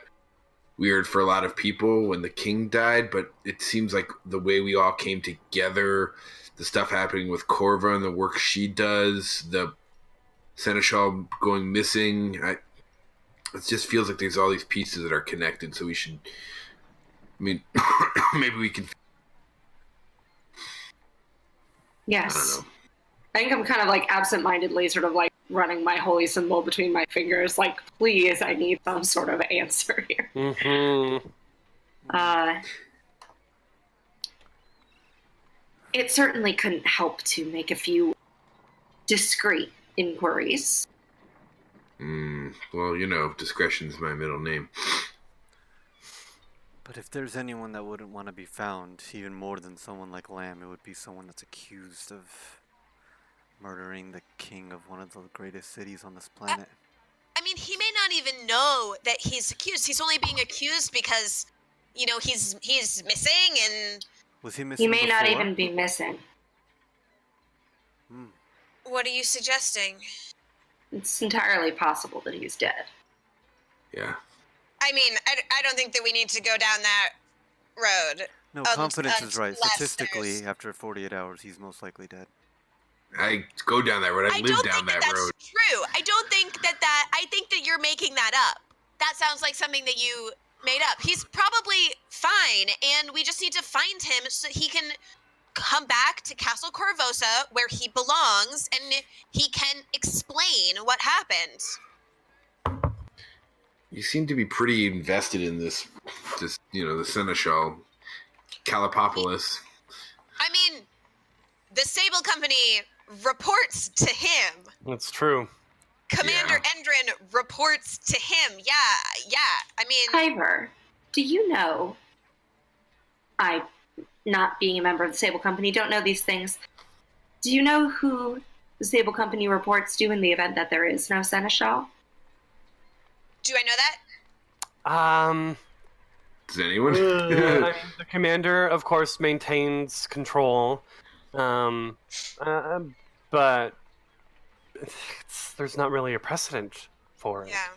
weird for a lot of people when the king died, but it seems like the way we all came together, the stuff happening with Corva and the work she does, the Seneschal going missing, it just feels like there's all these pieces that are connected, so we should, maybe we can. Yes. I don't know. I think I'm kind of like absentmindedly sort of like running my holy symbol between my fingers, like, please, I need some sort of answer here. Mm-hmm. It certainly couldn't help to make a few discreet inquiries. Well, discretion's my middle name. But if there's anyone that wouldn't want to be found, even more than someone like Lamb, it would be someone that's accused of murdering the king of one of the greatest cities on this planet. I mean, he may not even know that he's accused. He's only being accused because, he's missing and... Was he missing He may not before? even be missing. What are you suggesting? It's entirely possible that he's dead. Yeah. I mean, I don't think that we need to go down that road. No, confidence is right. unless Statistically, there's- after 48 hours, he's most likely dead. I go down that road. I live don't down think that that's road. true. I don't think that I think that you're making that up. That sounds like something that you made up. He's probably fine, and we just need to find him so he can come back to Castle Corvosa where he belongs, and he can explain what happened. You seem to be pretty invested in this the Seneschal, Calipopoulos. I mean, the Sable Company reports to him. That's true. Commander Endrin reports to him. Yeah. I mean... Ivor, do you know, I, not being a member of the Sable Company, don't know these things. Do you know who the Sable Company reports to in the event that there is no Seneschal? Do I know that? Does anyone? I mean, the commander, of course, maintains control, but there's not really a precedent for it. Yeah.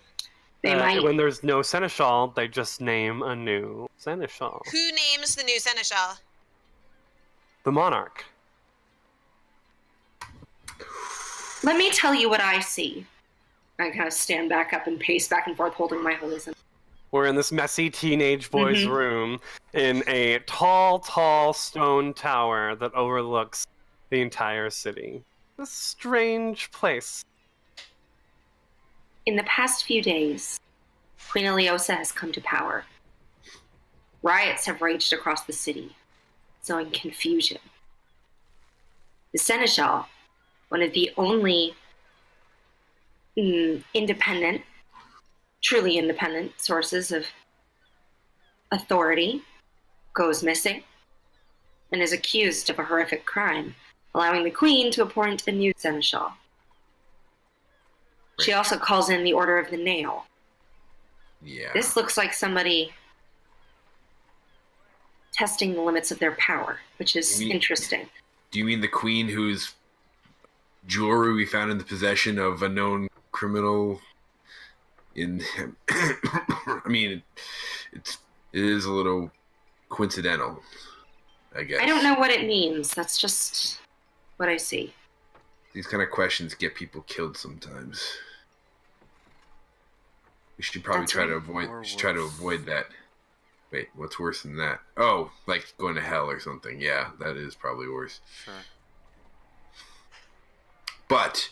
They might. When there's no Seneschal, they just name a new Seneschal. Who names the new Seneschal? The monarch. Let me tell you what I see. I kind of stand back up and pace back and forth, holding my holy symbol. We're in this messy teenage boy's Mhm. room in a tall stone tower that overlooks the entire city. A strange place. In the past few days, Queen Iliosa has come to power. Riots have raged across the city, sowing confusion. The Seneschal, one of the only independent, truly independent sources of authority, goes missing and is accused of a horrific crime, allowing the Queen to appoint a new Seneschal. She also calls in the Order of the Nail. Yeah. This looks like somebody testing the limits of their power, which is interesting. Do you mean the queen whose jewelry we found in the possession of a known criminal? I mean, it is a little coincidental, I guess. I don't know what it means. That's just what I see. These kind of questions get people killed sometimes. We should probably That's try right. to avoid. Or We should try to worse. avoid that. Wait, what's worse than that? Oh, like going to hell or something. Yeah, that is probably worse. Sure. But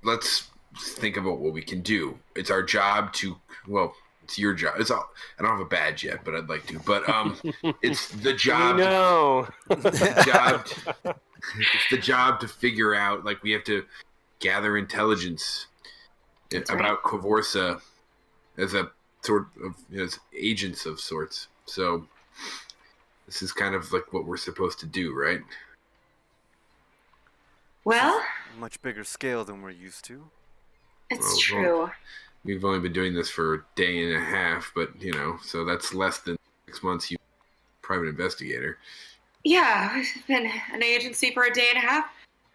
let's think about what we can do. It's our job to. Well, it's your job. It's all. I don't have a badge yet, but I'd like to. But it's the job. No. Job. It's the job to figure out. Like we have to gather intelligence That's about Kavorsa as a sort of as agents of sorts. So this is kind of like what we're supposed to do, right? Well, Much bigger scale than we're used to. it's Well, true. We've only been doing this for a day and a half, but so that's less than 6 months. You private investigator. Yeah, I've been an agency for a day and a half.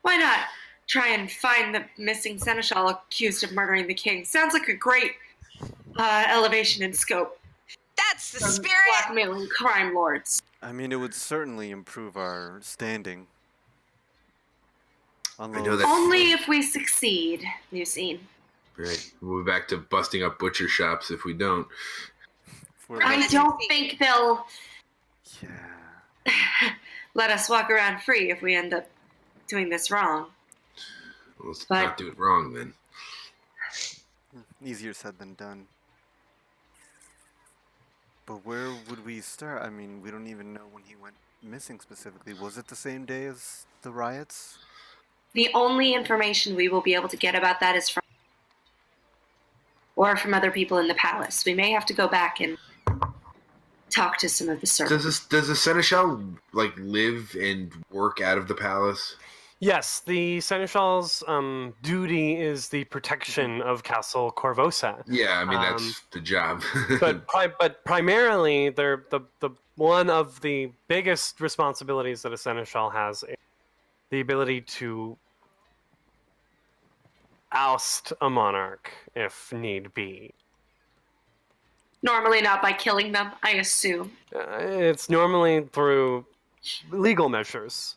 Why not try and find the missing seneschal accused of murdering the king? Sounds like a great elevation in scope. That's the from spirit. Blackmailing crime lords. I mean, it would certainly improve our standing. On I know those- that's- Only if we succeed, Lucine. Right. We'll be back to busting up butcher shops if we don't. if we're I lucky. don't think they'll Yeah. let us walk around free if we end up doing this wrong. Well, let's But- not do it wrong then. Easier said than done. But where would we start? I mean, we don't even know when he went missing specifically. Was it the same day as the riots? The only information we will be able to get about that is from other people in the palace. We may have to go back and talk to some of the servants. Does the seneschal live and work out of the palace? Yes, the seneschal's duty is the protection of Castle Corvosa. Yeah, I mean that's the job. But primarily, they're the one of the biggest responsibilities that a seneschal has is the ability to oust a monarch if need be. Normally not by killing them, I assume. It's normally through legal measures.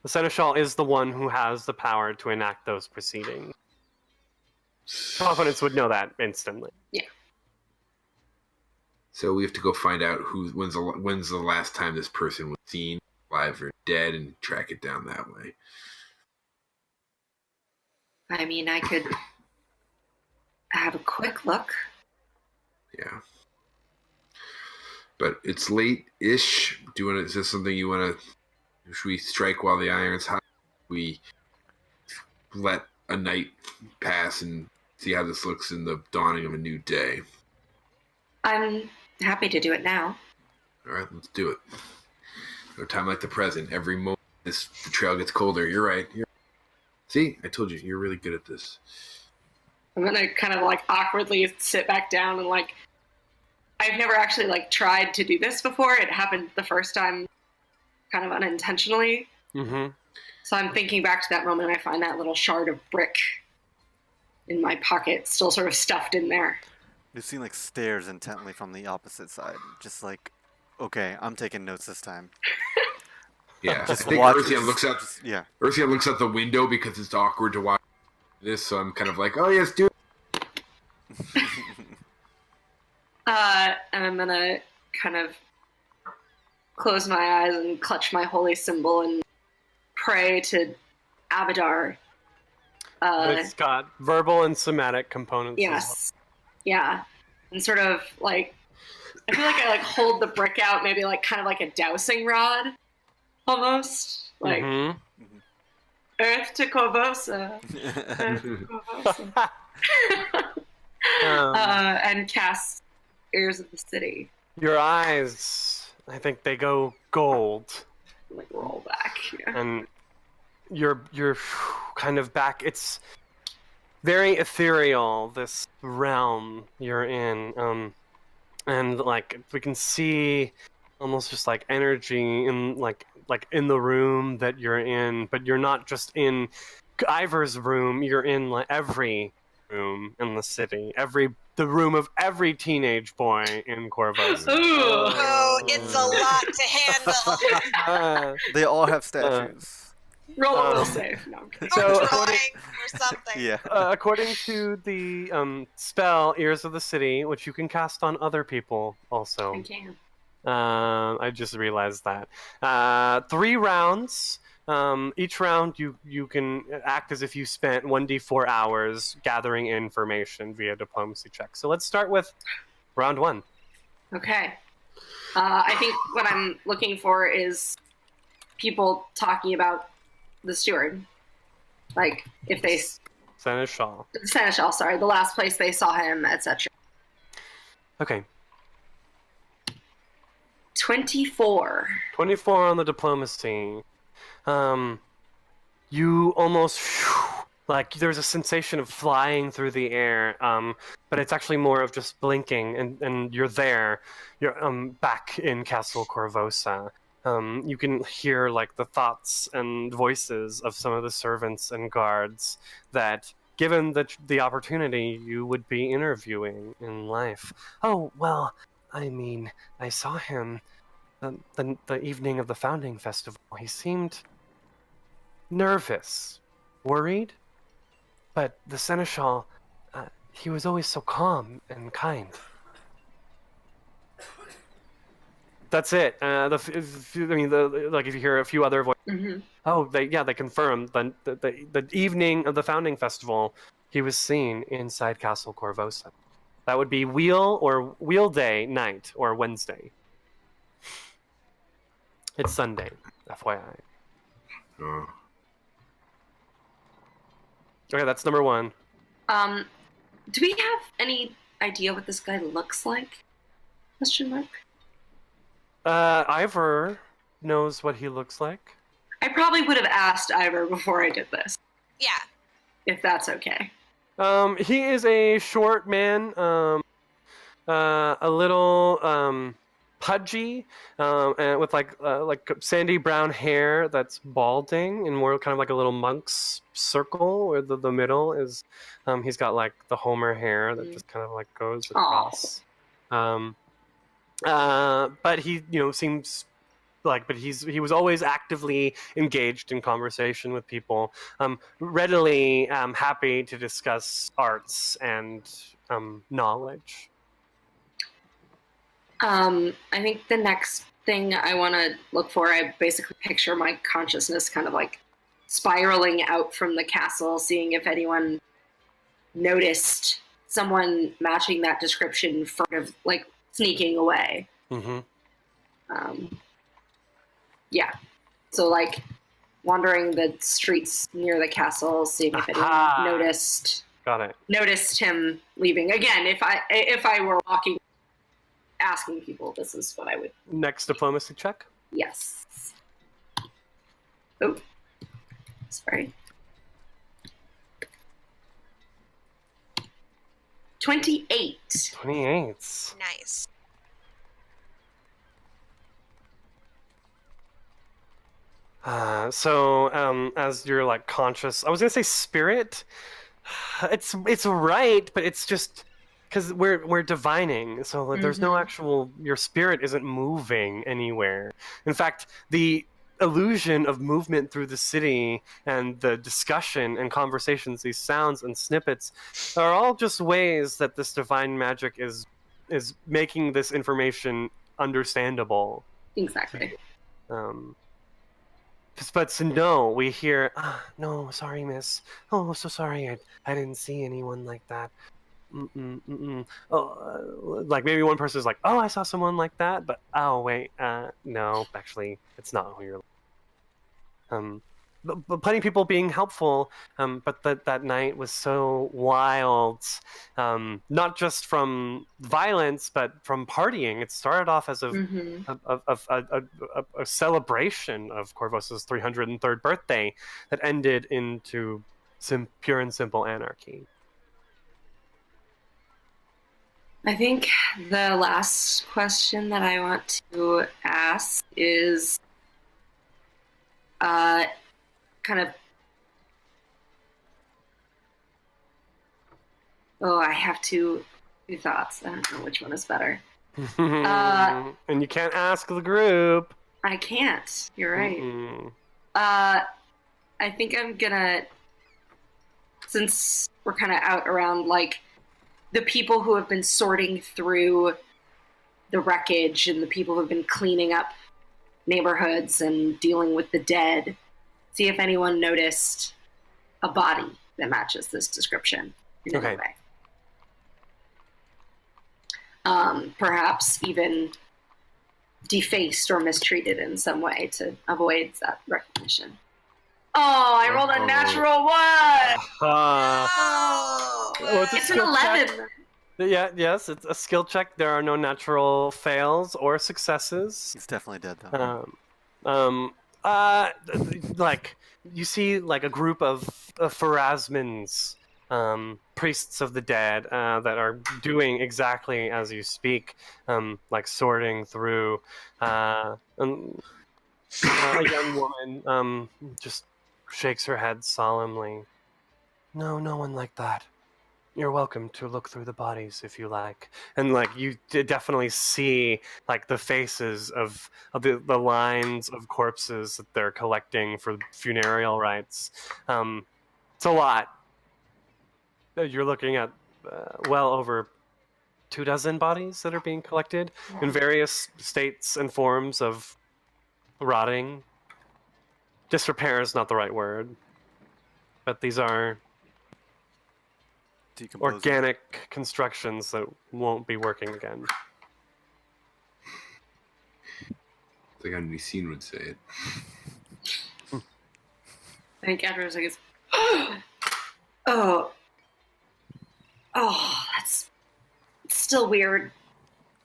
The seneschal is the one who has the power to enact those proceedings. Confidence would know that instantly. So we have to go find out when's the last time this person was seen, alive or dead, and track it down that way. I mean, I could have a quick look. Yeah. But it's late-ish. Is this something you want to... Should we strike while the iron's hot? We let a night pass and see how this looks in the dawning of a new day. I'm happy to do it now. All right, let's do it. No time like the present. Every moment the trail gets colder. You're right. See? I told you. You're really good at this. I'm gonna kind of awkwardly sit back down and I've never actually tried to do this before. It happened the first time kind of unintentionally. Mm-hmm. So I'm thinking back to that moment and I find that little shard of brick in my pocket, still sort of stuffed in there. Lucine stares intently from the opposite side, just okay, I'm taking notes this time. Yeah. Just I think watch. Ursian looks out. Yeah. Ursian looks out the window because it's awkward to watch this, so I'm kind of oh yes, do it. And I'm gonna kind of close my eyes and clutch my holy symbol and pray to Abadar. It's got verbal and somatic components. Yes. Yeah. And sort of like, I feel like I like hold the brick out, maybe like kind of like a dowsing rod, almost. Like, Mhm. Earth to Corvosa. Earth to Corvosa. And cast Ears of the City. Your eyes, I think they go gold, Like roll back. Yeah. and you're kind of back. It's very ethereal, this realm you're in, and like we can see almost just like energy in like in the room that you're in, but you're not just in Ivor's room. You're in like every room in the city, the room of every teenage boy in Corvosa. Ooh. Oh, it's a lot to handle. They all have statues. Roll a will save. No, I'm kidding. So, Or according- drawing or something. Yeah. According to the spell Ears of the City, which you can cast on other people also. I can. I just realized that. 3 rounds. Each round you can act as if you spent 1d4 hours gathering information via diplomacy check. So let's start with round 1. Okay. I think what I'm looking for is people talking about the steward. Like, if they... Seneschal. Seneschal, sorry. The last place they saw him, etc. Okay. 24. 24 on the diplomacy. You almost like there's a sensation of flying through the air, but it's actually more of just blinking, and you're there. You're back in Castle Corvosa. You can hear like the thoughts and voices of some of the servants and guards that, given the opportunity, you would be interviewing in life. Oh, well, I mean, I saw him the evening of the founding festival. He seemed nervous, worried, but the seneschal, he was always so calm and kind. That's it. If you hear a few other voices. Mm-hmm. Oh, they confirmed the evening of the founding festival, he was seen inside Castle Corvosa. That would be Wheel Day night or Wednesday. It's Sunday, FYI. Oh. Okay, that's number 1. Do we have any idea what this guy looks like? Question mark. Ivor knows what he looks like. I probably would have asked Ivor before I did this, Yeah. if that's okay. He is a short man, a little pudgy, and with like sandy brown hair that's balding and more kind of like a little monk's circle, where the middle is. He's got like the Homer hair that just kind of like goes across. But he, seems like, but he was always actively engaged in conversation with people, readily happy to discuss arts and knowledge. I think the next thing I want to look for, I basically picture my consciousness kind of like spiraling out from the castle, seeing if anyone noticed someone matching that description, sort of like sneaking away. Mm-hmm. Yeah. So like wandering the streets near the castle, seeing if anyone Got it. noticed him leaving. Again, if I were walking, asking people, this is what I would. Next diplomacy check. Yes. Oh, sorry. 28. 28. Nice. As you're like conscious, I was gonna say spirit. It's right, but it's just because we're divining, so like, there's no actual. Your spirit isn't moving anywhere. In fact, the illusion of movement through the city and the discussion and conversations, these sounds and snippets, are all just ways that this divine magic is is making this information understandable. Exactly. But so no, we hear, no, sorry, miss. Oh, so sorry, I didn't see anyone like that. Oh, like maybe one person is like, oh, I saw someone like that, but oh wait, no, actually, it's not who you're. But plenty of people being helpful, but that night was so wild, not just from violence, but from partying. It started off as Mm-hmm. a celebration of Corvosa's 303rd birthday that ended into pure and simple anarchy. I think the last question that I want to ask is kind of. Oh, I have two thoughts. I don't know which one is better. And you can't ask the group. I can't. You're right. Mm-mm. I think I'm gonna, since we're kind of out around like the people who have been sorting through the wreckage and the people who have been cleaning up neighborhoods and dealing with the dead, see if anyone noticed a body that matches this description in any way. Perhaps even defaced or mistreated in some way to avoid that recognition. Oh, I rolled a natural one! Well, It's an 11. Yeah, yes, it's a skill check. There are no natural fails or successes. He's definitely dead, though. Like you see, like a group of Pharasmans, priests of the dead, that are doing exactly as you speak, like sorting through. A young woman just shakes her head solemnly. No, no one like that. You're welcome to look through the bodies if you like. And like you definitely see like the faces of the lines of corpses that they're collecting for funereal rites. It's a lot. You're looking at well over 24 bodies that are being collected in various states and forms of rotting. Disrepair is not the right word, but these are organic constructions that won't be working again. I think how Nisine would say it. I think afterwards I guess, oh, that's it's still weird.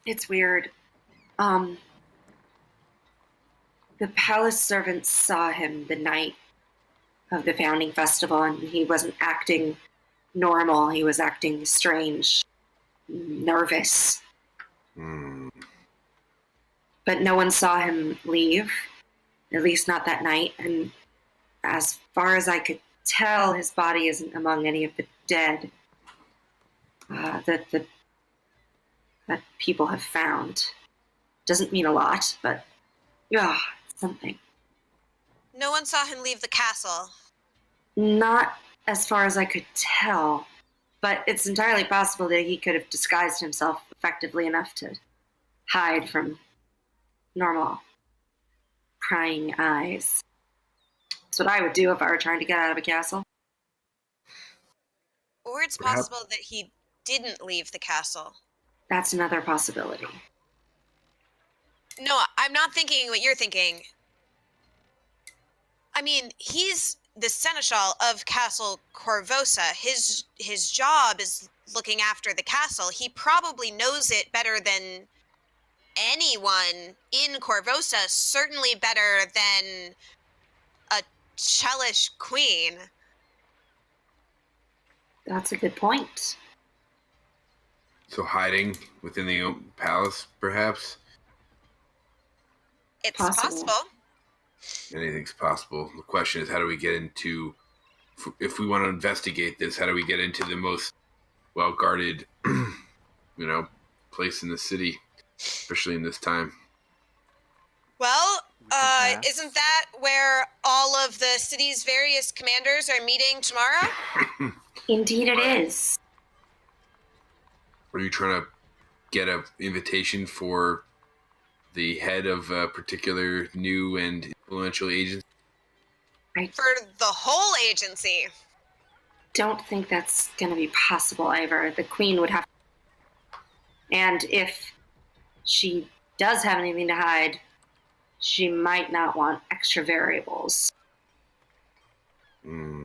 It's weird. The palace servants saw him the night of the founding festival, and he wasn't acting normal. He was acting strange, nervous. But no one saw him leave, at least not that night. And as far as I could tell, his body isn't among any of the dead that people have found. Doesn't mean a lot, but yeah, something. No one saw him leave the castle. Not as far as I could tell, but it's entirely possible that he could have disguised himself effectively enough to hide from normal prying eyes. That's what I would do if I were trying to get out of a castle. Or it's possible that he didn't leave the castle. That's another possibility. No, I'm not thinking what you're thinking. I mean, he's the seneschal of Castle Corvosa. His job is looking after the castle. He probably knows it better than anyone in Corvosa, certainly better than a Chelish queen. That's a good point. So hiding within the palace, perhaps? It's possible. Anything's possible. The question is, how do we get into, if we want to investigate this, how do we get into the most well-guarded, place in the city, especially in this time? Well, isn't that where all of the city's various commanders are meeting tomorrow? Indeed it is. Are you trying to get an invitation for the head of a particular new and influential agency? For the whole agency. Don't think that's going to be possible, Ivor. The Queen would have. And if she does have anything to hide, she might not want extra variables. Mm.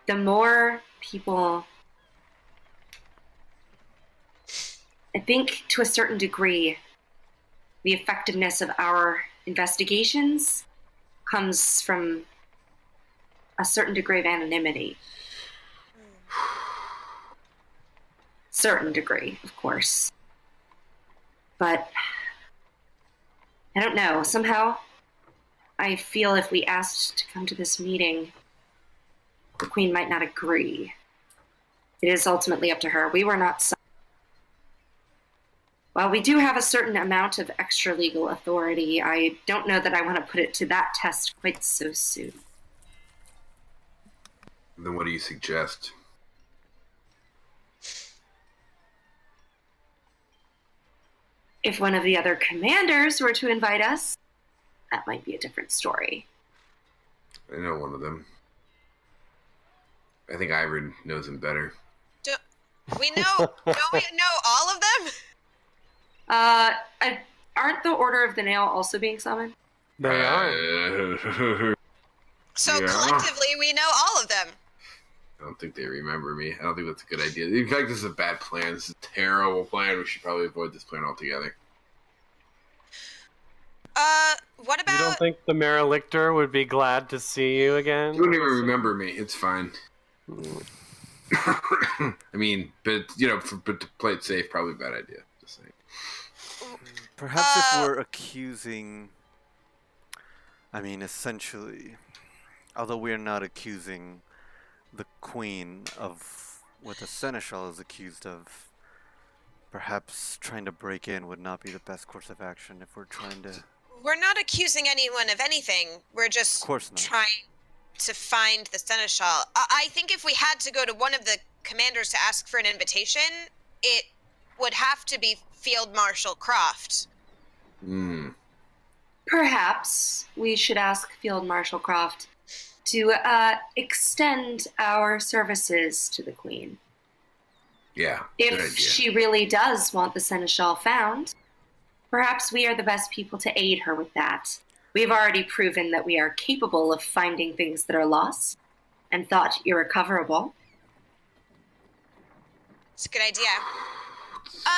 The more people, I think to a certain degree, the effectiveness of our investigations comes from a certain degree of anonymity. Certain degree, of course. But I don't know. Somehow, I feel if we asked to come to this meeting, the Queen might not agree. It is ultimately up to her. We were not. While we do have a certain amount of extra legal authority, I don't know that I want to put it to that test quite so soon. Then what do you suggest? If one of the other commanders were to invite us, that might be a different story. I know one of them. I think Ivor knows him better. We know, don't we know all of them? Aren't the Order of the Nail also being summoned? They are. So Yeah. collectively, we know all of them. I don't think they remember me. I don't think that's a good idea. In fact, this is a bad plan. This is a terrible plan. We should probably avoid this plan altogether. What about... You don't think the Mara Lictor would be glad to see you again? You don't even remember me. It's fine. I mean, but but to play it safe, probably a bad idea. Just saying. Perhaps if we're accusing, essentially, although we are not accusing the Queen of what the Seneschal is accused of, perhaps trying to break in would not be the best course of action if we're trying to... We're not accusing anyone of anything. We're just Of course not. trying to find the Seneschal. I think if we had to go to one of the commanders to ask for an invitation, it would have to be Field Marshal Croft. Perhaps we should ask Field Marshal Croft to extend our services to the Queen. Yeah, good idea. If she really does want the Seneschal found, perhaps we are the best people to aid her with that. We have already proven that we are capable of finding things that are lost and thought irrecoverable. It's a good idea.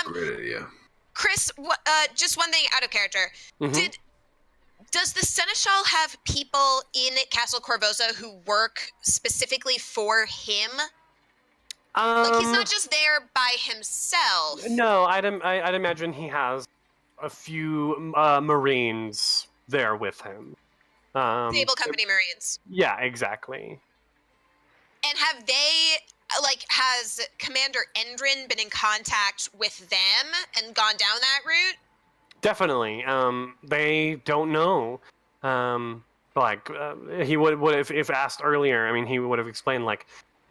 Great idea. Chris, just one thing out of character. Mm-hmm. Does the Seneschal have people in Castle Corvosa who work specifically for him? Like, he's not just there by himself. No, I'd imagine he has a few Marines there with him. Sable Company Marines. Yeah, exactly. And have they, has Commander Endrin been in contact with them and gone down that route? Definitely. They don't know. He would if asked earlier. I mean, he would have explained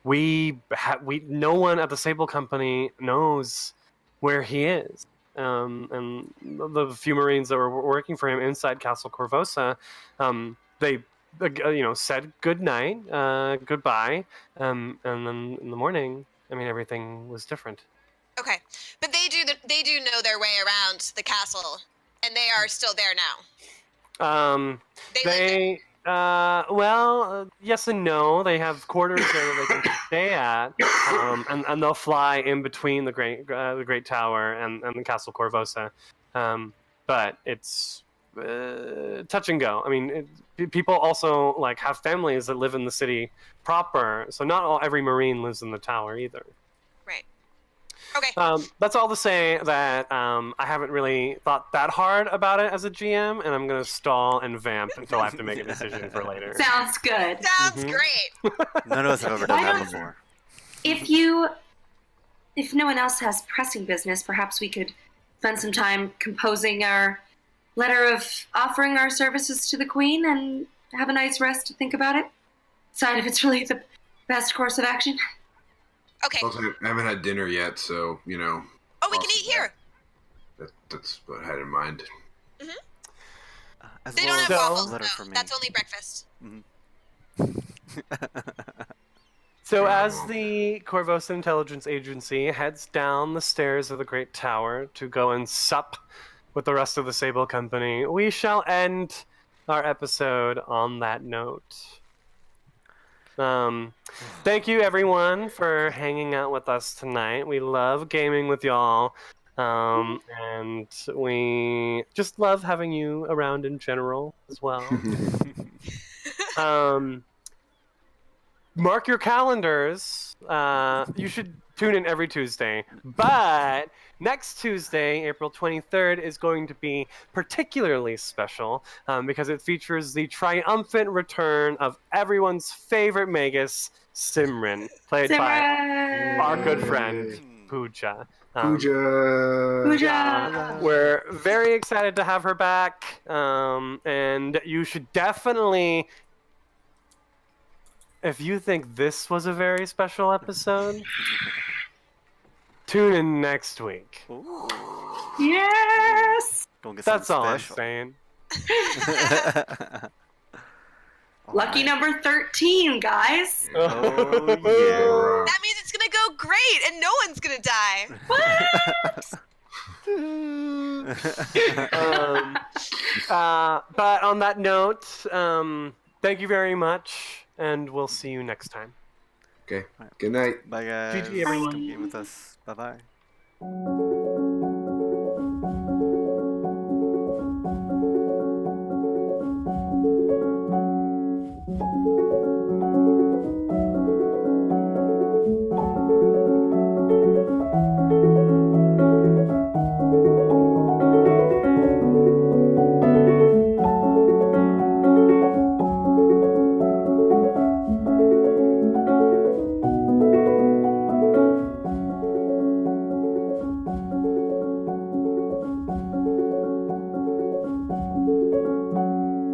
no one at the Sable Company knows where he is. And the few Marines that were working for him inside Castle Corvosa, they said good night, goodbye, and then in the morning, everything was different. Okay, but they do know their way around the castle, and they are still there now. Yes and no. They have quarters there that they can stay at, and they'll fly in between the Great Tower and the Castle Corvosa. But it's touch and go. People also have families that live in the city proper, so not every Marine lives in the tower either. Right. Okay. That's all to say that I haven't really thought that hard about it as a GM, and I'm going to stall and vamp until I have to make a decision for later. Sounds good. Sounds great. None of us have ever done that before. If no one else has pressing business, perhaps we could spend some time composing our letter of offering our services to the Queen and have a night's rest to think about it. Decide if it's really the best course of action. Okay. Also, I haven't had dinner yet, so, Oh, we can eat here. That's what I had in mind. As They well don't as have So- waffles, a letter though. for me. That's only breakfast. So Yeah, as well. the Corvosa Intelligence Agency heads down the stairs of the Great Tower to go and sup with the rest of the Sable Company, we shall end our episode on that note. Thank you everyone for hanging out with us tonight. We love gaming with y'all. And we just love having you around in general as well. Mark your calendars. You should tune in every Tuesday. But next Tuesday, April 23rd, is going to be particularly special because it features the triumphant return of everyone's favorite Magus, Simran, played by our good friend, Pooja. Pooja. We're very excited to have her back, and you should definitely, if you think this was a very special episode, tune in next week. Ooh. Yes! Gonna get That's all something I'm special. saying. Lucky number 13, guys. Oh, yeah. That means it's gonna go great, and no one's gonna die. But on that note, thank you very much, and we'll see you next time. Okay. Good night. Bye, guys. GG, everyone. Come game with us. Bye-bye.